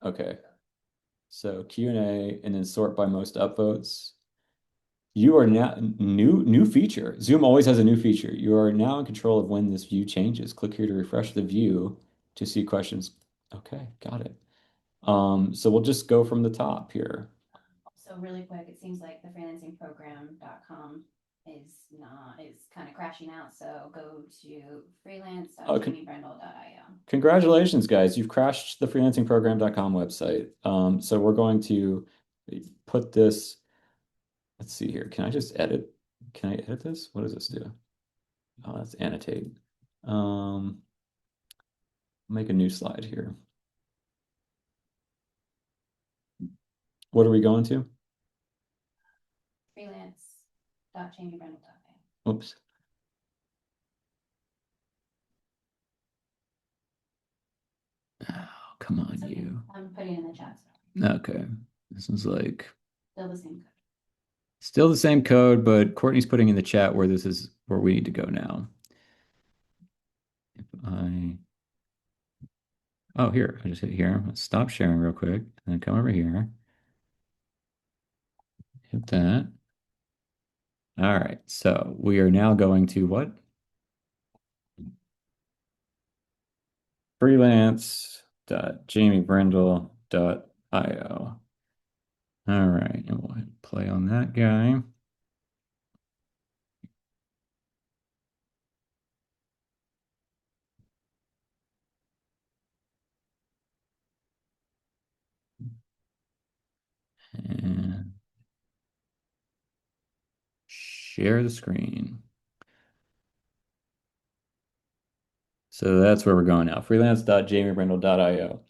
Speaker 1: Okay. So Q&A and then sort by most upvotes. You are now new feature. Zoom always has a new feature. You are now in control of when this view changes. Click here to refresh the view to see questions. Okay, got it. So we'll just go from the top here.
Speaker 2: So really quick, it seems like the freelancingprogram.com is kind of crashing out. So go to freelance.jamiebrendel.io.
Speaker 1: Congratulations, guys. You've crashed the freelancingprogram.com website. So we're going to put this, let's see here. Can I just edit? Can I edit this? What does this do? Oh, that's annotate. Make a new slide here. What are we going to?
Speaker 2: Freelance.jamiebrendel.io.
Speaker 1: Oops. Oh, come on,
Speaker 2: Okay.
Speaker 1: you.
Speaker 2: I'm putting it in the chat.
Speaker 1: Okay. This is like
Speaker 2: Still the same code.
Speaker 1: still the same code, but Courtney's putting in the chat where this is where we need to go now. If I Oh, here. I just hit here. Let's stop sharing real quick and then come over here. Hit that. All right. So we are now going to what? Freelance.jamiebrendel.io. .io. All right, and we'll hit play on that guy. And share the screen. So that's where we're going now. Freelance.jamiebrindle.io.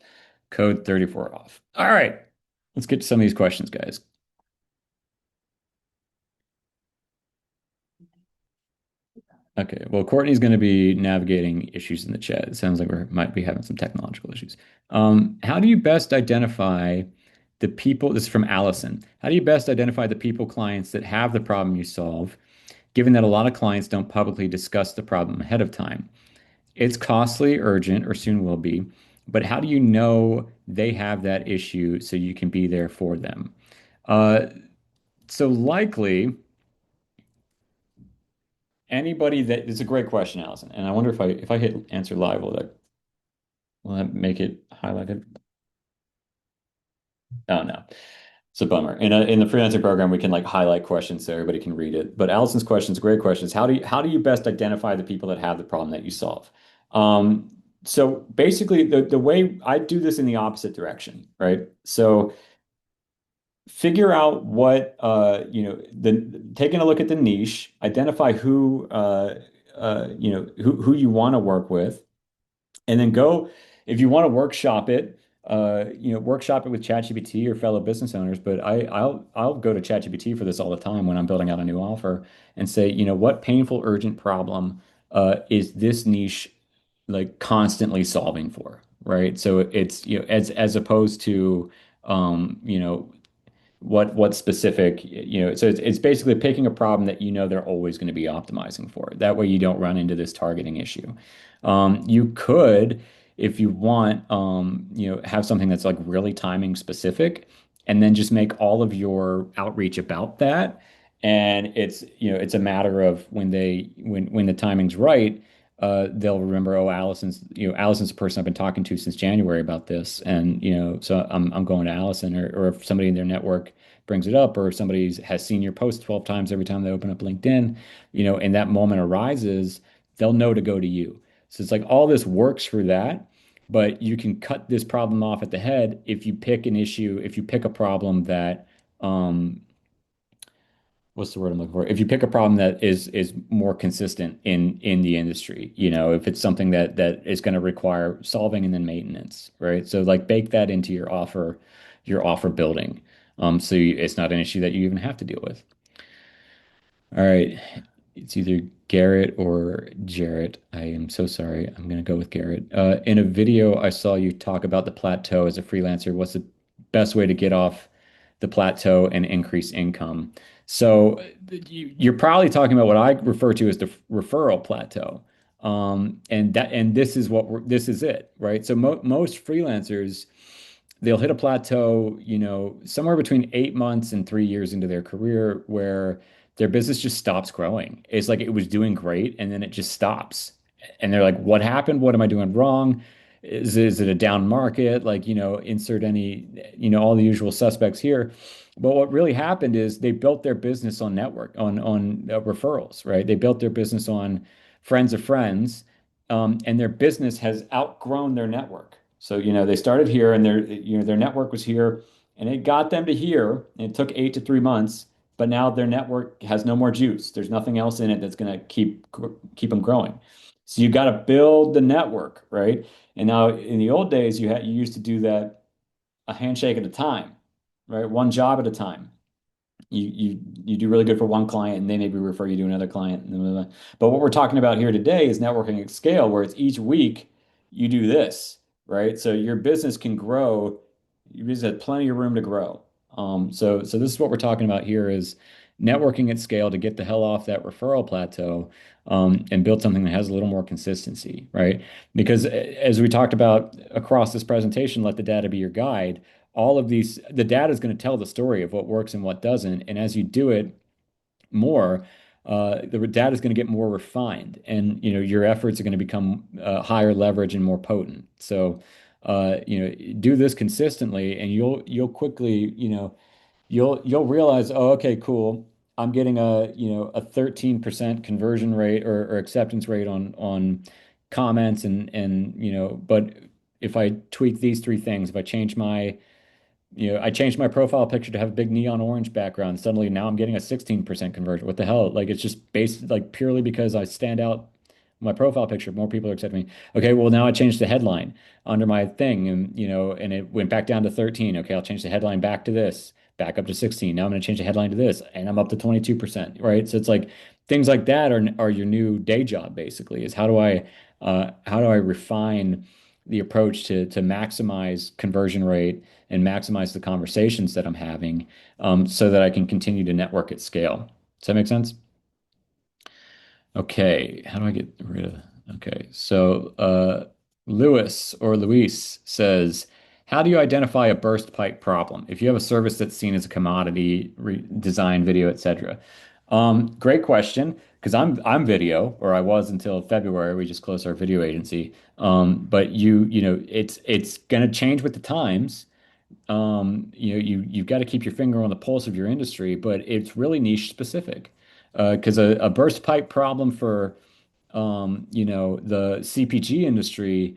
Speaker 1: Code 34 off. All right. Let's get to some of these questions, guys. Okay. Well, Courtney's going to be navigating issues in the chat. It sounds like we might be having some technological issues. How do you best identify the people? This is from Allison. How do you best identify the people, clients that have the problem you solve, given that a lot of clients don't publicly discuss the problem ahead of time? It's costly, urgent, or soon will be, but how do you know they have that issue so you can be there for them? Uh, so likely anybody that it's a great question, Allison, and I wonder if I hit answer live, will that make it highlighted? Oh no, it's a bummer. In the freelancer program, we can like highlight questions so everybody can read it. But Allison's question is a great question. Is how do you best identify the people that have the problem that you solve? Um, so basically, the way I do this in the opposite direction, right? So figure out what the taking a look at the niche, identify who you want to work with, and then go if you want to workshop it, workshop it with ChatGPT or fellow business owners. But I'll go to ChatGPT for this all the time when I'm building out a new offer and say, what painful, urgent problem is this niche like constantly solving for, right? So it's as opposed to what specific, so it's basically picking a problem that they're always going to be optimizing for. That way you don't run into this targeting issue. You could, if you want, have something that's like really timing specific, and then just make all of your outreach about that. And it's a matter of when the timing's right, they'll remember, oh, Allison's the person I've been talking to since January about this, and so I'm going to Allison, or if somebody in their network brings it up, or if somebody has seen your post 12 times every time they open up LinkedIn, and that moment arises, they'll know to go to you. So it's like all this works for that, but you can cut this problem off at the head if you pick an issue, if you pick a problem that what's the word I'm looking for? If you pick a problem that is more consistent in the industry, if it's something that is going to require solving and then maintenance, right? So like bake that into your offer building. So it's not an issue that you even have to deal with. All right. It's either Garrett or Jarrett. I am so sorry. I'm going to go with Garrett. In a video, I saw you talk about the plateau as a freelancer. What's the best way to get off the plateau and increase income? So you're probably talking about what I refer to as the referral plateau. And this is it, right? So most freelancers, they'll hit a plateau, somewhere between 8 months and 3 years into their career where their business just stops growing. It's like it was doing great and then it just stops. And they're like, what happened? What am I doing wrong? Is it a down market? Like, insert any, all the usual suspects here. But what really happened is they built their business on network, on referrals, right? They built their business on friends of friends, and their business has outgrown their network. So, they started here and their network was here and it got them to here. And it took 8 to 3 months, but now their network has no more juice. There's nothing else in it that's going to keep them growing. So you got to build the network, right? And now in the old days, you used to do that a handshake at a time, right? One job at a time. You do really good for one client and they maybe refer you to another client. Blah, blah, blah. But what we're talking about here today is networking at scale, where it's each week you do this, right? So your business can grow. Your business has plenty of room to grow. So this is what we're talking about here is networking at scale to get the hell off that referral plateau, and build something that has a little more consistency, right? Because as we talked about across this presentation, let the data be your guide. The data is going to tell the story of what works and what doesn't. And as you do it more, the data is going to get more refined, and your efforts are going to become higher leverage and more potent. So do this consistently, and you'll quickly, you'll realize, oh, okay, cool. I'm getting a 13% conversion rate or acceptance rate on comments but if I tweak these three things, if I change I changed my profile picture to have a big neon orange background. Suddenly now I'm getting a 16% conversion. What the hell? Like it's just based like purely because I stand out my profile picture, more people are accepting me. Okay, well now I changed the headline under my thing and it went back down to 13. Okay, I'll change the headline back to this, back up to 16. Now I'm going to change the headline to this and I'm up to 22%, right? So it's like things like that are your new day job basically is how do I refine the approach to maximize conversion rate and maximize the conversations that I'm having so that I can continue to network at scale. Does that make sense? Okay, how do I get rid of? Okay, so Lewis or Luis says, how do you identify a burst pipe problem if you have a service that's seen as a commodity, design, video, etc.? Great question, because I'm video, or I was until February. We just closed our video agency. But it's gonna change with the times. You've got to keep your finger on the pulse of your industry, but it's really niche specific. Because a burst pipe problem for the CPG industry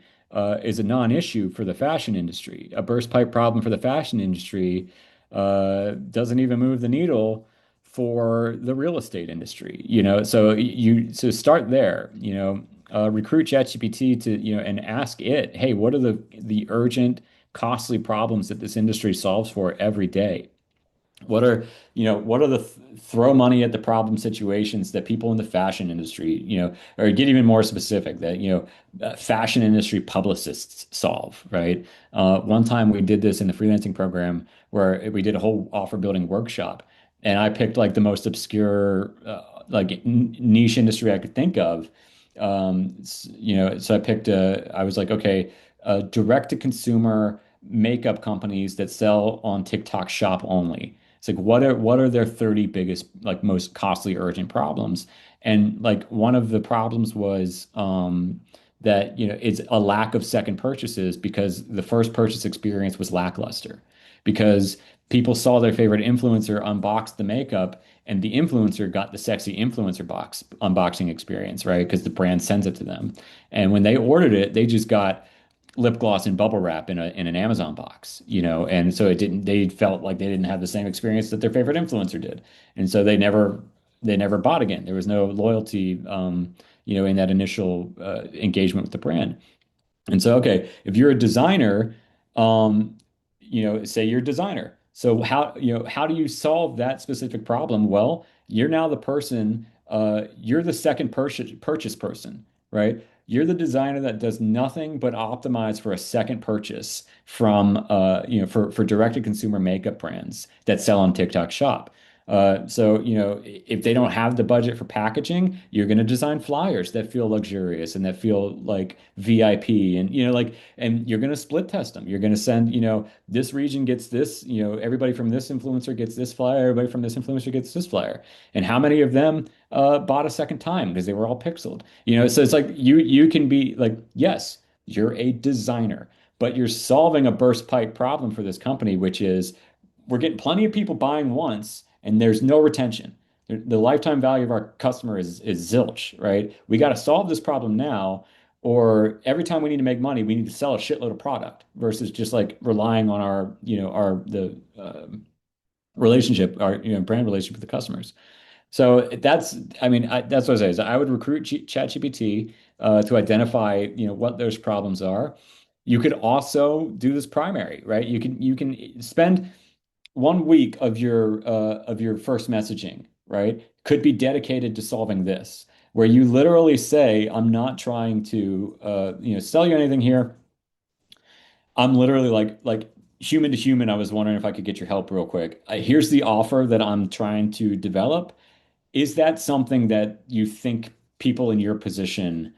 Speaker 1: is a non-issue for the fashion industry. A burst pipe problem for the fashion industry doesn't even move the needle for the real estate industry. So start there. Recruit ChatGPT to and ask it, hey, what are the urgent, costly problems that this industry solves for every day? What are the throw money at the problem situations that people in the fashion industry, or get even more specific that, fashion industry publicists solve, right? One time we did this in the freelancing program where we did a whole offer building workshop and I picked like the most obscure, niche industry I could think of. So I was like, okay, direct to consumer makeup companies that sell on TikTok shop only. It's like what are their 30 biggest like most costly urgent problems? And like one of the problems was that it's a lack of second purchases because the first purchase experience was lackluster because people saw their favorite influencer unbox the makeup and the influencer got the sexy influencer box unboxing experience, right? Because the brand sends it to them. And when they ordered it, they just got lip gloss and bubble wrap in an Amazon box, and so they felt like they didn't have the same experience that their favorite influencer did. And so they never bought again. There was no loyalty, in that initial engagement with the brand. And so, okay, if you're a designer, say you're a designer. So how do you solve that specific problem? Well, you're now the person, you're the second purchase person, right? You're the designer that does nothing but optimize for a second purchase from, for direct-to-consumer makeup brands that sell on TikTok Shop. If they don't have the budget for packaging, you're going to design flyers that feel luxurious and that feel like VIP and you're going to split test them. You're going to send, this region gets this, everybody from this influencer gets this flyer, everybody from this influencer gets this flyer. And how many of them bought a second time because they were all pixeled? So it's like you can be like, yes, you're a designer, but you're solving a burst pipe problem for this company, which is we're getting plenty of people buying once and there's no retention. The lifetime value of our customer is zilch, right? We got to solve this problem now, or every time we need to make money, we need to sell a shitload of product versus just like relying on relationship, our brand relationship with the customers. So I mean, that's what I say is I would recruit ChatGPT to identify, what those problems are. You could also do this primary, right? You can spend 1 week of your first messaging, right, could be dedicated to solving this, where you literally say, I'm not trying to sell you anything here. I'm literally like human to human. I was wondering if I could get your help real quick. Here's the offer that I'm trying to develop. Is that something that you think people in your position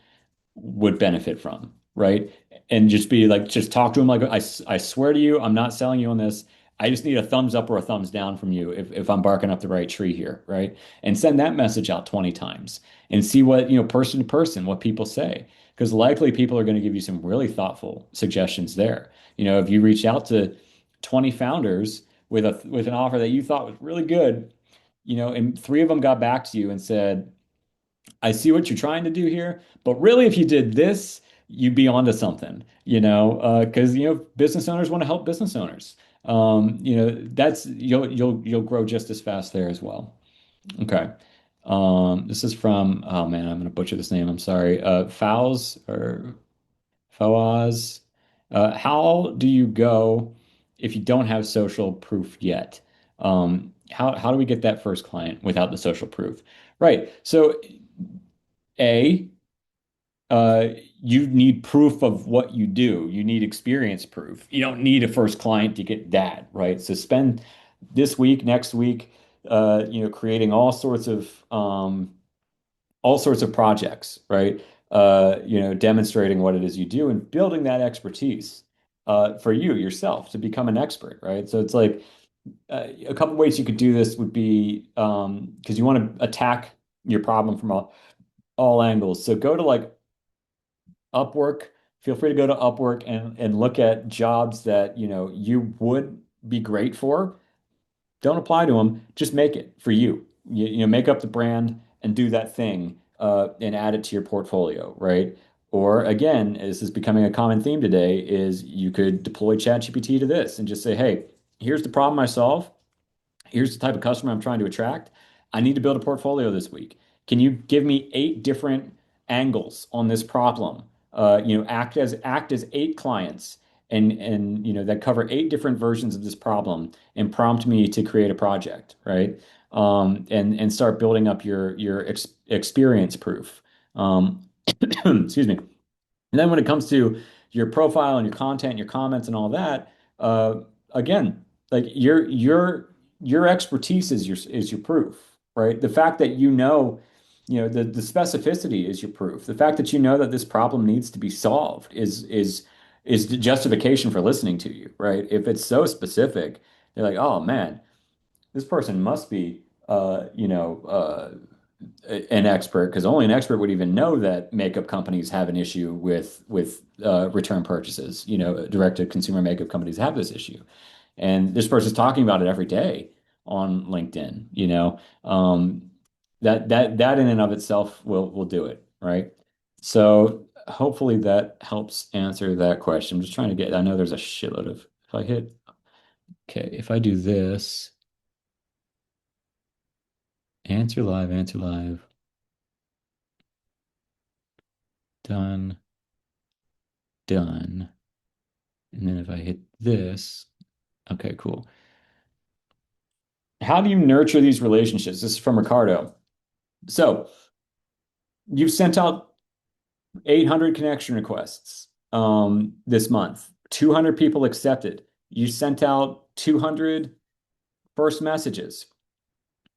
Speaker 1: would benefit from, right? And just be like, just talk to them like, I swear to you, I'm not selling you on this. I just need a thumbs up or a thumbs down from you if I'm barking up the right tree here, right? And send that message out 20 times and see what, person to person, what people say. Because likely people are going to give you some really thoughtful suggestions there. If you reach out to 20 founders with an offer that you thought was really good, and three of them got back to you and said, I see what you're trying to do here, but really, if you did this, you'd be onto something, because business owners want to help business owners. That's you'll grow just as fast there as well. Okay. This is from, oh man, I'm gonna butcher this name. I'm sorry. Fowles or Fawaz. How do you go if you don't have social proof yet? How do we get that first client without the social proof? Right. So A, uh, you need proof of what you do. You need experience proof. You don't need a first client to get that, right? So spend this week, next week, creating all sorts of projects, right? Demonstrating what it is you do and building that expertise for you yourself to become an expert, right? So it's like a couple ways you could do this would be because you want to attack your problem from all angles. So go to like Upwork. Feel free to go to Upwork and look at jobs that you would be great for. Don't apply to them. Just make it for you. Make up the brand and do that thing and add it to your portfolio, right? Or again, this is becoming a common theme today, is you could deploy ChatGPT to this and just say, hey, here's the problem I solve. Here's the type of customer I'm trying to attract. I need to build a portfolio this week. Can you give me 8 different angles on this problem? Act as 8 clients and that cover 8 different versions of this problem and prompt me to create a project, right? And start building up your experience proof. Excuse me. And then when it comes to your profile and your content, and your comments and all that, again, like your expertise is your proof, right? The fact that the specificity is your proof. The fact that you know that this problem needs to be solved is the justification for listening to you, right? If it's so specific, they're like, oh man, this person must be an expert, because only an expert would even know that makeup companies have an issue with return purchases. Direct to consumer makeup companies have this issue, and this person's talking about it every day on LinkedIn. That in and of itself will do it, right? So hopefully that helps answer that question. I'm just trying to get. I know there's a shitload of. If I hit okay, if I do this, answer live, done, done. And then if I hit this, okay, cool. How do you nurture these relationships? This is from Ricardo. So you've sent out 800 connection requests this month. 200 people accepted. You sent out 200 first messages.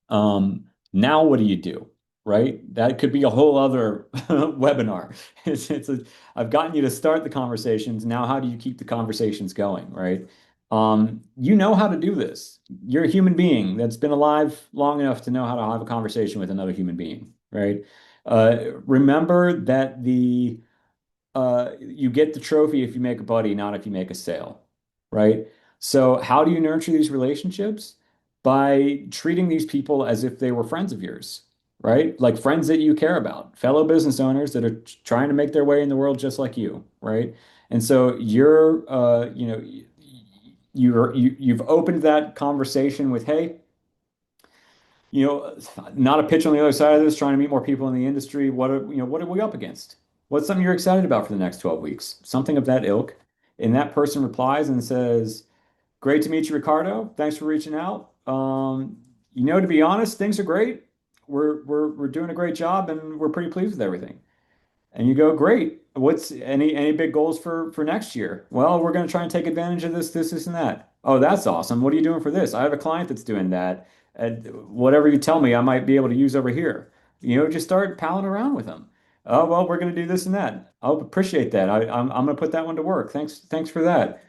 Speaker 1: Now what do you do? Right? That could be a whole other webinar. I've gotten you to start the conversations. Now, how do you keep the conversations going? Right? You know how to do this. You're a human being that's been alive long enough to know how to have a conversation with another human being. Right? Remember that you get the trophy if you make a buddy, not if you make a sale, right? So how do you nurture these relationships? By treating these people as if they were friends of yours, right? Like friends that you care about, fellow business owners that are trying to make their way in the world just like you, right? And so you've opened that conversation with, hey, not a pitch on the other side of this, trying to meet more people in the industry. What are we up against? What's something you're excited about for the next 12 weeks? Something of that ilk. And that person replies and says, great to meet you, Ricardo. Thanks for reaching out. To be honest, things are great. We're doing a great job and we're pretty pleased with everything. And you go, great. What's any big goals for next year? Well, we're going to try and take advantage of this, and that. Oh, that's awesome. What are you doing for this? I have a client that's doing that. Whatever you tell me, I might be able to use over here. Just start palling around with them. Oh, well, we're going to do this and that. I'll appreciate that. I'm going to put that one to work. Thanks for that.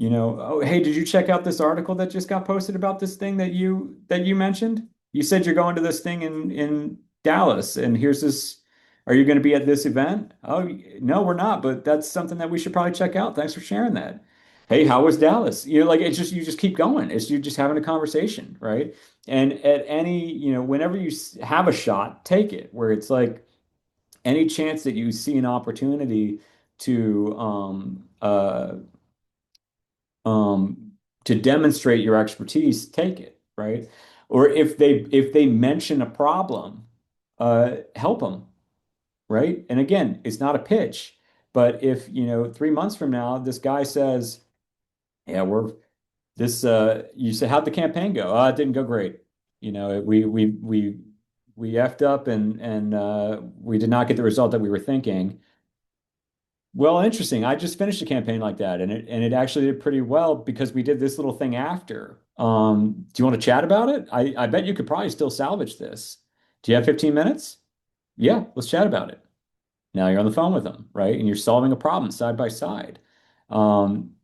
Speaker 1: Oh, hey, did you check out this article that just got posted about this thing that you mentioned? You said you're going to this thing in Dallas, and here's this. Are you going to be at this event? Oh, no, we're not, but that's something that we should probably check out. Thanks for sharing that. Hey, how was Dallas? Like it's just you just keep going. It's you just having a conversation, right? And at any, whenever you have a shot, take it. Where it's like any chance that you see an opportunity to um, to demonstrate your expertise, take it, right? Or if they mention a problem, help them, right? And again, it's not a pitch, but if 3 months from now this guy says, "Yeah, we're this," you say, "How'd the campaign go?" "Oh, it didn't go great. We effed up and we did not get the result that we were thinking." Well, interesting. I just finished a campaign like that, and it actually did pretty well because we did this little thing after. Do you want to chat about it? I bet you could probably still salvage this. Do you have 15 minutes? Yeah, let's chat about it. Now you're on the phone with them, right? And you're solving a problem side by side. And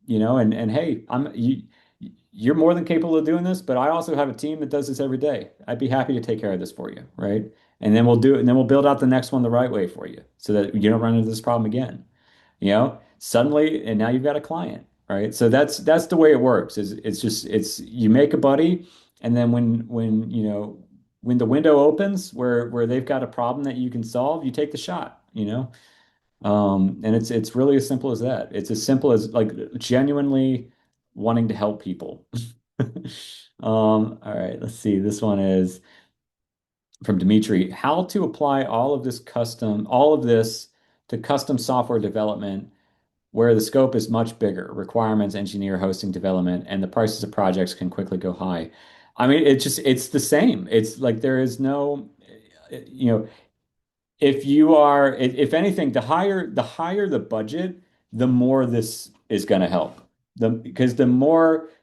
Speaker 1: hey, you're more than capable of doing this, but I also have a team that does this every day. I'd be happy to take care of this for you, right? And then we'll do it, and then we'll build out the next one the right way for you so that you don't run into this problem again. Suddenly, and now you've got a client, right? So that's the way it works. Is it's just it's you make a buddy, and then when the window opens where they've got a problem that you can solve, you take the shot. And it's really as simple as that. It's as simple as like genuinely wanting to help people. All right, let's see. This one is from Dimitri. How to apply all of this to custom software development where the scope is much bigger, requirements, engineer, hosting, development, and the prices of projects can quickly go high. I mean, it's the same. It's like there is no, you know, if anything, the higher the budget, the more this is going to help. Because the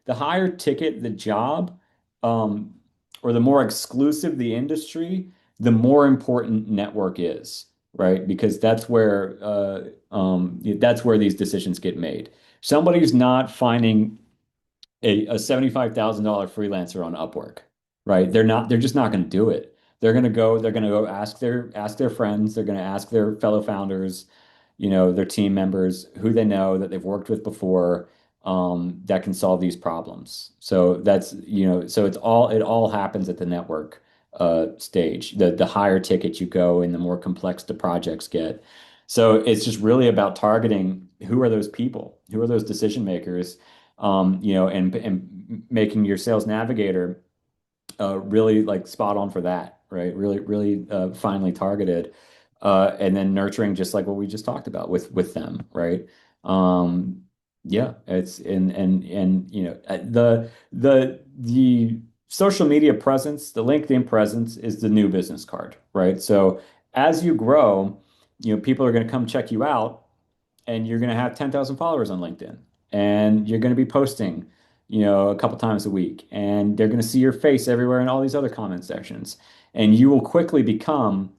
Speaker 1: higher ticket the job, um, or the more exclusive the industry, the more important network is, right? Because that's where these decisions get made. Somebody's not finding a $75,000 freelancer on Upwork, right? They're just not going to do it. They're going to go ask their friends, they're going to ask their fellow founders, their team members who they know that they've worked with before, that can solve these problems. So so it all happens at the network stage. The higher ticket you go and the more complex the projects get. So it's just really about targeting who are those people, who are those decision makers, and making your sales navigator really like spot on for that, right? Really, really finely targeted, and then nurturing just like what we just talked about with them, right? Um, yeah, it's and the social media presence, the LinkedIn presence is the new business card, right? So as you grow, people are going to come check you out and you're going to have 10,000 followers on LinkedIn and you're going to be posting, a couple times a week and they're going to see your face everywhere in all these other comment sections. And you will quickly become,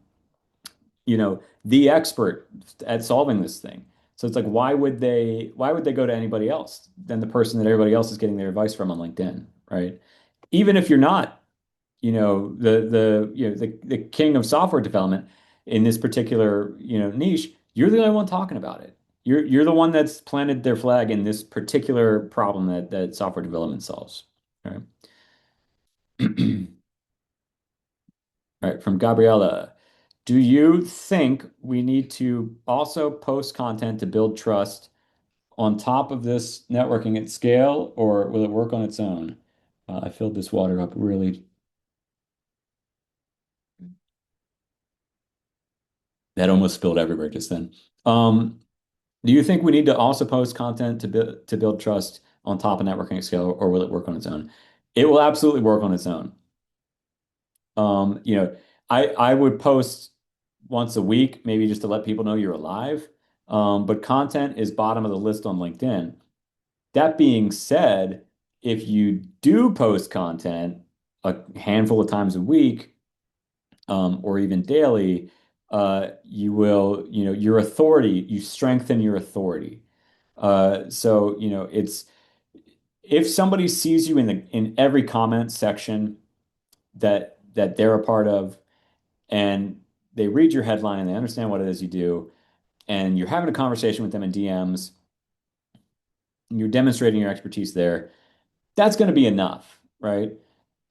Speaker 1: the expert at solving this thing. So it's like, why would they go to anybody else than the person that everybody else is getting their advice from on LinkedIn, right? Even if you're not the king of software development in this particular niche, you're the only one talking about it. You're the one that's planted their flag in this particular problem that software development solves. All right. All right, from Gabriella. Do you think we need to also post content to build trust on top of this networking at scale, or will it work on its own? I filled this water up really. That almost spilled everywhere just then. Um, Do you think we need to also post content to build trust on top of networking at scale, or will it work on its own? It will absolutely work on its own. I would post once a week, maybe just to let people know you're alive. But content is bottom of the list on LinkedIn. That being said, if you do post content a handful of times a week, or even daily, you will, your authority, you strengthen your authority. So, if somebody sees you in every comment section that they're a part of, and they read your headline and they understand what it is you do, and you're having a conversation with them in DMs, and you're demonstrating your expertise there, that's going to be enough, right?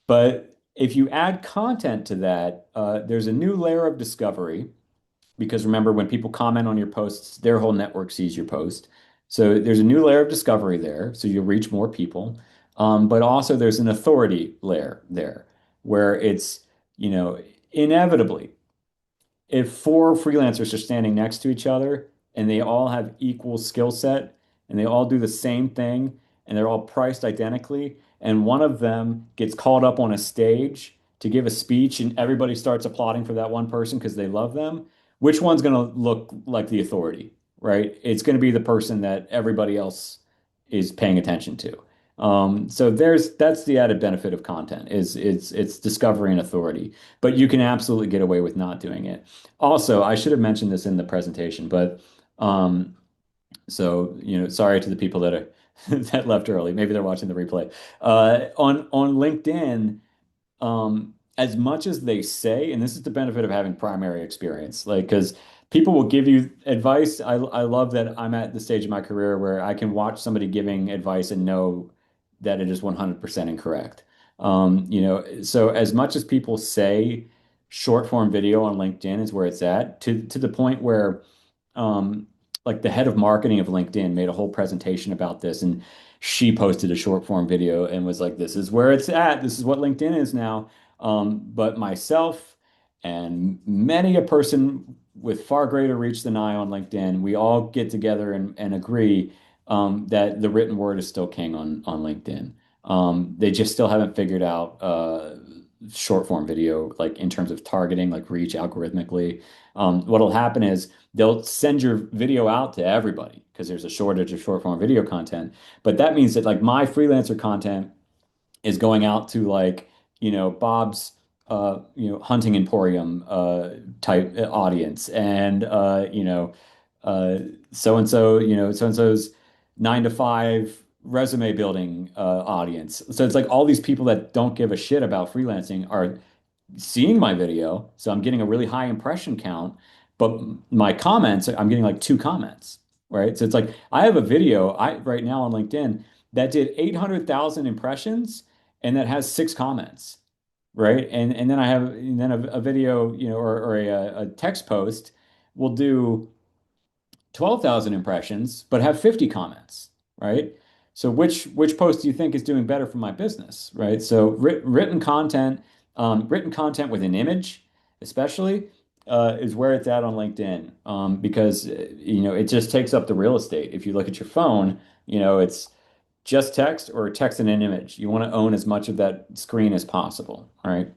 Speaker 1: But if you add content to that, there's a new layer of discovery because remember, when people comment on your posts, their whole network sees your post. So there's a new layer of discovery there, so you'll reach more people. But also there's an authority layer there where it's, you know, inevitably if four freelancers are standing next to each other and they all have equal skill set and they all do the same thing and they're all priced identically, and one of them gets called up on a stage to give a speech and everybody starts applauding for that one person because they love them, which one's going to look like the authority, right? It's going to be the person that everybody else is paying attention to. So that's the added benefit of content is it's discovery and authority, but you can absolutely get away with not doing it. Also, I should have mentioned this in the presentation, but um, sorry to the people that are that left early. Maybe they're watching the replay. On LinkedIn, as much as they say, and this is the benefit of having primary experience, like because people will give you advice. I love that I'm at the stage of my career where I can watch somebody giving advice and know that it is 100% incorrect. So as much as people say short form video on LinkedIn is where it's at, to the point where um, like the head of marketing of LinkedIn made a whole presentation about this, and she posted a short form video and was like, "This is where it's at. This is what LinkedIn is now." But myself and many a person with far greater reach than I on LinkedIn, we all get together and agree that the written word is still king on LinkedIn. They just still haven't figured out short form video, like in terms of targeting, like reach algorithmically. What'll happen is they'll send your video out to everybody because there's a shortage of short form video content. But that means that like my freelancer content is going out to like, Bob's hunting emporium type audience and uh so and so, so and so's 9 to 5 resume building audience. So it's like all these people that don't give a shit about freelancing are seeing my video, so I'm getting a really high impression count, but my comments, I'm getting like 2 comments, right? So it's like I have a video I right now on LinkedIn that did 800,000 impressions and that has 6 comments, right? And then I have and then a video, or a text post will do 12,000 impressions, but have 50 comments, right? So which post do you think is doing better for my business, right? So written content with an image, especially, is where it's at on LinkedIn, because it just takes up the real estate. If you look at your phone, it's just text or text and an image. You want to own as much of that screen as possible, right?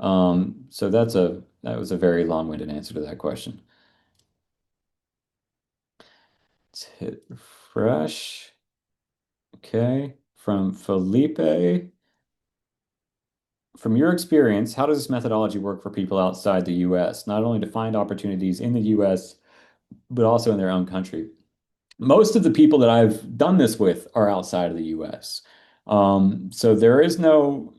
Speaker 1: So that was a very long-winded answer to that question. Let's hit refresh. Okay. From Felipe. From your experience, how does this methodology work for people outside the US, not only to find opportunities in the US, but also in their own country? Most of the people that I've done this with are outside of the US. So there is no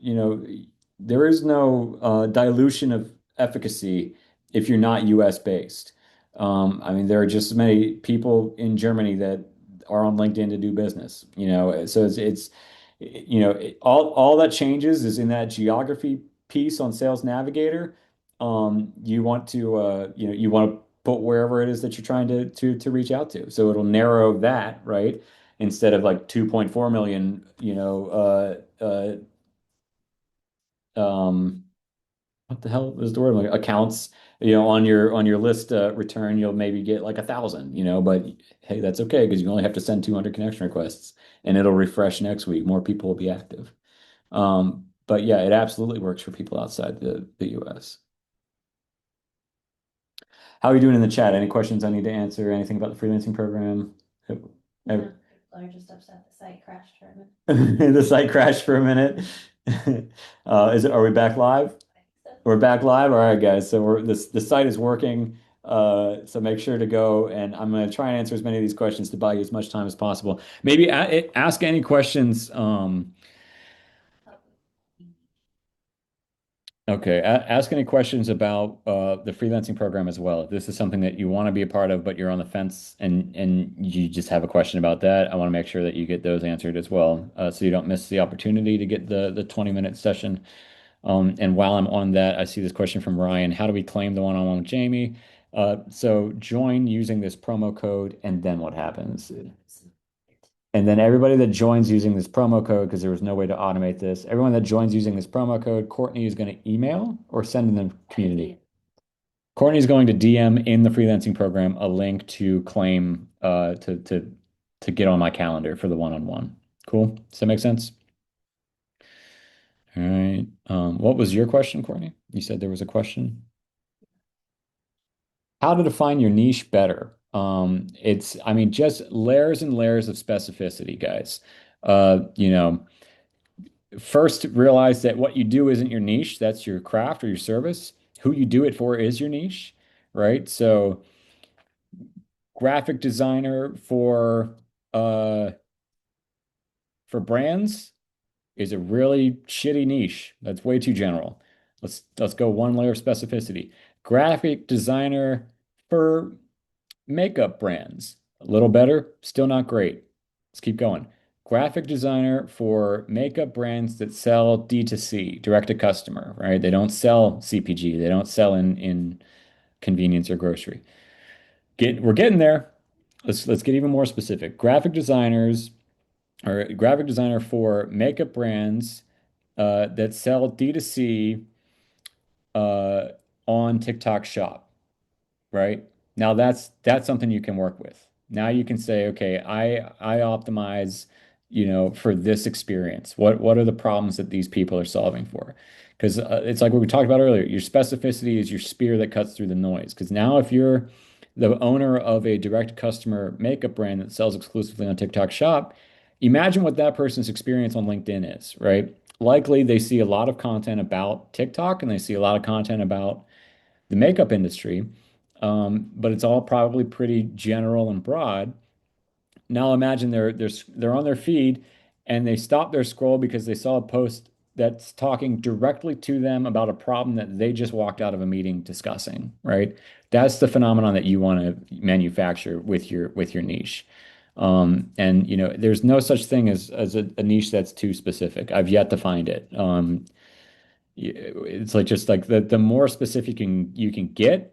Speaker 1: dilution of efficacy if you're not US based. I mean, there are just as many people in Germany that are on LinkedIn to do business, so all that changes is in that geography piece on Sales Navigator. You want to, you want to put wherever it is that you're trying to reach out to. So it'll narrow that, right? Instead of like 2.4 million, what the hell is the word? Like accounts, on your list return, you'll maybe get like 1,000, but hey, that's okay because you only have to send 200 connection requests and it'll refresh next week. More people will be active. But yeah, it absolutely works for people outside the US. How are you doing in the chat? Any questions I need to answer? Anything about the freelancing program?
Speaker 2: No, people are just upset the site crashed for a minute.
Speaker 1: The site crashed for a minute. Are we back live?
Speaker 2: So,
Speaker 1: We're back live. All right, guys. So the site is working. So make sure to go, and I'm going to try and answer as many of these questions to buy you as much time as possible. Maybe ask any questions. Okay, ask any questions about the freelancing program as well. If this is something that you want to be a part of, but you're on the fence and you just have a question about that, I want to make sure that you get those answered as well, so you don't miss the opportunity to get the 20-minute session. And while I'm on that, I see this question from Ryan. How do we claim the one-on-one with Jamie? So join using this promo code, and then what happens? And then everybody that joins using this promo code, because there was no way to automate this, everyone that joins using this promo code, Courtney is going to email or send in the community. Courtney is going to DM in the freelancing program a link to claim to get on my calendar for the one-on-one. Cool. Does that make sense? All right. What was your question, Courtney? You said there was a question. How to define your niche better. I mean, just layers and layers of specificity, guys. You know, first realize that what you do isn't your niche, that's your craft or your service. Who you do it for is your niche, right? So, graphic designer uh for brands is a really shitty niche. That's way too general. Let's go one layer of specificity. Graphic designer for makeup brands. A little better, still not great. Let's keep going. Graphic designer for makeup brands that sell D2C, direct to customer, right? They don't sell CPG. They don't sell in convenience or grocery. We're getting there. Let's get even more specific. Graphic designer for makeup brands that sell D2C uh, on TikTok Shop, right? Now that's something you can work with. Now you can say, okay, I optimize, for this experience. What are the problems that these people are solving for? Because it's like what we talked about earlier. Your specificity is your spear that cuts through the noise. Because now if you're the owner of a direct customer makeup brand that sells exclusively on TikTok Shop, imagine what that person's experience on LinkedIn is, right? Likely they see a lot of content about TikTok and they see a lot of content about the makeup industry, but it's all probably pretty general and broad. Now imagine they're on their feed and they stop their scroll because they saw a post that's talking directly to them about a problem that they just walked out of a meeting discussing, right? That's the phenomenon that you want to manufacture with your niche. And there's no such thing as a niche that's too specific. I've yet to find it. It's like just like the more specific you can get,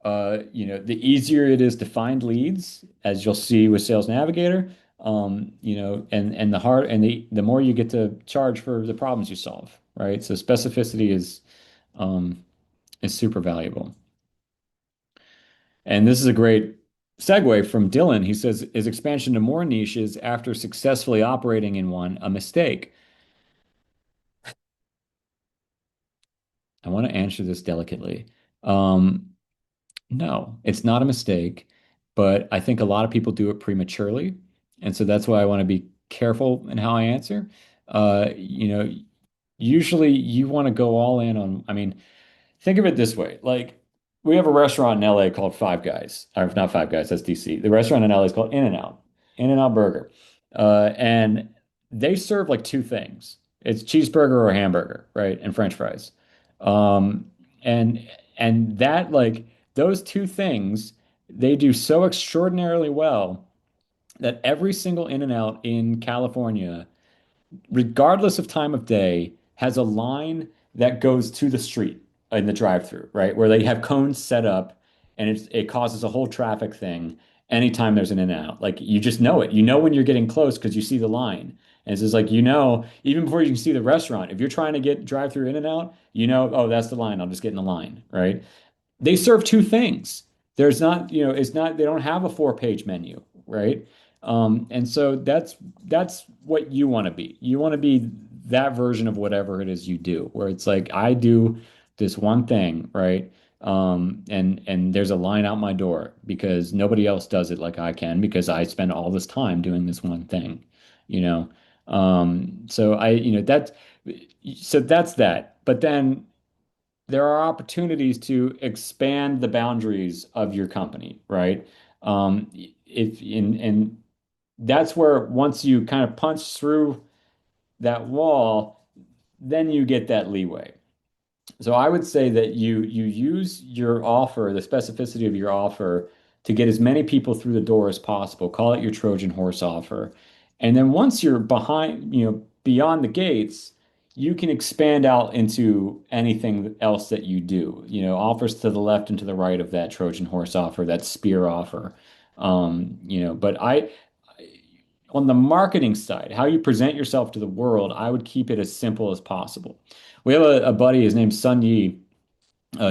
Speaker 1: the easier it is to find leads, as you'll see with Sales Navigator. And the more you get to charge for the problems you solve, right? So specificity is super valuable. And this is a great segue from Dylan. He says, is expansion to more niches after successfully operating in one a mistake? I want to answer this delicately. Um, No, it's not a mistake, but I think a lot of people do it prematurely. And so that's why I want to be careful in how I answer. Uh, you know, Usually you want to go all in on, I mean, think of it this way. Like we have a restaurant in LA called Five Guys, or not Five Guys, that's DC. The restaurant in LA is called In-N-Out, In-N-Out Burger. And they serve like two things. It's cheeseburger or hamburger, right? And French fries. Um, and and that like those two things they do so extraordinarily well that every single In-N-Out in California, regardless of time of day, has a line that goes to the street in the drive-through, right? Where they have cones set up and it causes a whole traffic thing anytime there's an in and out. Like you just know it. You know when you're getting close because you see the line. And it's just like, even before you can see the restaurant, if you're trying to get drive-through in and out, oh, that's the line. I'll just get in the line, right? They serve two things. There's not, it's not, they don't have a four-page menu, right? And so that's what you want to be. You want to be that version of whatever it is you do, where it's like I do this one thing, right? And there's a line out my door because nobody else does it like I can because I spend all this time doing this one thing, you know. So I, you know, that's so that's that. But then there are opportunities to expand the boundaries of your company, right? If in and that's where once you kind of punch through that wall, then you get that leeway. So I would say that you use your offer, the specificity of your offer, to get as many people through the door as possible. Call it your Trojan horse offer. And then once you're behind, beyond the gates, you can expand out into anything else that you do. Offers to the left and to the right of that Trojan horse offer, that spear offer. But on the marketing side, how you present yourself to the world, I would keep it as simple as possible. We have a buddy, his name's Sun Yi.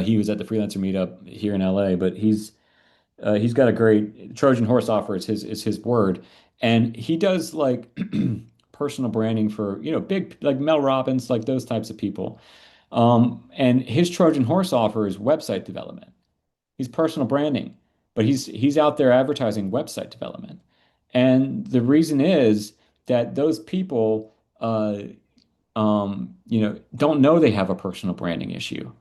Speaker 1: He was at the freelancer meetup here in LA, but he's got a great Trojan horse offer is his word, and he does like personal branding for big like Mel Robbins, like those types of people. And his Trojan horse offer is website development. He's personal branding, but he's out there advertising website development, and the reason is that those people don't know they have a personal branding issue.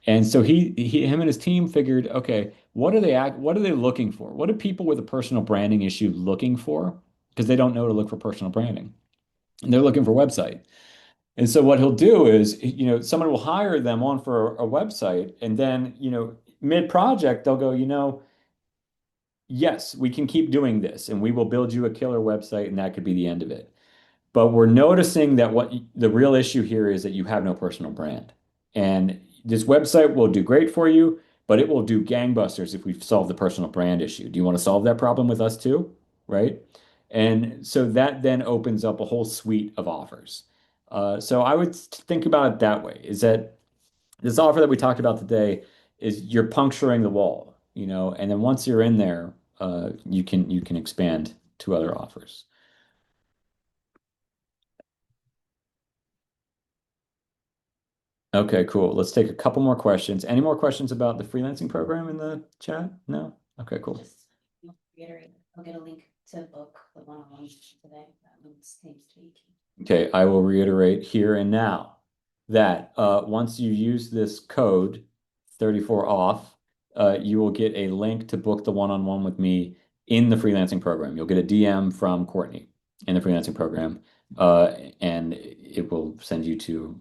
Speaker 1: And so him and his team figured, okay, what are they looking for? What are people with a personal branding issue looking for? Because they don't know to look for personal branding. And they're looking for website. And so what he'll do is, someone will hire them on for a website, and then, mid-project, they'll go, yes, we can keep doing this, and we will build you a killer website, and that could be the end of it. But we're noticing that what the real issue here is that you have no personal brand. And this website will do great for you, but it will do gangbusters if we solve the personal brand issue. Do you want to solve that problem with us too? Right? And so that then opens up a whole suite of offers. So I would think about it that way, is that this offer that we talked about today is you're puncturing the wall, and then once you're in there, you can expand to other offers. Okay, cool. Let's take a couple more questions. Any more questions about the freelancing program in the chat? No? Okay, cool.
Speaker 2: Just reiterate, I'll get a link to book the one-on-one today. That one seems to be key.
Speaker 1: Okay, I will reiterate here and now that once you use this code 34 off, you will get a link to book the one-on-one with me in the freelancing program. You'll get a DM from Courtney in the freelancing program, and it will send you to,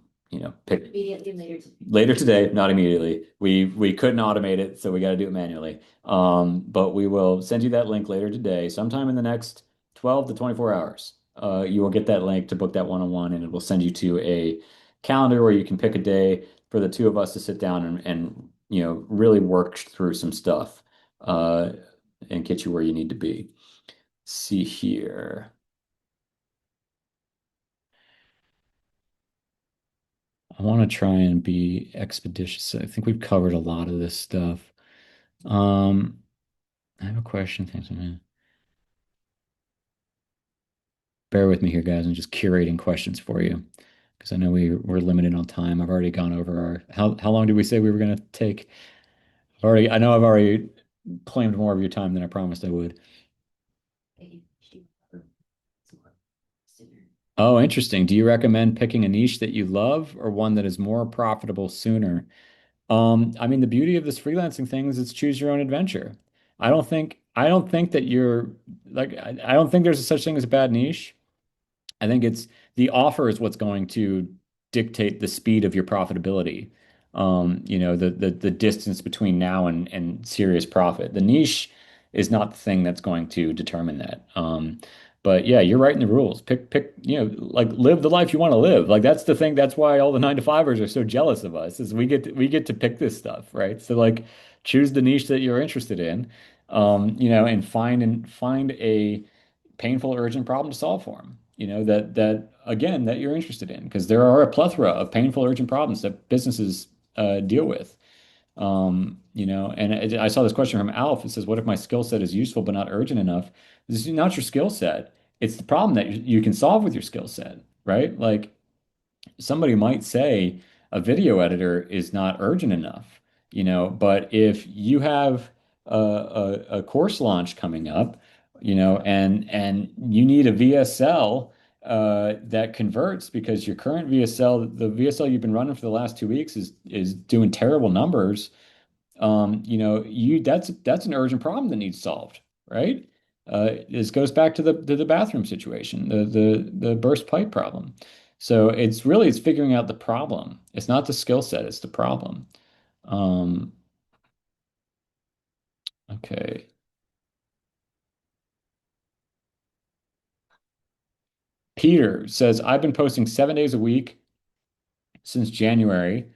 Speaker 1: pick
Speaker 2: Immediately
Speaker 1: later today, not immediately. We couldn't automate it, so we got to do it manually. But we will send you that link later today, sometime in the next 12 to 24 hours. You will get that link to book that one-on-one, and it will send you to a calendar where you can pick a day for the two of us to sit down and really work through some stuff and get you where you need to be. See here. I want to try and be expeditious. I think we've covered a lot of this stuff. Um, I have a question. Thanks, man. Bear with me here, guys. I'm just curating questions for you because I know we're limited on time. I've already gone over our how long did we say we were going to take? I know I've already claimed more of your time than I promised I would. Oh, interesting. Do you recommend picking a niche that you love or one that is more profitable sooner? I mean, the beauty of this freelancing thing is it's choose your own adventure. I don't think that you're like I don't think there's a such thing as a bad niche. I think it's the offer is what's going to dictate the speed of your profitability. The distance between now and serious profit. The niche is not the thing that's going to determine that. But yeah, you're writing the rules. Pick, like live the life you want to live. Like that's the thing. That's why all the 9 to 5ers are so jealous of us, is we get to pick this stuff, right? So like choose the niche that you're interested in, and find a painful, urgent problem to solve for them. That again that you're interested in, because there are a plethora of painful, urgent problems that businesses deal with. I saw this question from Alf. It says, "What if my skill set is useful but not urgent enough?" This is not your skill set. It's the problem that you can solve with your skill set, right? Like somebody might say a video editor is not urgent enough, but if you have a course launch coming up, and you need a VSL, that converts because your current VSL, the VSL you've been running for the last 2 weeks is doing terrible numbers. You that's an urgent problem that needs solved, right? This goes back to the bathroom situation, the burst pipe problem. So it's figuring out the problem. It's not the skill set, it's the problem. Um, okay. Peter says, I've been posting 7 days a week since January,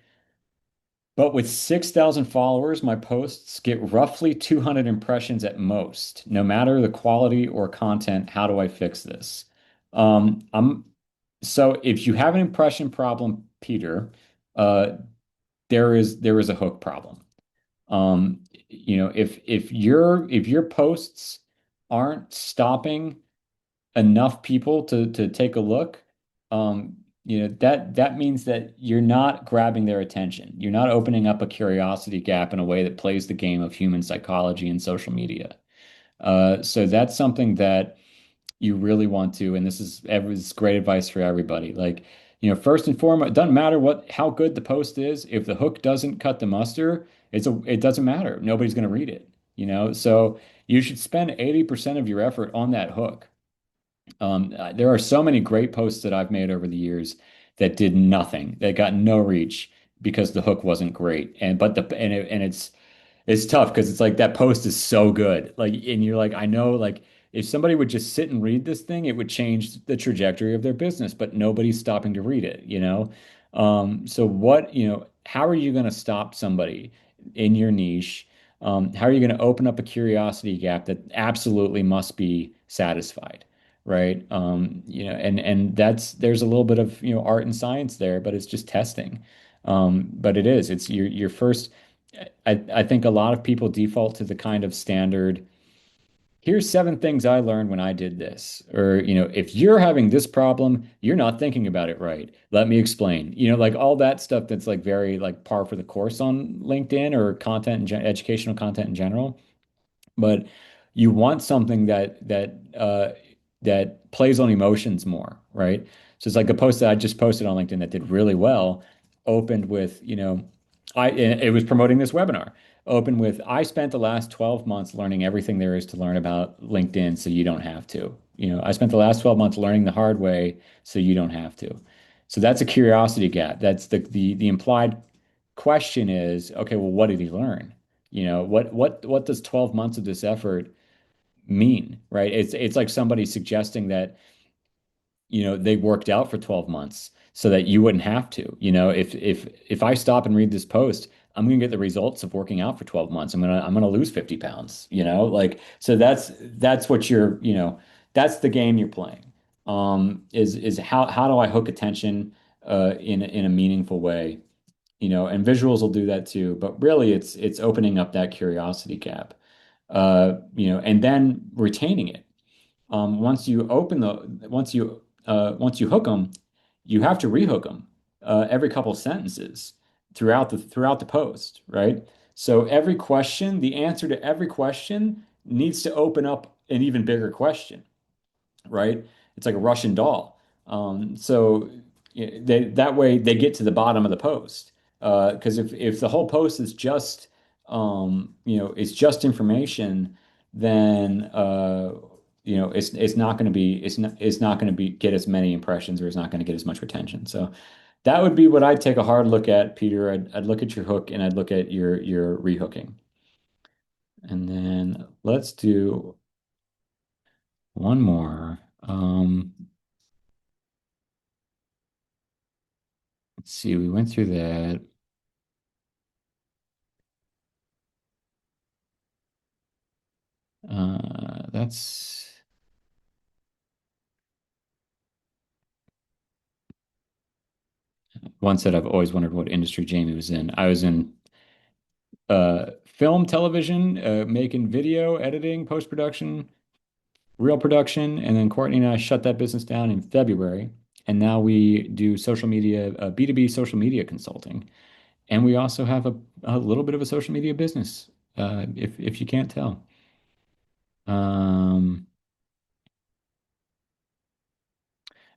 Speaker 1: but with 6,000 followers, my posts get roughly 200 impressions at most, no matter the quality or content. How do I fix this? I'm so if you have an impression problem, Peter, uh, there is a hook problem. If your posts aren't stopping enough people to take a look, that means that you're not grabbing their attention. You're not opening up a curiosity gap in a way that plays the game of human psychology and social media. So that's something that you really want to, and this is great advice for everybody. Like, first and foremost, it doesn't matter how good the post is. If the hook doesn't cut the muster, it doesn't matter. Nobody's going to read it, So you should spend 80% of your effort on that hook. There are so many great posts that I've made over the years that did nothing, that got no reach because the hook wasn't great. It's tough because it's like that post is so good. Like, and you're like, I know, like, if somebody would just sit and read this thing, it would change the trajectory of their business, but nobody's stopping to read it. So how are you going to stop somebody in your niche? How are you going to open up a curiosity gap that absolutely must be satisfied? Right. And there's a little bit of, art and science there, but it's just testing. But it's your first. I think a lot of people default to the kind of standard, here's 7 things I learned when I did this. Or, if you're having this problem, you're not thinking about it right. Let me explain. Like all that stuff that's like very like par for the course on LinkedIn or educational content in general. But you want something that plays on emotions more, right? So it's like a post that I just posted on LinkedIn that did really well, opened with, it was promoting this webinar. Opened with, I spent the last 12 months learning everything there is to learn about LinkedIn so you don't have to. I spent the last 12 months learning the hard way so you don't have to. So that's a curiosity gap. That's the implied question is, okay, well, what did he learn? What does 12 months of this effort mean, right? It's like somebody suggesting that, they worked out for 12 months so that you wouldn't have to. If I stop and read this post, I'm going to get the results of working out for 12 months. I'm going to lose 50 pounds, like, so that's what that's the game you're playing. Is how do I hook attention in a meaningful way? And visuals will do that too, but really it's opening up that curiosity gap, and then retaining it. Once you hook them, you have to rehook them every couple sentences throughout the post, right? So the answer to every question needs to open up an even bigger question, right? It's like a Russian doll. So that way they get to the bottom of the post. Because if the whole post is just it's just information, then it's not going to be it's not going to be get as many impressions or it's not going to get as much retention. So that would be what I'd take a hard look at, Peter. I'd look at your hook and I'd look at your rehooking. And then let's do one more. Let's see, we went through that. That's one said I've always wondered what industry Jamie was in. I was in film, television, making video, editing, post-production, real production, and then Courtney and I shut that business down in February. And now we do social media, B2B social media consulting. And we also have a little bit of a social media business, if you can't tell. Um,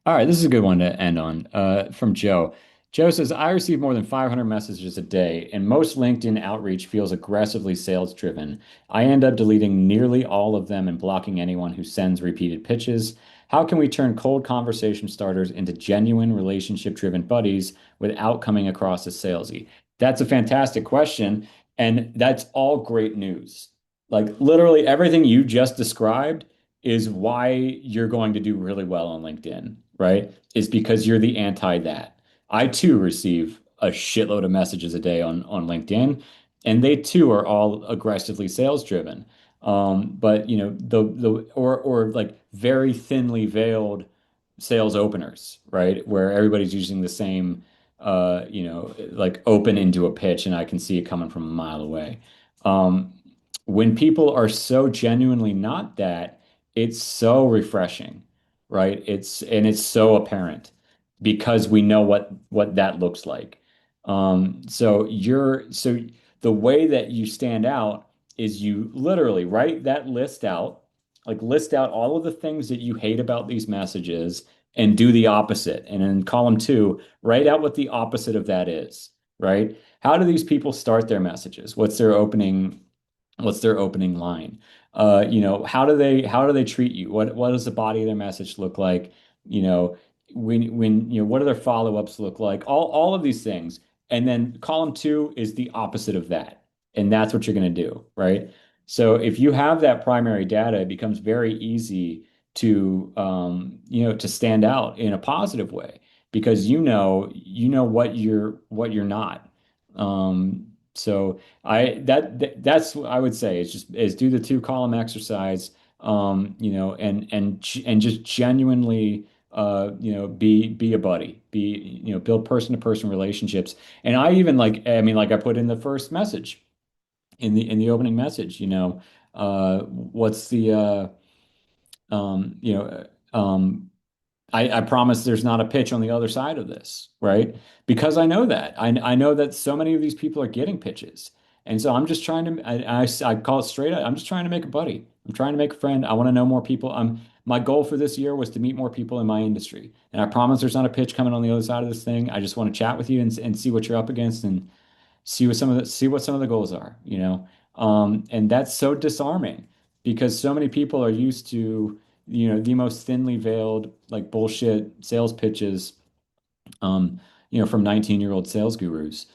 Speaker 1: All right, this is a good one to end on. From Joe. Joe says, I receive more than 500 messages a day, and most LinkedIn outreach feels aggressively sales driven. I end up deleting nearly all of them and blocking anyone who sends repeated pitches. How can we turn cold conversation starters into genuine relationship driven buddies without coming across as salesy? That's a fantastic question, and that's all great news. Like literally everything you just described is why you're going to do really well on LinkedIn, right? Is because you're the anti that. I too receive a shitload of messages a day on LinkedIn, and they too are all aggressively sales driven. But you know, the or like very thinly veiled sales openers, right? Where everybody's using the same like open into a pitch and I can see it coming from a mile away. Um, when people are so genuinely not that, it's so refreshing, right? It's so apparent because we know what that looks like. So the way that you stand out is you literally write that list out, like list out all of the things that you hate about these messages and do the opposite. And in column two, write out what the opposite of that is, right? How do these people start their messages? What's their opening line? How do they treat you? What does the body of their message look like? You know, what do their follow-ups look like? All of these things. And then column two is the opposite of that. And that's what you're going to do, right? So if you have that primary data, it becomes very easy to to stand out in a positive way because you know what you're not. So that's what I would say is do the two column exercise, and just genuinely, be a buddy, build person to person relationships. And I even like I put in the first message in the opening message, what's the um, you know, I promise there's not a pitch on the other side of this, right? Because I know that. I know that so many of these people are getting pitches. And so I'm just trying to, I call it straight up. I'm just trying to make a buddy. I'm trying to make a friend. I want to know more people. My goal for this year was to meet more people in my industry. And I promise there's not a pitch coming on the other side of this thing. I just want to chat with you and see what you're up against and see what some of the goals are, and that's so disarming because so many people are used to, the most thinly veiled like bullshit sales pitches, from 19-year-old sales gurus.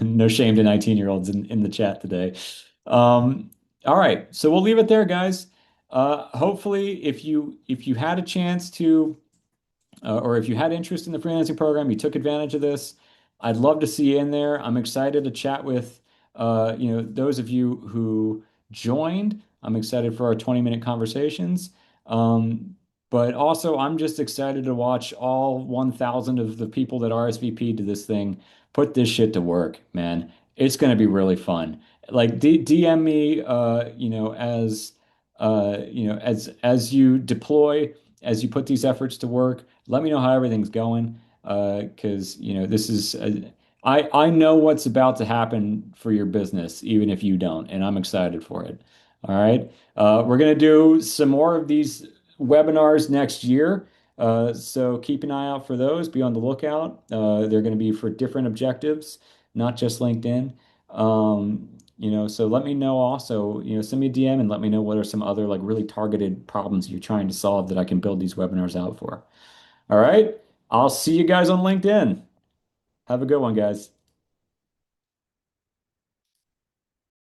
Speaker 1: No shame to 19-year-olds in the chat today. All right, so we'll leave it there, guys. Hopefully, if you had a chance to or if you had interest in the freelancing program, you took advantage of this, I'd love to see you in there. I'm excited to chat with those of you who joined. I'm excited for our 20-minute conversations. But also, I'm just excited to watch all 1,000 of the people that RSVP'd to this thing put this shit to work, man. It's going to be really fun. Like DM me, as you deploy, as you put these efforts to work. Let me know how everything's going, because this is I know what's about to happen for your business, even if you don't, and I'm excited for it. All right, we're gonna do some more of these webinars next year, so keep an eye out for those. Be on the lookout. They're going to be for different objectives, not just LinkedIn. So let me know also, send me a DM and let me know what are some other like really targeted problems you're trying to solve that I can build these webinars out for. All right. I'll see you guys on LinkedIn. Have a good one, guys.